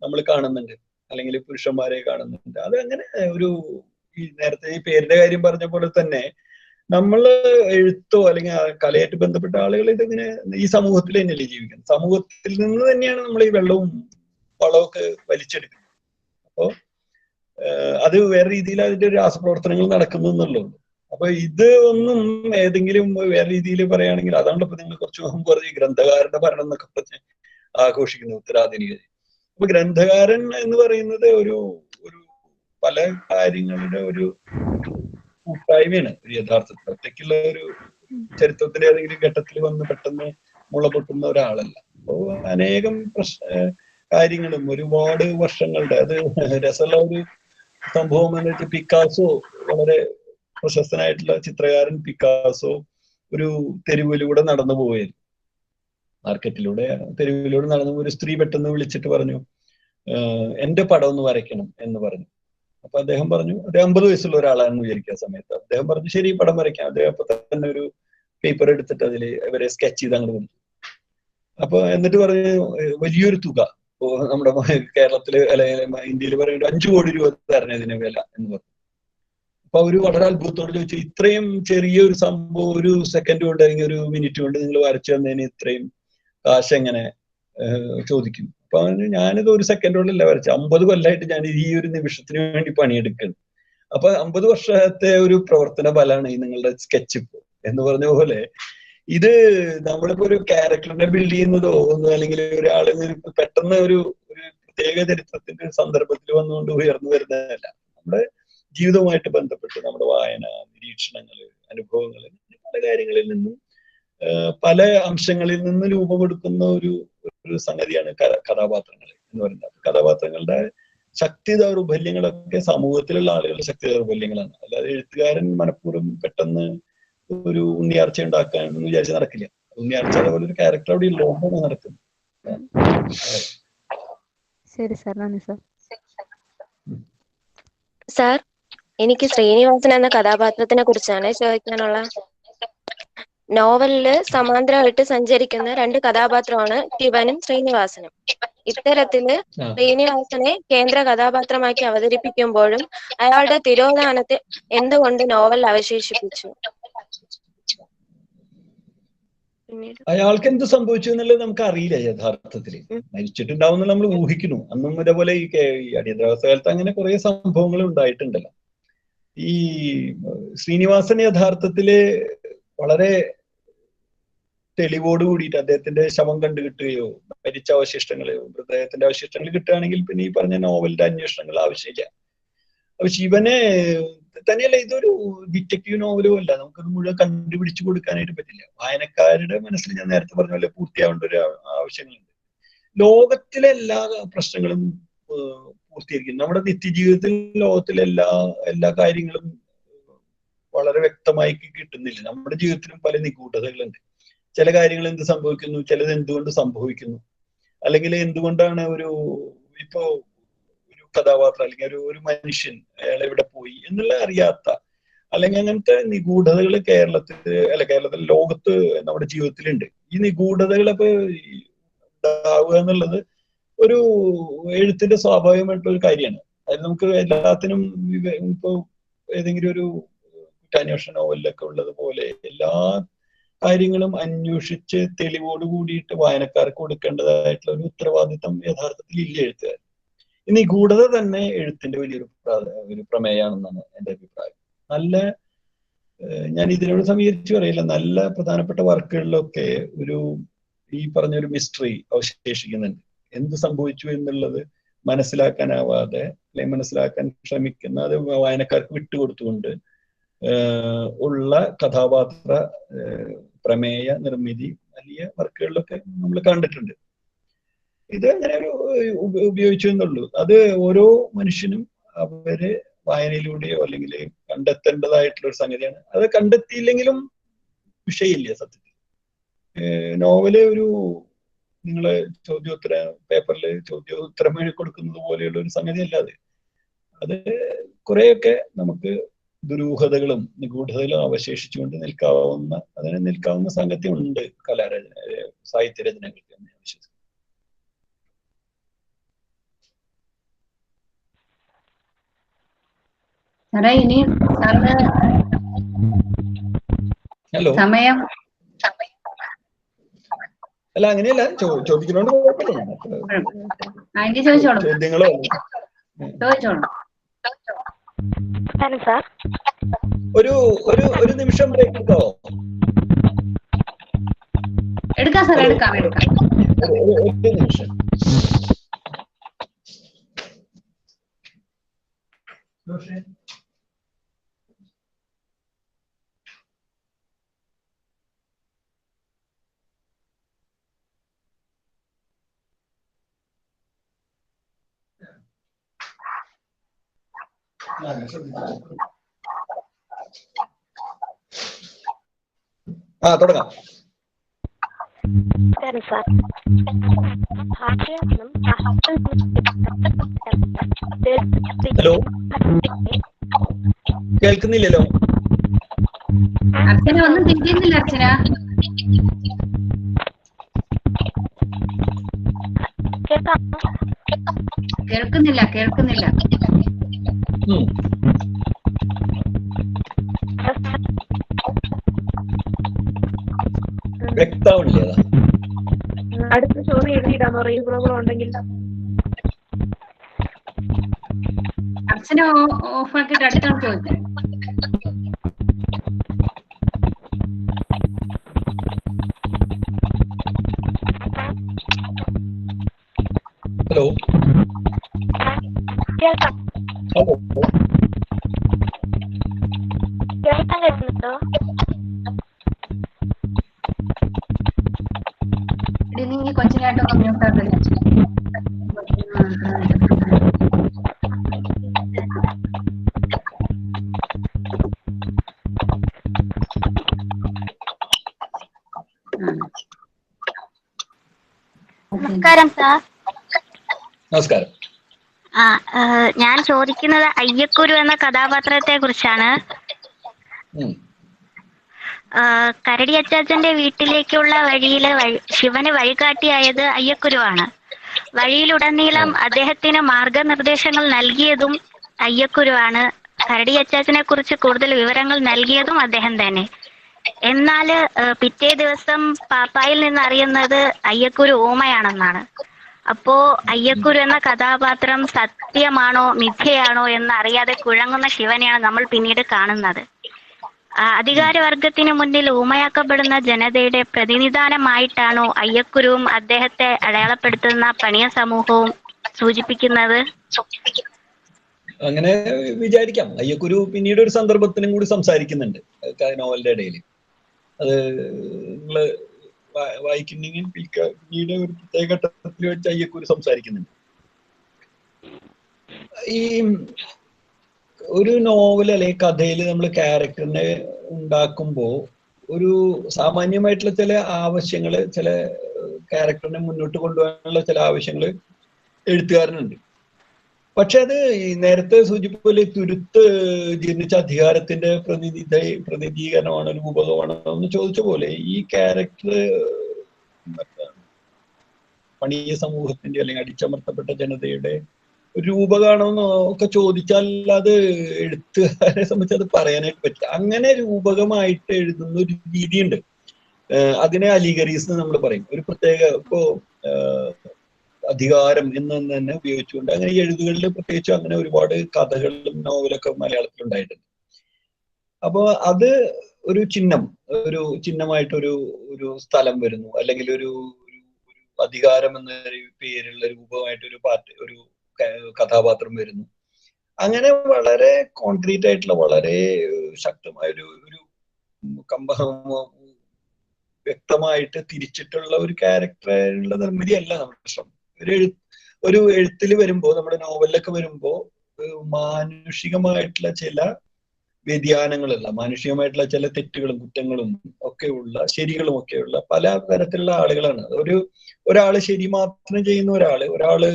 നമ്മൾ കാണുന്നുണ്ട്, അല്ലെങ്കിൽ പുരുഷന്മാരെ കാണുന്നുണ്ട്. അതങ്ങനെ ഈ നേരത്തെ ഈ പേരിന്റെ കാര്യം പറഞ്ഞ പോലെ തന്നെ നമ്മൾ എഴുത്തോ അല്ലെങ്കിൽ കലയായിട്ട് ബന്ധപ്പെട്ട ആളുകൾ ഇതിങ്ങനെ ഈ സമൂഹത്തിൽ തന്നെയല്ലേ ജീവിക്കുന്നത്. സമൂഹത്തിൽ നിന്ന് തന്നെയാണ് നമ്മൾ ഈ വെള്ളവും വളമൊക്കെ വലിച്ചെടുക്കുന്നത്. അപ്പോ അത് വേറെ രീതിയിൽ അതിന്റെ രാസപ്രവർത്തനങ്ങൾ നടക്കുന്നു എന്നുള്ളൂ. അപ്പൊ ഇത് ഒന്നും ഏതെങ്കിലും വേറെ രീതിയിൽ പറയുകയാണെങ്കിൽ, അതാണല്ലോ ഇപ്പൊ നിങ്ങൾ കുറച്ച് മുമ്പ് പറഞ്ഞ ഗ്രന്ഥകാരന്റെ ഭരണം എന്നൊക്കെ പറഞ്ഞ് ആഘോഷിക്കുന്നു ഉത്തരാധുനികത. അപ്പൊ ഗ്രന്ഥകാരൻ എന്ന് പറയുന്നത് ഒരു പല കാര്യങ്ങളുടെ ഒരു കൂട്ടായ്മയാണ് ഒരു യഥാർത്ഥത്തിൽ. ഒറ്റയ്ക്കുള്ള ഒരു ചരിത്രത്തിന്റെ ഏതെങ്കിലും ഘട്ടത്തിൽ വന്ന് പെട്ടെന്ന് മുള പൊട്ടുന്ന ഒരാളല്ല. അപ്പോ അനേകം കാര്യങ്ങളും ഒരുപാട് വർഷങ്ങളുടെ അത് രസമുള്ള ഒരു സംഭവം എന്ന് വെച്ചാൽ പിക്കാസോ, വളരെ പ്രശസ്തനായിട്ടുള്ള ചിത്രകാരൻ പിക്കാസോ ഒരു തെരുവിലൂടെ നടന്നു പോവുകയായിരുന്നു. മാർക്കറ്റിലൂടെ തെരുവിലൂടെ നടന്നു ഒരു സ്ത്രീ പെട്ടെന്ന് വിളിച്ചിട്ട് പറഞ്ഞു, എന്റെ പടം ഒന്ന് വരയ്ക്കണം എന്ന് പറഞ്ഞു. അപ്പൊ അദ്ദേഹം പറഞ്ഞു, അദ്ദേഹം 50 വയസ്സുള്ള ഒരാളാണെന്ന് വിചാരിക്കുന്ന സമയത്ത് അദ്ദേഹം പറഞ്ഞു ശരി പടം വരയ്ക്കാം. അദ്ദേഹം അപ്പൊ തന്നെ ഒരു പേപ്പർ എടുത്തിട്ട് അതിൽ ഇവരെ സ്കെച്ച് ചെയ്ത് അങ്ങോട്ട് കൊടുത്തു. അപ്പൊ എന്നിട്ട് പറഞ്ഞു വലിയൊരു തുക, നമ്മുടെ കേരളത്തില് അല്ലെങ്കിൽ ഇന്ത്യയിൽ പറയുന്നത് 5 കോടി രൂപ തരണം ഇതിന് വില എന്ന് പറഞ്ഞു. അപ്പൊ അവര് വളരെ അത്ഭുതത്തോട് ചോദിച്ചു, ഇത്രയും ചെറിയൊരു സംഭവം ഒരു സെക്കൻഡ് കൊണ്ട് അല്ലെങ്കിൽ ഒരു മിനിറ്റ് കൊണ്ട് നിങ്ങൾ വരച്ചു തന്നതിന് ഇത്രയും കാശ് എങ്ങനെ ചോദിക്കും? അപ്പൊ ഞാനിത് ഒരു സെക്കൻഡ് കൊണ്ടല്ല വരച്ച, 50 കൊല്ലമായിട്ട് ഞാൻ ഈ ഒരു നിമിഷത്തിന് വേണ്ടി പണിയെടുക്കുന്നു. അപ്പൊ 50 വർഷത്തെ ഒരു പ്രവർത്തന ഫലമാണ് ഈ നിങ്ങളുടെ സ്കെച്ച് എന്ന് പറഞ്ഞ പോലെ. ഇത് നമ്മളിപ്പോ ഒരു ക്യാരക്ടറിനെ ബിൽഡ് ചെയ്യുന്നതോ ഒന്നും, അല്ലെങ്കിൽ ഒരാള് പെട്ടെന്ന് ഒരു പ്രത്യേക ചരിത്രത്തിന്റെ സന്ദർഭത്തിൽ വന്നുകൊണ്ട് ഉയർന്നു വരുന്നതല്ല. നമ്മുടെ ജീവിതവുമായിട്ട് ബന്ധപ്പെട്ട് നമ്മുടെ വായന, നിരീക്ഷണങ്ങള്, അനുഭവങ്ങള്, പല കാര്യങ്ങളിൽ നിന്നും പല അംശങ്ങളിൽ നിന്ന് രൂപമെടുക്കുന്ന ഒരു സംഗതിയാണ് കഥാപാത്രങ്ങൾ എന്ന് പറയുന്നത്. കഥാപാത്രങ്ങളുടെ ശക്തി ദൗർബല്യങ്ങളൊക്കെ സമൂഹത്തിലുള്ള ആളുകളുടെ ശക്തി ദൗർബല്യങ്ങളാണ്. അല്ലാതെ എഴുത്തുകാരൻ മനഃപൂർവ്വം പെട്ടെന്ന് ഒരു ഉണ്ണിയാർച്ച ഉണ്ടാക്കാൻ എന്ന് വിചാരിച്ച് നടക്കില്ല. ഉണ്ണിയാർച്ച അതേപോലെ ഒരു ക്യാരക്ടർ അവിടെ ഉള്ളതുകൊണ്ടാണ് നടക്കുന്നത്. ശരി സാർ, നന്ദി സാർ. സാർ, എനിക്ക് ശ്രീനിവാസൻ എന്ന കഥാപാത്രത്തിനെ കുറിച്ചാണ് ചോദിക്കാനുള്ള. നോവലില് സമാന്തരമായിട്ട് സഞ്ചരിക്കുന്ന 2 കഥാപാത്രമാണ് ശിവനും ശ്രീനിവാസനും. ഇത്തരത്തില് ശ്രീനിവാസനെ കേന്ദ്ര കഥാപാത്രമാക്കി അവതരിപ്പിക്കുമ്പോഴും അയാളുടെ തിരോധാനത്തെ എന്തുകൊണ്ട് നോവൽ അവശേഷിപ്പിച്ചു? അയാൾക്ക് എന്ത് സംഭവിച്ചു എന്നുള്ളത് നമുക്ക് അറിയില്ല. യഥാർത്ഥത്തില് മരിച്ചിട്ടുണ്ടാവുന്ന നമ്മൾ ഊഹിക്കുന്നു. അന്നും ഇതേപോലെ ഈ അടിയന്തരാവസ്ഥ കാലത്ത് അങ്ങനെ കുറെ സംഭവങ്ങൾ ഉണ്ടായിട്ടുണ്ടല്ലോ. ഈ ശ്രീനിവാസൻ യഥാർത്ഥത്തില് വളരെ തെളിവോട് കൂടിയിട്ട് അദ്ദേഹത്തിന്റെ ശവം കണ്ടുകിട്ടുകയോ മരിച്ച അവശിഷ്ടങ്ങളെയോ മൃതദേഹത്തിന്റെ അവശിഷ്ടങ്ങൾ കിട്ടുകയാണെങ്കിൽ പിന്നെ ഈ പറഞ്ഞ നോവലിന്റെ അന്വേഷണങ്ങൾ ആവശ്യമില്ല. അപ്പൊ ശിവനെ തന്നെയല്ല, ഇതൊരു ഡിറ്റക്റ്റീവ് നോവലും അല്ല. നമുക്കത് മുഴുവൻ കണ്ടുപിടിച്ചു കൊടുക്കാനായിട്ട് പറ്റില്ല. വായനക്കാരുടെ മനസ്സിൽ ഞാൻ നേരത്തെ പറഞ്ഞ പോലെ പൂർത്തിയാവേണ്ട ഒരു ആവശ്യങ്ങളുണ്ട്. ലോകത്തിലെ എല്ലാ പ്രശ്നങ്ങളും പൂർത്തീകരിക്കും. നമ്മുടെ നിത്യജീവിതത്തിൽ ലോകത്തിലെ എല്ലാ കാര്യങ്ങളും വളരെ വ്യക്തമായി കിട്ടുന്നില്ല. നമ്മുടെ ജീവിതത്തിലും പല നിഗൂഢതകളുണ്ട്. ചില കാര്യങ്ങൾ എന്ത് സംഭവിക്കുന്നു, ചിലത് എന്തുകൊണ്ട് സംഭവിക്കുന്നു, അല്ലെങ്കിൽ എന്തുകൊണ്ടാണ് ഇപ്പോ ഒരു കഥാപാത്രം അല്ലെങ്കിൽ ഒരു മനുഷ്യൻ അയാൾ എവിടെ പോയി എന്നുള്ള അറിയാത്ത, അല്ലെങ്കിൽ അങ്ങനത്തെ നിഗൂഢതകൾ കേരളത്തിൽ ലോകത്ത് നമ്മുടെ ജീവിതത്തിലുണ്ട്. ഈ നിഗൂഢതകളൊക്കെ ഉണ്ടാവുക എന്നുള്ളത് ഒരു എഴുത്തിന്റെ സ്വാഭാവികമായിട്ടുള്ള ഒരു കാര്യമാണ്. അതിൽ നമുക്ക് എല്ലാത്തിനും ഇപ്പോ ഏതെങ്കിലും ഒരു കുറ്റാന്വേഷണ നോവലിലൊക്കെ ഉള്ളത് പോലെ എല്ലാ കാര്യങ്ങളും അന്വേഷിച്ച് തെളിവോട് കൂടിയിട്ട് വായനക്കാർക്ക് കൊടുക്കേണ്ടതായിട്ടുള്ള ഒരു ഉത്തരവാദിത്തം യഥാർത്ഥത്തിൽ ഇല്ല എഴുത്തുകാർ. ഈ നിഗൂഢത തന്നെ എഴുത്തിന്റെ വലിയൊരു പ്രമേയാണെന്നാണ് എൻ്റെ അഭിപ്രായം. ഞാൻ ഇതിനോട് സമീകരിച്ച് പറയില്ല, നല്ല പ്രധാനപ്പെട്ട വർക്കുകളിലൊക്കെ ഈ പറഞ്ഞൊരു മിസ്റ്ററി അവശേഷിക്കുന്നുണ്ട്. എന്ത് സംഭവിച്ചു എന്നുള്ളത് മനസ്സിലാക്കാനാവാതെ അല്ലെങ്കിൽ മനസ്സിലാക്കാൻ ശ്രമിക്കുന്ന, അത് വായനക്കാർക്ക് വിട്ടുകൊടുത്തുകൊണ്ട് ഉള്ള കഥാപാത്ര പ്രമേയ നിർമ്മിതി വലിയ വർക്കുകളിലൊക്കെ നമ്മൾ കണ്ടിട്ടുണ്ട്. ഇത് അങ്ങനെ ഉപയോഗിച്ചു എന്നുള്ളൂ. അത് ഓരോ മനുഷ്യനും അവര് വായനയിലൂടെയോ അല്ലെങ്കിൽ കണ്ടെത്തേണ്ടതായിട്ടുള്ള ഒരു സംഗതിയാണ്. അത് കണ്ടെത്തിയില്ലെങ്കിലും വിഷയമില്ല സത്യത്തിൽ. നോവല് നിങ്ങള് ചോദ്യോത്തര പേപ്പറിൽ ചോദ്യോത്തരം എഴുതി കൊടുക്കുന്നത് പോലെയുള്ള ഒരു സംഗതി അല്ലാതെ അത് കുറെയൊക്കെ നമുക്ക് ദുരൂഹതകളും നിഗൂഢതകളും അവശേഷിച്ചുകൊണ്ട് നിൽക്കാവുന്ന സംഗതി ഉണ്ട് സാഹിത്യരചനകൾക്ക് എന്ന് ഞാൻ വിശ്വസിക്കുന്നു. സാറേ, ഇനി സാറിന് ഹലോ സമയം അല്ല അങ്ങനെയല്ല, ചോദിക്കുന്നോണ്ട് ചോദ്യങ്ങളോ ഒരു നിമിഷം ബ്രേക്ക് എടുക്കോ? എടുക്കാം സാർ, എടുക്കാം. ഒരു നിമിഷം. തുടങ്ങാം. ഹലോ, കേൾക്കുന്നില്ലല്ലോ? അർച്ചന ഒന്നും തിരിയുന്നില്ല. അർച്ചന കേൾക്കുന്നില്ല. വ്യക്തമാവില്ല. അടുത്ത ചോദ്യം എഴുതിയിടാന്നോ? റേഞ്ച് പ്രോബ്ലം ഉണ്ടെങ്കിൽ അച്ഛനെ ഓഫാക്കിയിട്ട് അടുത്താണ് ചോദിച്ചത്. ഹലോ ഹലോ കേൾക്കാൻ പറ്റുന്നുണ്ടോ? നീ കൊച്ചിനായിട്ടൊക്കെ മ്യൂട്ടാക്കല്ലേ. നമസ്കാരം സാർ. നമസ്കാരം. ഞാൻ ചോദിക്കുന്നത് അയ്യക്കുരു എന്ന കഥാപാത്രത്തെ കുറിച്ചാണ്. കരടി അച്ചാച്ചന്റെ വീട്ടിലേക്കുള്ള വഴിയില് ശിവന് വഴികാട്ടിയായത് അയ്യക്കുരുവാണ്. വഴിയിലുടനീളം അദ്ദേഹത്തിന് മാർഗനിർദ്ദേശങ്ങൾ നൽകിയതും അയ്യക്കുരുവാണ്. കരടി അച്ചാച്ചനെ കുറിച്ച് കൂടുതൽ വിവരങ്ങൾ നൽകിയതും അദ്ദേഹം തന്നെ. എന്നാല് പിറ്റേ ദിവസം പാപ്പായിൽ നിന്ന് അറിയുന്നത് അയ്യക്കുരു ഊമയാണെന്നാണ്. അപ്പോ അയ്യക്കുരു എന്ന കഥാപാത്രം സത്യമാണോ മിഥ്യയാണോ എന്ന് അറിയാതെ കുഴങ്ങുന്ന ശിവനെയാണ് നമ്മൾ പിന്നീട് കാണുന്നത്. അധികാരവർഗത്തിന് മുന്നിൽ ഊമയാക്കപ്പെടുന്ന ജനതയുടെ പ്രതിനിധാനമായിട്ടാണോ അയ്യക്കുരുവും അദ്ദേഹത്തെ അടയാളപ്പെടുത്തുന്ന പണിയ സമൂഹവും സൂചിപ്പിക്കുന്നത്? അങ്ങനെ വിചാരിക്കാം. അയ്യക്കുരു പിന്നീട് ഒരു സന്ദർഭത്തിനും കൂടി സംസാരിക്കുന്നുണ്ട് നോവലിന്റെ ഇടയിൽ. അത് നിങ്ങള് വായിക്കുന്നെങ്കിൽ പിന്നീട് ഒരു പ്രത്യേക ഘട്ടത്തിൽ വെച്ച് അയ്യക്കുരു സംസാരിക്കുന്നുണ്ട്. ഈ ഒരു നോവൽ അല്ലെങ്കിൽ കഥയിൽ നമ്മൾ ക്യാരക്ടറിനെ ഉണ്ടാക്കുമ്പോൾ ഒരു സാമാന്യമായിട്ടുള്ള ചില ആവശ്യങ്ങൾ, ചില ക്യാരക്ടറിനെ മുന്നോട്ട് കൊണ്ടുപോകാനുള്ള ചില ആവശ്യങ്ങൾ എഴുത്തുകാരനുണ്ട്. പക്ഷെ അത് നേരത്തെ സൂചിപ്പിച്ചപോലെ തുരുത്ത് ജനിച്ച അധികാരത്തിന്റെ പ്രതിനിധീകരണമാണ്, രൂപകമാണോ എന്ന് ചോദിച്ച പോലെ ഈ ക്യാരക്ടർ പണിയ സമൂഹത്തിന്റെ അല്ലെങ്കിൽ അടിച്ചമർത്തപ്പെട്ട ജനതയുടെ രൂപകാണെന്ന് ഒക്കെ ചോദിച്ചാൽ അത് എഴുത്തുകാരെ സംബന്ധിച്ച് അത് പറയാനായിട്ട് പറ്റില്ല. അങ്ങനെ രൂപകമായിട്ട് എഴുതുന്ന ഒരു രീതിയുണ്ട്. അതിനെ അലിഗറീസ് എന്ന് നമ്മൾ പറയും. ഒരു പ്രത്യേക ഇപ്പോ അധികാരം എന്ന് തന്നെ ഉപയോഗിച്ചുകൊണ്ട് അങ്ങനെ ഈ എഴുതുകളിൽ പ്രത്യേകിച്ച് അങ്ങനെ ഒരുപാട് കഥകളും നോവലൊക്കെ മലയാളത്തിൽ ഉണ്ടായിട്ടുണ്ട്. അപ്പൊ അത് ഒരു ചിഹ്നമായിട്ടൊരു ഒരു സ്ഥലം വരുന്നു, അല്ലെങ്കിൽ ഒരു അധികാരം എന്ന പേരുള്ള രൂപമായിട്ട് ഒരു കഥാപാത്രം വരുന്നു. അങ്ങനെ വളരെ കോൺക്രീറ്റ് ആയിട്ടുള്ള, വളരെ ശക്തമായ ഒരു വ്യക്തമായിട്ട് തിരിച്ചിട്ടുള്ള ഒരു ക്യാരക്ടറുള്ള നിർമ്മിതിയല്ല നമ്മുടെ ശ്രമം. ഒരു എഴുത്തിൽ വരുമ്പോ, നമ്മുടെ നോവലിലൊക്കെ വരുമ്പോ മാനുഷികമായിട്ടുള്ള ചില വ്യതിയാനങ്ങളുള്ള, മാനുഷികമായിട്ടുള്ള ചില തെറ്റുകളും കുറ്റങ്ങളും ഒക്കെയുള്ള, ശരികളും ഒക്കെയുള്ള പല തരത്തിലുള്ള ആളുകളാണ്. ഒരാള് ശരി മാത്രം ചെയ്യുന്ന ഒരാള്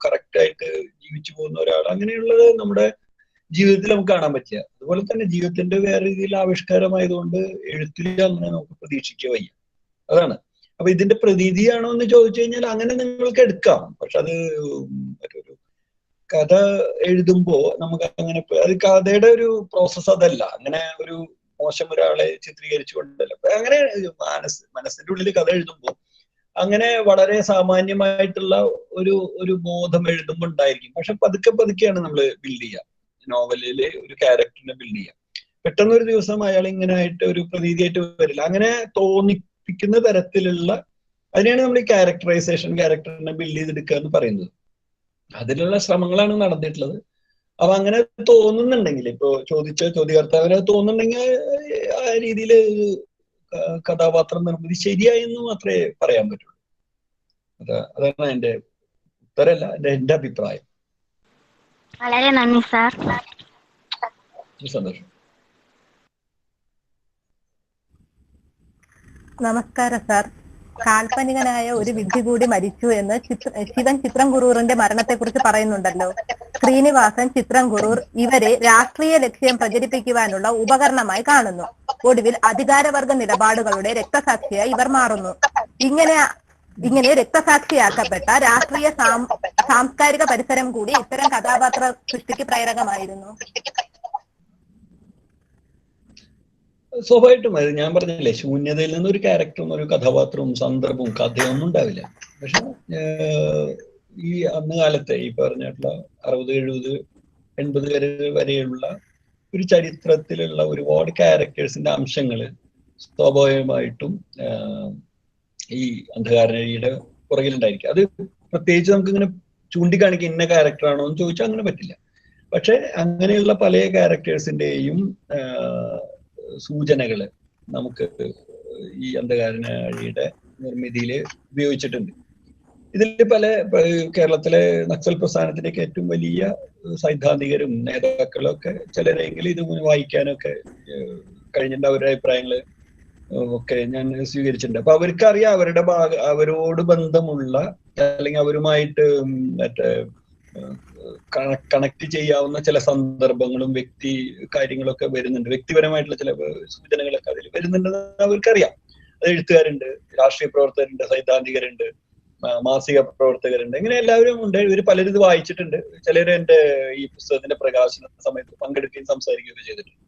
കറക്റ്റായിട്ട് ജീവിച്ചു പോകുന്ന ഒരാൾ, അങ്ങനെയുള്ളത് നമ്മുടെ ജീവിതത്തിൽ നമുക്ക് കാണാൻ പറ്റുക. അതുപോലെ തന്നെ ജീവിതത്തിന്റെ വേറെ രീതിയിൽ ആവിഷ്കാരമായതുകൊണ്ട് എഴുത്തിൽ അങ്ങനെ നമുക്ക് പ്രതീക്ഷിക്കുക വയ്യ. അതാണ്. അപ്പൊ ഇതിന്റെ പ്രതീതിയാണോ എന്ന് ചോദിച്ചു കഴിഞ്ഞാൽ അങ്ങനെ നിങ്ങൾക്ക് എടുക്കാം. പക്ഷെ അത് മറ്റൊരു കഥ എഴുതുമ്പോ നമുക്ക് അങ്ങനെ, അത് കഥയുടെ ഒരു പ്രോസസ് അതല്ല. അങ്ങനെ ഒരു മോശം ഒരാളെ ചിത്രീകരിച്ചുകൊണ്ടല്ല. അങ്ങനെ മനസ്സിന്റെ ഉള്ളിൽ കഥ എഴുതുമ്പോൾ അങ്ങനെ വളരെ സാമാന്യമായിട്ടുള്ള ഒരു ബോധം എഴുതുമ്പോൾ ഉണ്ടായിരിക്കും. പക്ഷെ പതുക്കെയാണ് നമ്മൾ ബിൽഡ് ചെയ്യുക. നോവലില് ഒരു ക്യാരക്ടറിനെ ബിൽഡ് ചെയ്യുക. പെട്ടെന്നൊരു ദിവസം അയാൾ ഇങ്ങനെ ആയിട്ട് ഒരു പ്രതീതിയായിട്ട് വരില്ല. അങ്ങനെ തോന്നിപ്പിക്കുന്ന തരത്തിലുള്ള, അതിനെയാണ് നമ്മൾ ഈ ക്യാരക്ടറിനെ ബിൽഡ് ചെയ്തെടുക്കുക എന്ന് പറയുന്നത്. അതിലുള്ള ശ്രമങ്ങളാണ് നടന്നിട്ടുള്ളത്. അപ്പൊ അങ്ങനെ തോന്നുന്നുണ്ടെങ്കിൽ, ഇപ്പോ ചോദ്യകർത്താവിന് തോന്നുന്നുണ്ടെങ്കിൽ ആ രീതിയിൽ കഥാപാത്ര നിർമ്മിതി ശരിയായെന്ന് മാത്രമേ പറയാൻ പറ്റുള്ളൂ. അതാണ് എന്റെ ഉത്തരമല്ല, എന്റെ അഭിപ്രായം. വളരെ നന്ദി സാർ. സന്തോഷം. നമസ്കാരം സാർ. കാൽപ്പനികനായ ഒരു വിഡ്ഢി കൂടി മരിച്ചു എന്ന് ശിവൻ ചിത്രം കുറൂറിന്റെ മരണത്തെ കുറിച്ച് പറയുന്നുണ്ടല്ലോ. ശ്രീനിവാസൻ ചിത്രം കുറൂർ ഇവരെ രാഷ്ട്രീയ ലക്ഷ്യം പ്രചരിപ്പിക്കുവാനുള്ള ഉപകരണമായി കാണുന്നു. ഒടുവിൽ അധികാരവർഗ നിലപാടുകളുടെ രക്തസാക്ഷിയായി ഇവർ മാറുന്നു. ഇങ്ങനെ രക്തസാക്ഷിയാക്കപ്പെട്ട രാഷ്ട്രീയ സാംസ്കാരിക പരിസരം കൂടി ഇത്തരം കഥാപാത്ര സൃഷ്ടിക്ക് പ്രേരകമായിരുന്നു. സ്വാഭാവികമായിട്ടും അത് ഞാൻ പറഞ്ഞില്ലേ, ശൂന്യതയിൽ നിന്ന് ഒരു ക്യാരക്ടറും ഒരു കഥാപാത്രവും സന്ദർഭവും കഥയൊന്നും ഉണ്ടാവില്ല. പക്ഷെ ഈ അന്ന് കാലത്തെ ഈ പറഞ്ഞിട്ടുള്ള 60-70 80 വരെയുള്ള ഒരു ചരിത്രത്തിലുള്ള ഒരുപാട് ക്യാരക്ടേഴ്സിന്റെ അംശങ്ങൾ സ്വാഭാവികമായിട്ടും ഈ അന്ധകാരനഴിയുടെ പുറകിലുണ്ടായിരിക്കും. അത് പ്രത്യേകിച്ച് നമുക്ക് ഇങ്ങനെ ചൂണ്ടിക്കാണിക്കുക ഇന്ന ക്യാരക്ടറാണോ എന്ന് ചോദിച്ചാൽ അങ്ങനെ പറ്റില്ല. പക്ഷെ അങ്ങനെയുള്ള പല ക്യാരക്ടേഴ്സിന്റെയും സൂചനകള് നമുക്ക് ഈ അന്ധകാരനഴിയുടെ നിർമ്മിതിയിൽ ഉപയോഗിച്ചിട്ടുണ്ട്. ഇതിൽ പല കേരളത്തിലെ നക്സൽ പ്രസ്ഥാനത്തിന്റെയൊക്കെ ഏറ്റവും വലിയ സൈദ്ധാന്തികരും നേതാക്കളും ഒക്കെ ചിലരെങ്കിലും ഇത് വായിക്കാനൊക്കെ കഴിഞ്ഞിട്ടുണ്ട്. അവരുടെ അഭിപ്രായങ്ങള് ഒക്കെ ഞാൻ സ്വീകരിച്ചിട്ടുണ്ട്. അപ്പൊ അവർക്കറിയാം അവരോട് ബന്ധമുള്ള അല്ലെങ്കിൽ അവരുമായിട്ട് മറ്റേ കണക്ട് ചെയ്യാവുന്ന ചില സന്ദർഭങ്ങളും വ്യക്തി കാര്യങ്ങളൊക്കെ വരുന്നുണ്ട്. വ്യക്തിപരമായിട്ടുള്ള ചില സൂചനകളൊക്കെ അതിൽ വരുന്നുണ്ടെന്ന് അവർക്കറിയാം. അത് എഴുത്തുകാരുണ്ട്, രാഷ്ട്രീയ പ്രവർത്തകരുണ്ട്, സൈദ്ധാന്തികരുണ്ട്, മാസിക പ്രവർത്തകരുണ്ട്, ഇങ്ങനെ എല്ലാവരും ഉണ്ട്. ഇവർ പലരും ഇത് വായിച്ചിട്ടുണ്ട്. ചിലർ എൻ്റെ ഈ പുസ്തകത്തിന്റെ പ്രകാശന സമയത്ത് പങ്കെടുക്കുകയും സംസാരിക്കുകയൊക്കെ ചെയ്തിട്ടുണ്ട്.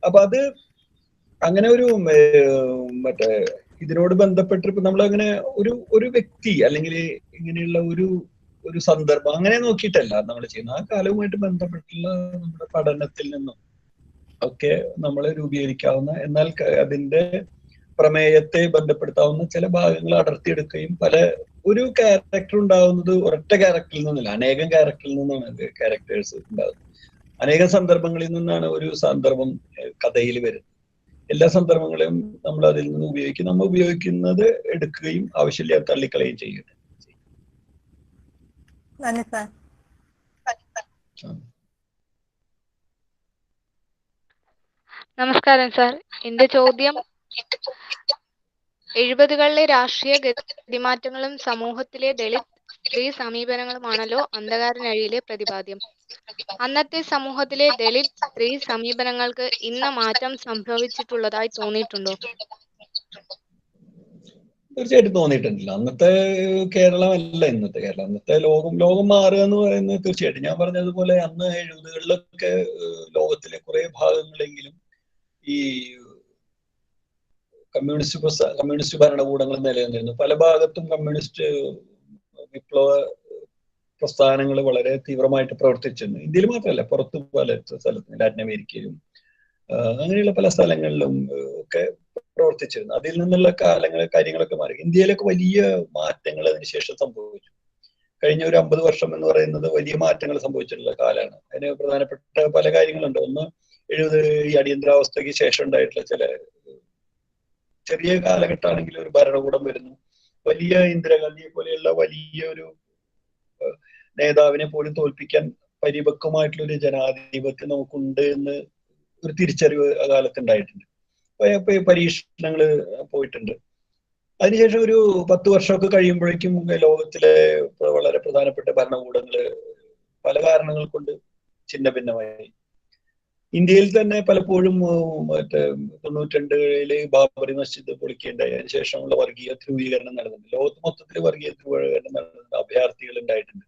അപ്പൊ അത് അങ്ങനെ ഒരു മറ്റേ ഇതിനോട് ബന്ധപ്പെട്ട് ഇപ്പൊ നമ്മളങ്ങനെ ഒരു വ്യക്തി അല്ലെങ്കിൽ ഇങ്ങനെയുള്ള ഒരു സന്ദർഭം അങ്ങനെ നോക്കിയിട്ടല്ല നമ്മൾ ചെയ്യുന്നത്. ആ കാലവുമായിട്ട് ബന്ധപ്പെട്ടുള്ള നമ്മുടെ പഠനത്തിൽ നിന്നും ഒക്കെ നമ്മൾ രൂപീകരിക്കാവുന്ന, എന്നാൽ അതിന്റെ പ്രമേയത്തെ ബന്ധപ്പെടുത്താവുന്ന ചില ഭാഗങ്ങൾ അടർത്തിയെടുക്കുകയും ഒരു ക്യാരക്ടർ ഉണ്ടാവുന്നത് ഒരൊറ്റ ക്യാരക്ടറിൽ നിന്നല്ല, അനേകം ക്യാരക്ടറിൽ നിന്നാണ് ക്യാരക്ടേഴ്സ് ഉണ്ടാകുന്നത്. അനേകം സന്ദർഭങ്ങളിൽ നിന്നാണ് ഒരു സന്ദർഭം കഥയിൽ വരുന്നത്. എല്ലാ സന്ദർഭങ്ങളെയും നമ്മൾ അതിൽ നിന്ന് ഉപയോഗിക്കും. നമ്മൾ ഉപയോഗിക്കുന്നത് എടുക്കുകയും ആവശ്യമില്ലാതെ തള്ളിക്കളയുകയും ചെയ്യുന്നത്. നമസ്കാരം സാർ. എന്റെ ചോദ്യം 70കളിലെ രാഷ്ട്രീയ ഗതിമാറ്റങ്ങളും സമൂഹത്തിലെ ദളിത് സ്ത്രീ സമീപനങ്ങളുമാണല്ലോ അന്ധകാരനഴിയിലെ പ്രതിപാദ്യം. അന്നത്തെ സമൂഹത്തിലെ ദളിത് സ്ത്രീ സമീപനങ്ങൾക്ക് ഇന്ന് മാറ്റം സംഭവിച്ചിട്ടുള്ളതായി തോന്നിയിട്ടുണ്ടോ? തീർച്ചയായിട്ടും തോന്നിയിട്ടുണ്ടല്ലോ. അന്നത്തെ കേരളം അല്ല ഇന്നത്തെ കേരളം. അന്നത്തെ ലോകം മാറുക എന്ന് പറയുന്നത് തീർച്ചയായിട്ടും ഞാൻ പറഞ്ഞതുപോലെ അന്ന് 70കളിലൊക്കെ ലോകത്തിലെ കുറെ ഭാഗങ്ങളെങ്കിലും ഈ കമ്മ്യൂണിസ്റ്റ് ഭരണകൂടങ്ങൾ നിലനിന്നിരുന്നു. പല ഭാഗത്തും കമ്മ്യൂണിസ്റ്റ് വിപ്ലവ പ്രസ്ഥാനങ്ങൾ വളരെ തീവ്രമായിട്ട് പ്രവർത്തിച്ചിരുന്നു. ഇന്ത്യയിൽ മാത്രമല്ല, പുറത്ത് പല സ്ഥലത്തും, ലാറ്റിൻ അമേരിക്കയിലും അങ്ങനെയുള്ള പല സ്ഥലങ്ങളിലും ഒക്കെ പ്രവർത്തിച്ചിരുന്നു. അതിൽ നിന്നുള്ള കാര്യങ്ങളൊക്കെ മാറി. ഇന്ത്യയിലൊക്കെ വലിയ മാറ്റങ്ങൾ അതിനുശേഷം സംഭവിച്ചു. കഴിഞ്ഞ ഒരു 50 വർഷം എന്ന് പറയുന്നത് വലിയ മാറ്റങ്ങൾ സംഭവിച്ചിട്ടുള്ള കാലമാണ്. അതിന് പ്രധാനപ്പെട്ട പല കാര്യങ്ങളുണ്ട്. ഒന്ന്, ഈ അടിയന്തരാവസ്ഥയ്ക്ക് ശേഷം ഉണ്ടായിട്ടുള്ള ചില ചെറിയ കാലഘട്ടമാണെങ്കിൽ ഒരു ഭരണകൂടം വരുന്നു. വലിയ ഇന്ദിരാഗാന്ധിയെ പോലെയുള്ള വലിയൊരു നേതാവിനെ പോലും തോൽപ്പിക്കാൻ പരിപക്വമായിട്ടുള്ള ഒരു ജനാധിപത്യം നമുക്കുണ്ട് എന്ന് ഒരു തിരിച്ചറിവ് ആ കാലത്ത് ഉണ്ടായിട്ടുണ്ട്. പരീക്ഷണങ്ങൾ പോയിട്ടുണ്ട്. അതിനുശേഷം ഒരു 10 വർഷമൊക്കെ കഴിയുമ്പോഴേക്കും ലോകത്തിലെ വളരെ പ്രധാനപ്പെട്ട ഭരണകൂടങ്ങള് പല കാരണങ്ങൾ കൊണ്ട് ഛിന്ന ഭിന്നമായി. ഇന്ത്യയിൽ തന്നെ പലപ്പോഴും 92-കളില് ബാബറി മസ്ജിദ് പൊളിക്കുകയുണ്ടായി. അതിനുശേഷമുള്ള വർഗീയ ധ്രുവീകരണം നടന്നിട്ടുണ്ട്. ലോകത്ത് മൊത്തത്തിൽ വർഗീയ ധ്രുവീകരണം നടന്നിട്ടുണ്ട്. അഭയാർത്ഥികൾ ഉണ്ടായിട്ടുണ്ട്.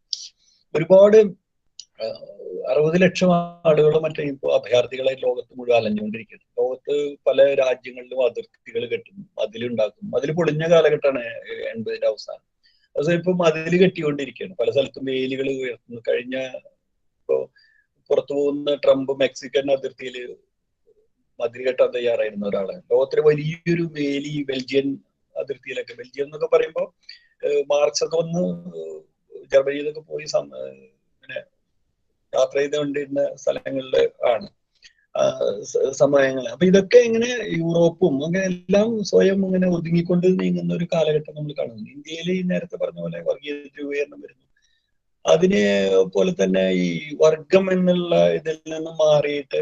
ഒരുപാട് 60 ലക്ഷം ആളുകൾ മറ്റേ ഇപ്പോൾ അഭയാർത്ഥികളെ ലോകത്ത് മുഴുവൻ അലഞ്ഞുകൊണ്ടിരിക്കുന്നത്. ലോകത്ത് പല രാജ്യങ്ങളിലും അതിർത്തികൾ കെട്ടുന്നു, മതിലുണ്ടാക്കുന്നു. മതിൽ പൊളിഞ്ഞ കാലഘട്ടമാണ് 80ന്റെ അവസാനം. അത് ഇപ്പൊ മതിൽ കെട്ടിക്കൊണ്ടിരിക്കുകയാണ്. പല സ്ഥലത്തും വേലികൾ ഉയർത്തുന്നു. കഴിഞ്ഞ ഇപ്പോ പുറത്തു പോകുന്ന ട്രംപ് മെക്സിക്കൻ അതിർത്തിയിൽ മതിൽ കെട്ടാൻ തയ്യാറായിരുന്ന ഒരാളാണ്. ലോകത്തിലെ വലിയൊരു വേലി ബെൽജിയൻ അതിർത്തിയിലൊക്കെ, ബെൽജിയം എന്നൊക്കെ പറയുമ്പോൾ മാർക്സ് ഒക്കെ വന്ന് ജർമ്മനിയിലൊക്കെ പോയി ഇങ്ങനെ യാത്ര ചെയ്തുകൊണ്ടിരുന്ന സ്ഥലങ്ങളിൽ ആണ് സമയങ്ങൾ. അപ്പൊ ഇതൊക്കെ ഇങ്ങനെ യൂറോപ്പും അങ്ങനെ എല്ലാം സ്വയം ഇങ്ങനെ ഒതുങ്ങിക്കൊണ്ട് നീങ്ങുന്ന ഒരു കാലഘട്ടം നമ്മൾ കാണുന്നു. ഇന്ത്യയിൽ ഈ നേരത്തെ പറഞ്ഞ പോലെ വർഗീയ ധ്രുവീകരണം വരുന്നു. അതിനെ പോലെ തന്നെ ഈ വർഗം എന്നുള്ള ഇതിൽ നിന്ന് മാറിയിട്ട്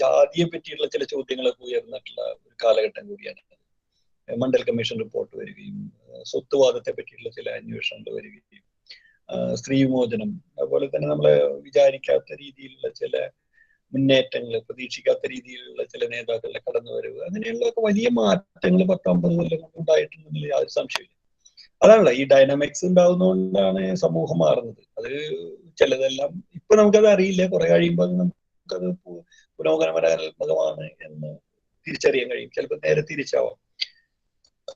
ജാതിയെ പറ്റിയുള്ള ചില ചോദ്യങ്ങളൊക്കെ ഉയർന്നിട്ടുള്ള ഒരു കാലഘട്ടം കൂടിയാണ്. മണ്ഡൽ കമ്മീഷൻ റിപ്പോർട്ട് വരികയും സ്വത്വവാദത്തെ പറ്റിയുള്ള ചില അന്വേഷണങ്ങൾ വരികയും സ്ത്രീ വിമോചനം, അതുപോലെ തന്നെ നമ്മളെ വിചാരിക്കാത്ത രീതിയിലുള്ള ചില മുന്നേറ്റങ്ങൾ, പ്രതീക്ഷിക്കാത്ത രീതിയിലുള്ള ചില നേതാക്കളുടെ കടന്നുവരവ്, അങ്ങനെയുള്ള വലിയ മാറ്റങ്ങൾ 10-50 കൊല്ലം കൊണ്ട് ഉണ്ടായിട്ടുണ്ടെന്നുള്ള യാതൊരു സംശയമില്ല. അതാണല്ലോ ഈ ഡൈനാമിക്സ് ഉണ്ടാകുന്നതുകൊണ്ടാണ് സമൂഹം മാറുന്നത്. അത് ചിലതെല്ലാം ഇപ്പൊ നമുക്കത് അറിയില്ല, കുറെ കഴിയുമ്പോൾ നമുക്കത് പുരോഗമനാത്മകമാണ് എന്ന് തിരിച്ചറിയാൻ കഴിയും. ചിലപ്പോൾ നേരെ തിരിച്ചാവാം.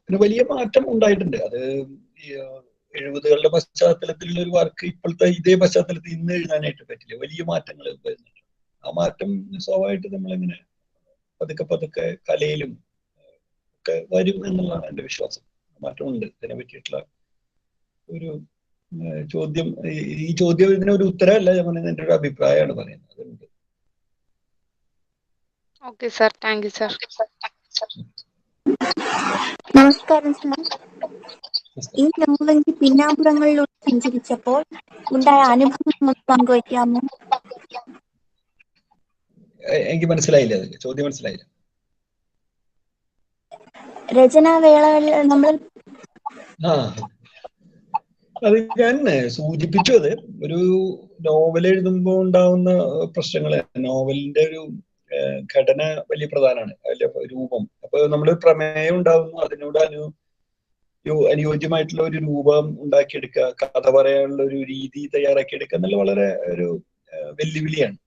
പിന്നെ വലിയ മാറ്റം ഉണ്ടായിട്ടുണ്ട്. അത് 70കളുടെ പശ്ചാത്തലത്തിലുള്ള ഒരു വർക്ക് ഇപ്പോഴത്തെ ഇതേ പശ്ചാത്തലത്തിൽ ഇന്ന് എഴുതാനായിട്ട് പറ്റില്ല. വലിയ മാറ്റങ്ങൾ വരുന്നുണ്ട്. ആ മാറ്റം സ്വാഭാവികമായിട്ട് നമ്മളിങ്ങനെ പതുക്കെ പതുക്കെ കലയിലും ഒക്കെ വരും എന്നുള്ളതാണ് എൻ്റെ വിശ്വാസം. മാറ്റമുണ്ട്. ഇതിനെ പറ്റിയിട്ടുള്ള ഒരു ചോദ്യം, ഈ ചോദ്യം ഇതിനൊരു ഉത്തരമല്ല, ഞാൻ പറയുന്നത് എൻ്റെ ഒരു അഭിപ്രായമാണ് പറയുന്നത്. അതുകൊണ്ട് okay sir, thank you sir. നമസ്കാരം സാർ. ഈ നോവലിന്റെ പിന്നാമ്പുറങ്ങളിലൂടെ സഞ്ചരിച്ചപ്പോൾ ഉണ്ടായ അനുഭവം പങ്കുവയ്ക്കാമോ? എനിക്ക് മനസ്സിലായില്ല, അത് ചോദ്യം മനസ്സിലായില്ല. രചനാവേളകളിൽ നമ്മൾ അത് ഞാൻ സൂചിപ്പിച്ചു. അത് ഒരു നോവൽ എഴുതുമ്പോൾ ഉണ്ടാവുന്ന പ്രശ്നങ്ങള്, നോവലിന്റെ ഒരു ഘടന വലിയ പ്രധാനമാണ്, അതിലെ രൂപം. അപ്പൊ നമ്മൾ പ്രമേയം ഉണ്ടാവുന്നു, അതിനോട് അനുയോജ്യമായിട്ടുള്ള ഒരു രൂപം ഉണ്ടാക്കിയെടുക്കുക, കഥ പറയാനുള്ള ഒരു രീതി തയ്യാറാക്കിയെടുക്കുക എന്നുള്ള വളരെ ഒരു വെല്ലുവിളിയാണ്.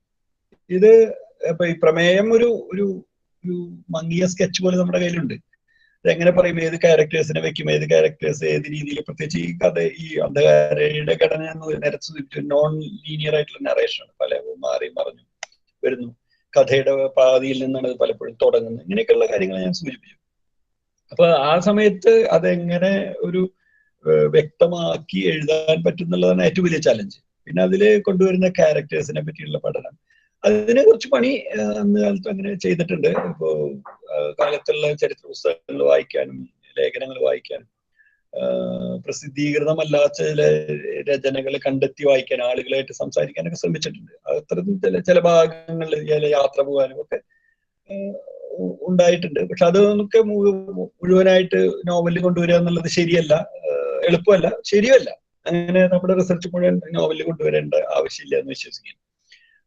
ഇത് ഇപ്പൊ ഈ പ്രമേയം ഒരു ഒരു ഒരു മങ്ങിയ സ്കെച്ച് പോലെ നമ്മുടെ കയ്യിലുണ്ട്. ഇതെങ്ങനെ പറയും, ഏത് ക്യാരക്ടേഴ്സിനെ വെക്കും, ഏത് ക്യാരക്ടേഴ്സ് ഏത് രീതിയിൽ, പ്രത്യേകിച്ച് ഈ കഥ, ഈ അന്ധകാരയുടെ ഘടന എന്ന് നിരച്ച് നോൺ ലീനിയർ ആയിട്ടുള്ള നറേഷനാണ്. പല മാറി മറിഞ്ഞു വരുന്നു, കഥയുടെ പാതിയിൽ നിന്നാണ് അത് പലപ്പോഴും തുടങ്ങുന്നത്. ഇങ്ങനെയൊക്കെയുള്ള കാര്യങ്ങൾ ഞാൻ സൂചിപ്പിച്ചു. അപ്പൊ ആ സമയത്ത് അതെങ്ങനെ ഒരു വ്യക്തമാക്കി എഴുതാൻ പറ്റുന്നുള്ളതാണ് ഏറ്റവും വലിയ ചലഞ്ച്. പിന്നെ അതില് കൊണ്ടുവരുന്ന ക്യാരക്ടേഴ്സിനെ പറ്റിയുള്ള പഠനം, അതിനെ കുറിച്ച് പണി അന്ന് കാലത്ത് അങ്ങനെ ചെയ്തിട്ടുണ്ട്. ഇപ്പോ കാലത്തുള്ള ചരിത്ര പുസ്തകങ്ങൾ വായിക്കാനും ലേഖനങ്ങൾ വായിക്കാനും പ്രസിദ്ധീകൃതമല്ലാത്ത ചില രചനകൾ കണ്ടെത്തി വായിക്കാൻ, ആളുകളായിട്ട് സംസാരിക്കാനൊക്കെ ശ്രമിച്ചിട്ടുണ്ട്. അത്തരത്തിൽ ചില ഭാഗങ്ങളിൽ ചില യാത്ര പോകാനും ഒക്കെ ഉണ്ടായിട്ടുണ്ട്. പക്ഷെ അതൊക്കെ മുഴുവനായിട്ട് നോവലിൽ കൊണ്ടുവരിക എന്നുള്ളത് ശരിയല്ല, എളുപ്പമല്ല, ശരിയല്ല. അങ്ങനെ നമ്മുടെ റിസർച്ച് മുഴുവൻ നോവലിൽ കൊണ്ടുവരേണ്ട ആവശ്യമില്ല എന്ന് വിശ്വസിക്കുന്നു.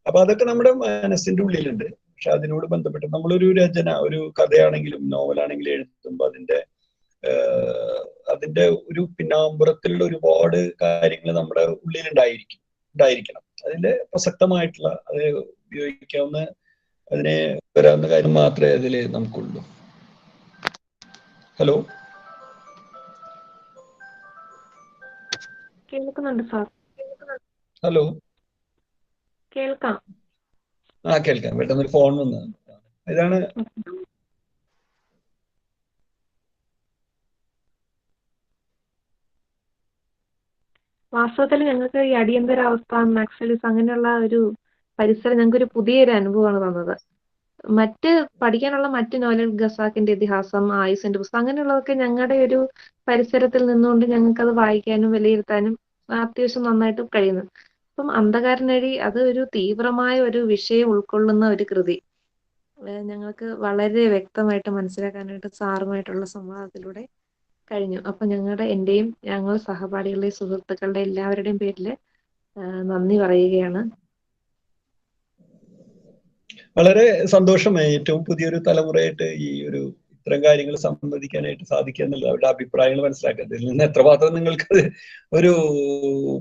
അപ്പൊ അതൊക്കെ നമ്മുടെ മനസ്സിന്റെ ഉള്ളിലുണ്ട്. പക്ഷെ അതിനോട് ബന്ധപ്പെട്ട് നമ്മളൊരു രചന, ഒരു കഥയാണെങ്കിലും നോവലാണെങ്കിലും എഴുതുമ്പോൾ അതിന്റെ ഒരു പിന്നാമ്പുറത്തിലുള്ള ഒരുപാട് കാര്യങ്ങൾ നമ്മുടെ ഉള്ളിൽ ഉണ്ടായിരിക്കണം. അതിന്റെ പ്രസക്തമായിട്ടുള്ള, അത് ഉപയോഗിക്കാവുന്ന, അതിനെ വരാവുന്ന കാര്യം മാത്രമേ അതിൽ നമുക്കുള്ളൂ. ഹലോ, കേൾക്കുന്നുണ്ട് സാർ. ഹലോ, കേൾക്കാം. കേൾക്കാം. പെട്ടെന്നൊരു ഫോൺ വന്നു. ഇതാണ് വാസ്തവത്തിൽ ഞങ്ങൾക്ക് ഈ അടിയന്തരാവസ്ഥ, നക്സലിസ് അങ്ങനെയുള്ള ഒരു പരിസരം ഞങ്ങൾക്ക് ഒരു പുതിയൊരു അനുഭവമാണ് തന്നത്. മറ്റ് പഠിക്കാനുള്ള മറ്റ് നോവൽ, ഖസാക്കിന്റെ ഇതിഹാസം, ആയുസിന്റെ പുസ്തകം, അങ്ങനെയുള്ളതൊക്കെ ഞങ്ങളുടെ ഒരു പരിസരത്തിൽ നിന്നുകൊണ്ട് ഞങ്ങൾക്കത് വായിക്കാനും വിലയിരുത്താനും അത്യാവശ്യം നന്നായിട്ട് കഴിയുന്നു. അപ്പം അന്ധകാരനഴി അത് ഒരു തീവ്രമായ ഒരു വിഷയം ഉൾക്കൊള്ളുന്ന ഒരു കൃതി. ഞങ്ങൾക്ക് വളരെ വ്യക്തമായിട്ട് മനസ്സിലാക്കാനായിട്ട് സാറുമായിട്ടുള്ള സംവാദത്തിലൂടെ കഴിഞ്ഞു. അപ്പൊ എന്റെയും ഞങ്ങൾ സഹപാഠികളുടെയും സുഹൃത്തുക്കളുടെ എല്ലാവരുടെയും പേരിൽ നന്ദി പറയുകയാണ്. വളരെ സന്തോഷമായി. ഏറ്റവും പുതിയൊരു തലമുറയായിട്ട് ഈ ഒരു ഇത്തരം കാര്യങ്ങൾ സംവദിക്കാനായിട്ട് സാധിക്കുക എന്നുള്ളത്, അവരുടെ അഭിപ്രായങ്ങൾ മനസ്സിലാക്കുക. ഇതിൽ നിന്ന് എത്രമാത്രം നിങ്ങൾക്ക് ഒരു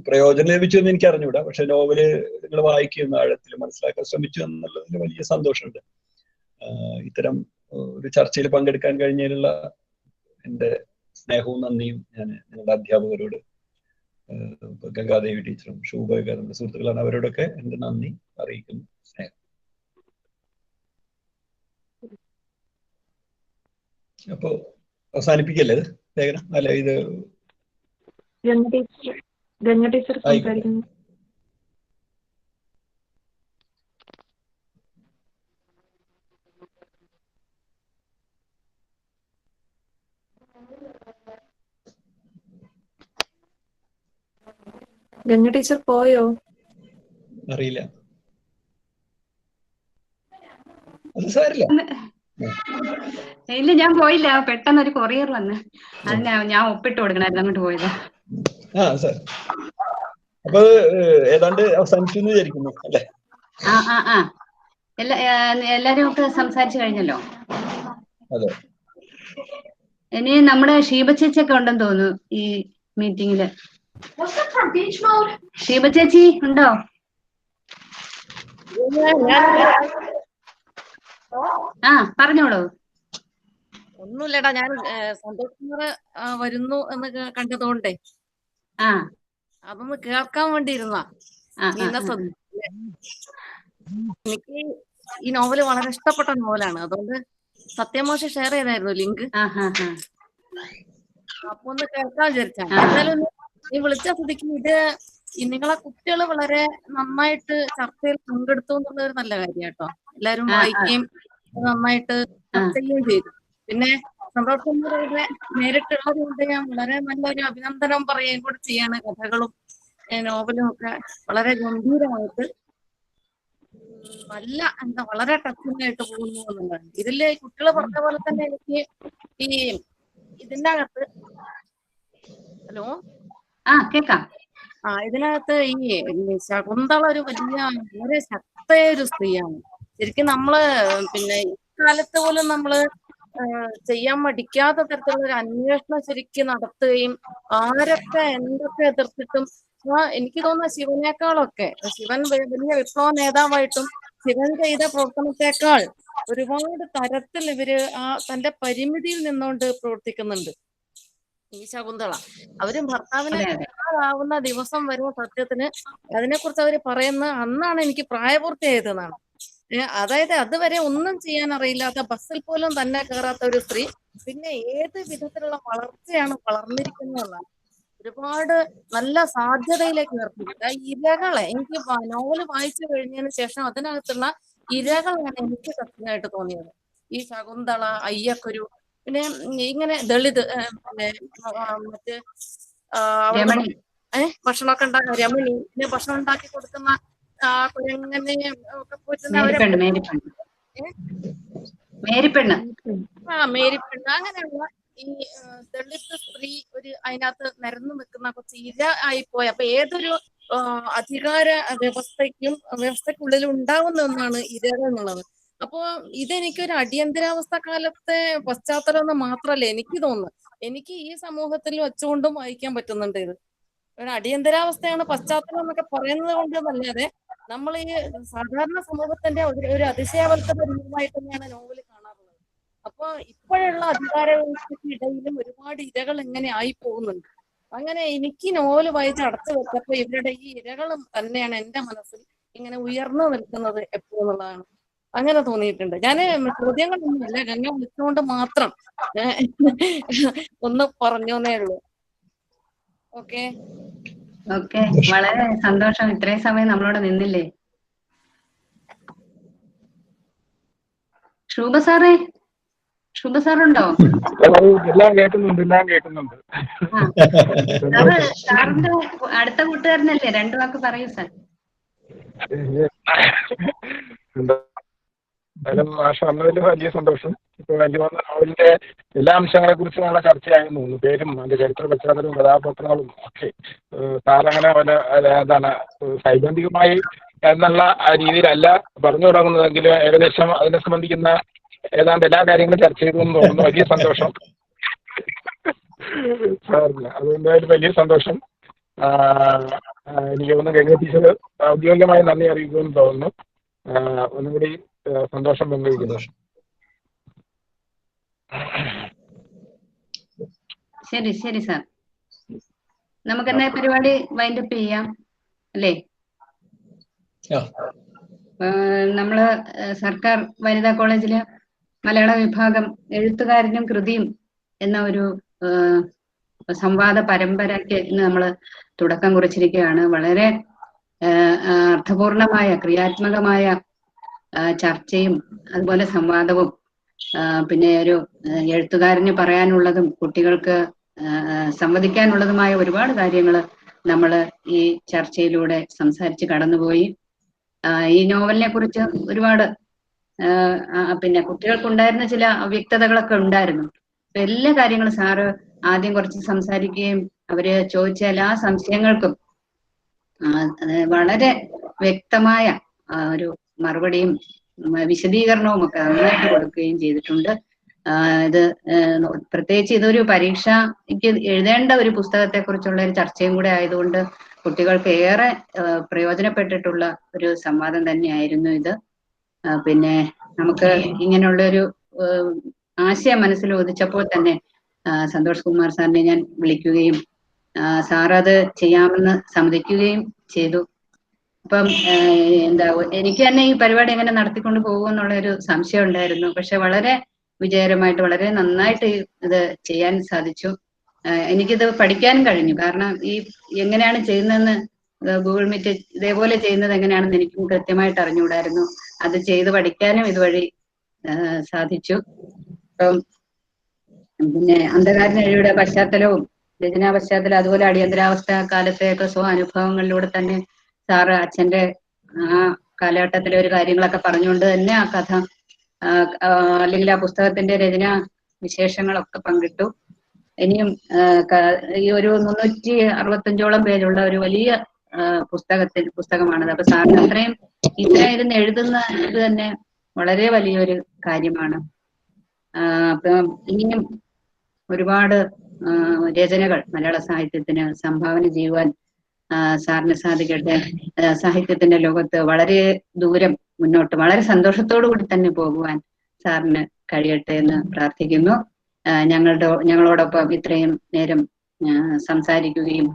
പ്രയോജനം ലഭിച്ചു എന്ന് എനിക്ക് അറിഞ്ഞുകൂടാ. പക്ഷെ നോവല് നിങ്ങൾ വായിക്കുന്ന ആഴത്തിൽ മനസ്സിലാക്കാൻ ശ്രമിച്ചു എന്നുള്ളതിൽ വലിയ സന്തോഷമുണ്ട്. ഇത്തരം ഒരു ചർച്ചയിൽ പങ്കെടുക്കാൻ കഴിഞ്ഞതിലുള്ള എൻ്റെ സ്നേഹവും നന്ദിയും ഞാൻ നിങ്ങളുടെ അധ്യാപകരോട്, ഗംഗാദേവി ടീച്ചറും ശോഭയൊക്കെ നമ്മുടെ സുഹൃത്തുക്കളാണ്, അവരോടൊക്കെ എൻ്റെ നന്ദി അറിയിക്കുന്നു, സ്നേഹം. അപ്പോ അവസാനിപ്പിക്കല്ലേ ഇത് ലേഖനം? അല്ല, ഇത് ഗംഗ ടീച്ചർ സംസാരിക്കുന്നു. ഗംഗ ടീച്ചർ പോയോ? അറിയില്ല, അത് സാരില്ല. ഇല്ല, ഞാൻ പോയില്ല. പെട്ടെന്ന് ഒരു കൊറിയർ വന്ന്, അതിന് ഞാൻ ഒപ്പിട്ട് കൊടുക്കണായിരുന്നു, അങ്ങോട്ട് പോയത്. സാർ, അപ്പൊ ഏതാണ്ട് അവസാനിച്ചു എന്ന് വിചാരിക്കുന്നു അല്ലേ? എല്ലാരും ഒക്കെ സംസാരിച്ചു കഴിഞ്ഞല്ലോ. അതെ, ഇനി നമ്മുടെ ഷീബ ചേച്ചിയൊക്കെ ഉണ്ടെന്ന് തോന്നുന്നു ഈ മീറ്റിംഗില്. ഷീബ ചേച്ചി ഉണ്ടോ? പറഞ്ഞോളൂ. ഒന്നുമില്ലടാ, ഞാൻ സന്തോഷ് കുമാർ വരുന്നു എന്ന് കണ്ടതുകൊണ്ടേ ആ അതൊന്ന് കേൾക്കാൻ വേണ്ടി ഇരുന്ന ആ നീ ആ എന്നെ ആ ശ്രദ്ധിച്ചില്ലേ? എനിക്ക് ഈ നോവല് വളരെ ഇഷ്ടപ്പെട്ട നോവലാണ്. അതുകൊണ്ട് സത്യമാഷ ഷെയർ ചെയ്തായിരുന്നു ലിങ്ക്. ആ ആ ആ അപ്പൊ ഒന്ന് കേൾക്കാൻ വിചാരിച്ചാണ്. എന്തായാലും നീ വിളിച്ച സ്ഥിതിക്ക് ഇത് നിങ്ങളെ കുട്ടികൾ വളരെ നന്നായിട്ട് ചർച്ചയിൽ പങ്കെടുത്തു എന്നുള്ളത് ഒരു നല്ല കാര്യം കേട്ടോ. എല്ലാരും ആ വായിക്കുകയും നന്നായിട്ട് ആ ചർച്ച ചെയ്യുകയും ചെയ്തു. പിന്നെ സന്തോഷ് നേരിട്ടുള്ളത് കൊണ്ട് ഞാൻ വളരെ നല്ലൊരു അഭിനന്ദനം പറയുകയും കൂടി ചെയ്യാണ്. കഥകളും നോവലും ഒക്കെ വളരെ ഗംഭീരമായിട്ട് നല്ല വളരെ ടച്ചിങ് ആയിട്ട് പോകുന്നു എന്നുള്ളതാണ്. ഇതില് കുട്ടികൾ പറഞ്ഞ പോലെ തന്നെ എനിക്ക് ഈ ഇതിന്റെ അകത്ത് ഹലോ കേക്കാം. ഇതിനകത്ത് ഈ ശകുന്തള ഒരു വലിയ വളരെ ശക്തയായ ഒരു സ്ത്രീയാണ്. ശരിക്കും നമ്മള് പിന്നെ ഇക്കാലത്ത് പോലും നമ്മള് ചെയ്യാൻ മടിക്കാത്ത തരത്തിലുള്ള ഒരു അന്വേഷണം ശരിക്കും നടത്തുകയും ആരൊക്കെ എന്തൊക്കെ എതിർത്തിട്ടും എനിക്ക് തോന്നുന്ന ശിവനേക്കാളൊക്കെ ശിവൻ വലിയ വിപ്ലവ നേതാവായിട്ടും ശിവൻ ചെയ്ത പ്രവർത്തനത്തെക്കാൾ ഒരുപാട് തരത്തിൽ ഇവര് തന്റെ പരിമിതിയിൽ നിന്നുകൊണ്ട് പ്രവർത്തിക്കുന്നുണ്ട് ഈ ശകുന്തള. അവരും ഭർത്താവിനെ കാണാതാവുന്ന ദിവസം വരെ സത്യത്തിന് അതിനെക്കുറിച്ച് അവര് പറയുന്ന അന്നാണ് എനിക്ക് പ്രായപൂർത്തിയായതെന്നാണ്. അതായത് അതുവരെ ഒന്നും ചെയ്യാൻ അറിയില്ലാത്ത ബസ്സിൽ പോലും തന്നെ കയറാത്ത ഒരു സ്ത്രീ പിന്നെ ഏത് വിധത്തിലുള്ള വളർച്ചയാണ് വളർന്നിരിക്കുന്നതെന്നാണ്. ഒരുപാട് നല്ല സാധ്യതയിലേക്ക് ഉയർത്തിയിട്ടുണ്ട്. ഇരകളെ എനിക്ക് നോവല് വായിച്ചു കഴിഞ്ഞതിന് ശേഷം അതിനകത്തുള്ള ഇരകളാണ് എനിക്ക് സത്യമായിട്ട് തോന്നിയത്. ഈ ശകുന്തള, അയ്യക്കുരു, പിന്നെ ഇങ്ങനെ ദളിത് പിന്നെ മറ്റേ രമണി ഭക്ഷണമൊക്കെ ഉണ്ടാക്കുന്ന രമണി, പിന്നെ ഭക്ഷണം ഉണ്ടാക്കി കൊടുക്കുന്ന കുരങ്ങനെ ഒക്കെ പോറ്റുന്ന അവരെ മേരിപ്പെണ്ണ് മേരിപ്പെണ്ണ് അങ്ങനെയുള്ള ഈ ദളിത് സ്ത്രീ ഒരു അതിനകത്ത് നിരന്നു നിൽക്കുന്ന കുറച്ച് ഇര ആയിപ്പോയി. അപ്പൊ ഏതൊരു അധികാര വ്യവസ്ഥക്കുള്ളിൽ ഉണ്ടാവുന്ന ഒന്നാണ് ഇരകൾ എന്നുള്ളത്. അപ്പോ ഇതെനിക്കൊരു അടിയന്തരാവസ്ഥ കാലത്തെ പശ്ചാത്തലം എന്ന് മാത്രമല്ല എനിക്ക് തോന്നുന്നു. എനിക്ക് ഈ സമൂഹത്തിൽ വെച്ചുകൊണ്ടും വായിക്കാൻ പറ്റുന്നുണ്ട്. ഇത് ഒരു അടിയന്തരാവസ്ഥയാണ് പശ്ചാത്തലം എന്നൊക്കെ പറയുന്നത് കൊണ്ടല്ലാതെ നമ്മൾ ഈ സാധാരണ സമൂഹത്തിന്റെ ഒരു അതിശയവൽക്കൃത രൂപമായിട്ട് തന്നെയാണ് നോവൽ കാണാറുള്ളത്. അപ്പൊ ഇപ്പോഴുള്ള അധികാര വ്യവസ്ഥയ്ക്ക് ഇടയിലും ഒരുപാട് ഇരകൾ എങ്ങനെ ആയി പോകുന്നുണ്ട്. അങ്ങനെ എനിക്ക് നോവൽ വായിച്ച് അടച്ചു വെച്ചപ്പോ ഇവരുടെ ഈ ഇരകളും തന്നെയാണ് എന്റെ മനസ്സിൽ ഇങ്ങനെ ഉയർന്നു നിൽക്കുന്നത് എപ്പോഴുള്ളതാണ്. അങ്ങനെ തോന്നിയിട്ടുണ്ട്. ഞാന് ചോദ്യങ്ങളൊന്നുമില്ല, എന്നെ വിളിച്ചുകൊണ്ട് മാത്രം ഒന്ന് പറഞ്ഞേ ഉള്ളൂ. ഓക്കെ ഓക്കെ, വളരെ സന്തോഷം. ഇത്രയും സമയം നമ്മളോട് നിന്നില്ലേ. ശുഭ സാറുണ്ടോ? എല്ലാം കേൾക്കുന്നുണ്ട്. സാറിന്റെ അടുത്ത കൂട്ടുകാരനല്ലേ? രണ്ടു വാക്ക് പറയൂ സാർ. എന്തായാലും മാഷ വന്നതിൽ വലിയ സന്തോഷം. ഇപ്പൊ വലിയ വന്ന നോവലിന്റെ എല്ലാ അംശങ്ങളെ കുറിച്ച് നല്ല ചർച്ചയായിരുന്നു. പേരും അതിന്റെ ചരിത്ര പശ്ചാത്തലവും കഥാപാത്രങ്ങളും ഒക്കെ സാറങ്ങനെ എന്താണ് സൈദ്ധാന്തികമായി എന്നുള്ള രീതിയിലല്ല പറഞ്ഞു തുടങ്ങുന്നതെങ്കിലും ഏകദേശം അതിനെ സംബന്ധിക്കുന്ന ഏതാണ്ട് എല്ലാ കാര്യങ്ങളും ചർച്ച ചെയ്തു എന്ന് തോന്നുന്നു. വലിയ സന്തോഷം സാറിന്. അതെന്തായാലും വലിയ സന്തോഷം. എനിക്ക് തോന്നുന്നു ഗംഗ ടീച്ചർ ഔദ്യോഗികമായി നന്ദി അറിയിക്കുമെന്ന് തോന്നുന്നു. ഒന്നും കൂടി സന്തോഷം പങ്കുവയ്ക്കുന്നു. ശരി സാർ, നമുക്കെന്നാ പരിപാടി വൈൻഡപ്പ് ചെയ്യാം അല്ലേ? നമ്മള് സർക്കാർ വനിതാ കോളേജില് മലയാള വിഭാഗം എഴുത്തുകാരനും കൃതിയും എന്ന ഒരു സംവാദ പരമ്പരയ്ക്ക് ഇന്ന് നമ്മൾ തുടക്കം കുറിച്ചിരിക്കുകയാണ്. വളരെ അർത്ഥപൂർണമായ ക്രിയാത്മകമായ ചർച്ചയും അതുപോലെ സംവാദവും പിന്നെ ഒരു എഴുത്തുകാരന് പറയാനുള്ളതും കുട്ടികൾക്ക് സംവദിക്കാനുള്ളതുമായ ഒരുപാട് കാര്യങ്ങൾ നമ്മൾ ഈ ചർച്ചയിലൂടെ സംസാരിച്ച് കടന്നുപോയി. ഈ നോവലിനെ കുറിച്ച് ഒരുപാട് പിന്നെ കുട്ടികൾക്കുണ്ടായിരുന്ന ചില അവ്യക്തതകളൊക്കെ ഉണ്ടായിരുന്നു. എല്ലാ കാര്യങ്ങളും സാറ് ആദ്യം കുറച്ച് സംസാരിക്കുകയും അവര് ചോദിച്ച എല്ലാ സംശയങ്ങൾക്കും വളരെ വ്യക്തമായ ഒരു മറുപടിയും വിശദീകരണവും ഒക്കെ നന്നായിട്ട് കൊടുക്കുകയും ചെയ്തിട്ടുണ്ട്. ഇത് പ്രത്യേകിച്ച് ഇതൊരു പരീക്ഷയ്ക്ക് എഴുതേണ്ട ഒരു പുസ്തകത്തെ കുറിച്ചുള്ള ഒരു ചർച്ചയും കൂടെ ആയതുകൊണ്ട് കുട്ടികൾക്ക് ഏറെ പ്രയോജനപ്പെട്ടിട്ടുള്ള ഒരു സംവാദം തന്നെയായിരുന്നു ഇത്. പിന്നെ നമുക്ക് ഇങ്ങനെയുള്ളൊരു ആശയം മനസ്സിൽ ഉദിച്ചപ്പോൾ തന്നെ സന്തോഷ് കുമാർ സാറിനെ ഞാൻ വിളിക്കുകയും സാറത് ചെയ്യാമെന്ന് സമ്മതിക്കുകയും ചെയ്തു. അപ്പം എന്താ എനിക്ക് തന്നെ ഈ പരിപാടി എങ്ങനെ നടത്തിക്കൊണ്ട് പോകുമെന്നുള്ള ഒരു സംശയം ഉണ്ടായിരുന്നു. പക്ഷെ വളരെ വിജയകരമായിട്ട് വളരെ നന്നായിട്ട് ഇത് ചെയ്യാൻ സാധിച്ചു. എനിക്കിത് പഠിക്കാനും കഴിഞ്ഞു. കാരണം ഈ എങ്ങനെയാണ് ചെയ്യുന്നതെന്ന് ഗൂഗിൾ മീറ്റ് ഇതേപോലെ ചെയ്യുന്നത് എങ്ങനെയാണെന്ന് എനിക്കും കൃത്യമായിട്ട് അറിഞ്ഞുകൂടായിരുന്നു. അത് ചെയ്ത് പഠിക്കാനും ഇതുവഴി സാധിച്ചു. അപ്പം പിന്നെ അന്ധകാരനഴിയുടെ പശ്ചാത്തലവും രചനാ പശ്ചാത്തലം അതുപോലെ അടിയന്തരാവസ്ഥ കാലത്തെയൊക്കെ അനുഭവങ്ങളിലൂടെ തന്നെ സാറ് അച്ഛന്റെ ആ കാലഘട്ടത്തിലെ ഒരു കാര്യങ്ങളൊക്കെ പറഞ്ഞുകൊണ്ട് തന്നെ ആ കഥ അല്ലെങ്കിൽ ആ പുസ്തകത്തിന്റെ രചനാ വിശേഷങ്ങളൊക്കെ പങ്കിട്ടു. ഇനിയും ഈ ഒരു 365ഓളം പേജുള്ള ഒരു വലിയ പുസ്തകമാണത്. അപ്പൊ സാറിന് ഇത്ര ഇരുന്ന് എഴുതുന്ന ഇത് തന്നെ വളരെ വലിയൊരു കാര്യമാണ്. അപ്പൊ ഇനിയും ഒരുപാട് രചനകൾ മലയാള സാഹിത്യത്തിന് സംഭാവന ചെയ്യുവാൻ സാറിന് സാധിക്കട്ടെ. സാഹിത്യത്തിന്റെ ലോകത്ത് വളരെ ദൂരം മുന്നോട്ട് വളരെ സന്തോഷത്തോടു കൂടി തന്നെ പോകുവാൻ സാറിന് കഴിയട്ടെ എന്ന് പ്രാർത്ഥിക്കുന്നു. ഞങ്ങളോടൊപ്പം ഇത്രയും നേരം സംസാരിക്കുകയും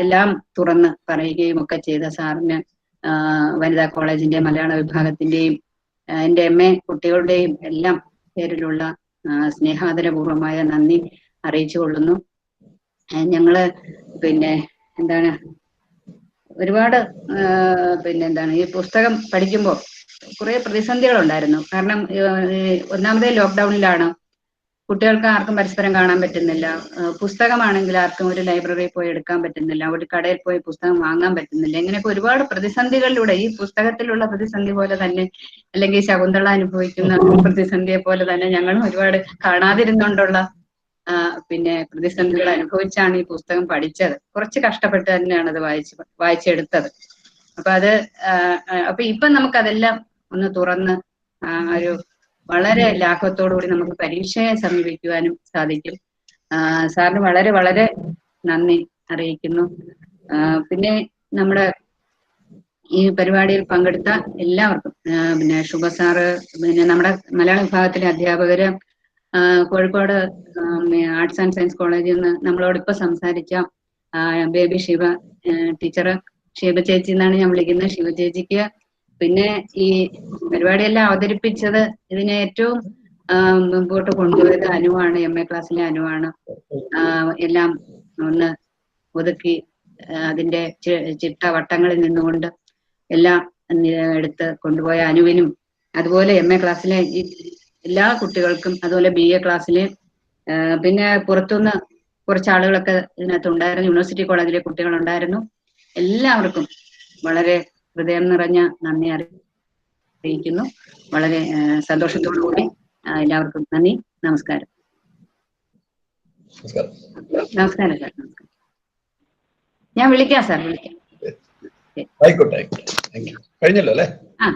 എല്ലാം തുറന്ന് പറയുകയും ഒക്കെ ചെയ്ത സാറിന് വനിതാ കോളേജിന്റെ മലയാള വിഭാഗത്തിന്റെയും എൻ്റെ MA കുട്ടികളുടെയും എല്ലാം പേരിലുള്ള സ്നേഹാദരപൂർവമായ നന്ദി അറിയിച്ചു കൊള്ളുന്നു. ഞങ്ങള് പിന്നെ എന്താണ് ഒരുപാട് ഈ പുസ്തകം പഠിക്കുമ്പോൾ കുറെ പ്രതിസന്ധികൾ ഉണ്ടായിരുന്നു. കാരണം ഒന്നാമതേ ലോക്ക്ഡൌണിലാണ്, കുട്ടികൾക്ക് ആർക്കും പരസ്പരം കാണാൻ പറ്റുന്നില്ല. പുസ്തകമാണെങ്കിൽ ആർക്കും ഒരു ലൈബ്രറിയിൽ പോയി എടുക്കാൻ പറ്റുന്നില്ല, ഒരു കടയിൽ പോയി പുസ്തകം വാങ്ങാൻ പറ്റുന്നില്ല. ഇങ്ങനെയൊക്കെ ഒരുപാട് പ്രതിസന്ധികളിലൂടെ ഈ പുസ്തകത്തിലുള്ള പ്രതിസന്ധി പോലെ തന്നെ അല്ലെങ്കിൽ ശകുന്തള അനുഭവിക്കുന്ന പ്രതിസന്ധിയെ പോലെ തന്നെ ഞങ്ങളും ഒരുപാട് കാണാതിരുന്നുകൊണ്ടുള്ള പിന്നെ പ്രതിസന്ധികൾ അനുഭവിച്ചാണ് ഈ പുസ്തകം പഠിച്ചത്. കുറച്ച് കഷ്ടപ്പെട്ട് തന്നെയാണ് അത് വായിച്ചെടുത്തത്. അപ്പൊ ഇപ്പൊ നമുക്കതെല്ലാം ഒന്ന് തുറന്ന് ഒരു വളരെ ലാഘവത്തോടുകൂടി നമുക്ക് പരീക്ഷയെ സമീപിക്കുവാനും സാധിക്കും. സാറിന് വളരെ വളരെ നന്ദി അറിയിക്കുന്നു. പിന്നെ നമ്മുടെ ഈ പരിപാടിയിൽ പങ്കെടുത്ത എല്ലാവർക്കും, പിന്നെ ശുഭ സാറ്, പിന്നെ നമ്മുടെ മലയാള വിഭാഗത്തിലെ അധ്യാപകര്, കോഴിക്കോട് ആർട്സ് ആൻഡ് സയൻസ് കോളേജിൽ നിന്ന് നമ്മളോട് ഇപ്പൊ സംസാരിച്ച ബേബി ശിവ ടീച്ചർ, ശിവ ചേച്ചി എന്നാണ് ഞാൻ വിളിക്കുന്നത്, ശിവ ചേച്ചിക്ക്, പിന്നെ ഈ പരിപാടിയെല്ലാം അവതരിപ്പിച്ചത് ഇതിനെ ഏറ്റവും മുമ്പോട്ട് കൊണ്ടുപോയത് അനുവാണ്, MA ക്ലാസ്സിലെ അനുവാണ്. എല്ലാം ഒന്ന് ഒതുക്കി അതിന്റെ ചിട്ടവട്ടങ്ങളിൽ നിന്നുകൊണ്ട് എല്ലാം എടുത്ത് കൊണ്ടുപോയ അനുവിനും, അതുപോലെ MA ക്ലാസ്സിലെ എല്ലാ കുട്ടികൾക്കും, അതുപോലെ BA ക്ലാസ്സിലെ പിന്നെ പുറത്തുനിന്ന് കുറച്ച് ആളുകളൊക്കെ ഇതിനകത്ത് ഉണ്ടായിരുന്നു, യൂണിവേഴ്സിറ്റി കോളേജിലെ കുട്ടികളുണ്ടായിരുന്നു. എല്ലാവർക്കും വളരെ ഹൃദയം നിറഞ്ഞ നന്ദി അറിയിക്കുന്നു. വളരെ സന്തോഷത്തോടു കൂടി എല്ലാവർക്കും നന്ദി. നമസ്കാരം. നമസ്കാരം സാർ. നമസ്കാരം. ഞാൻ വിളിക്കാം സാർ, വിളിക്കാം. ആയിക്കോട്ടെ. കഴിഞ്ഞല്ലോ അല്ലേ? ആ.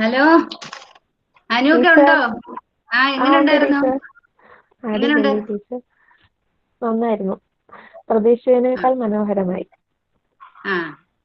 ഹലോ, അനൂക്ക ഉണ്ടോ? എങ്ങനെ ഉണ്ടായിരുന്നു? നന്നായിരുന്നു, പ്രതീക്ഷിച്ചതിനേക്കാൾ മനോഹരമായി.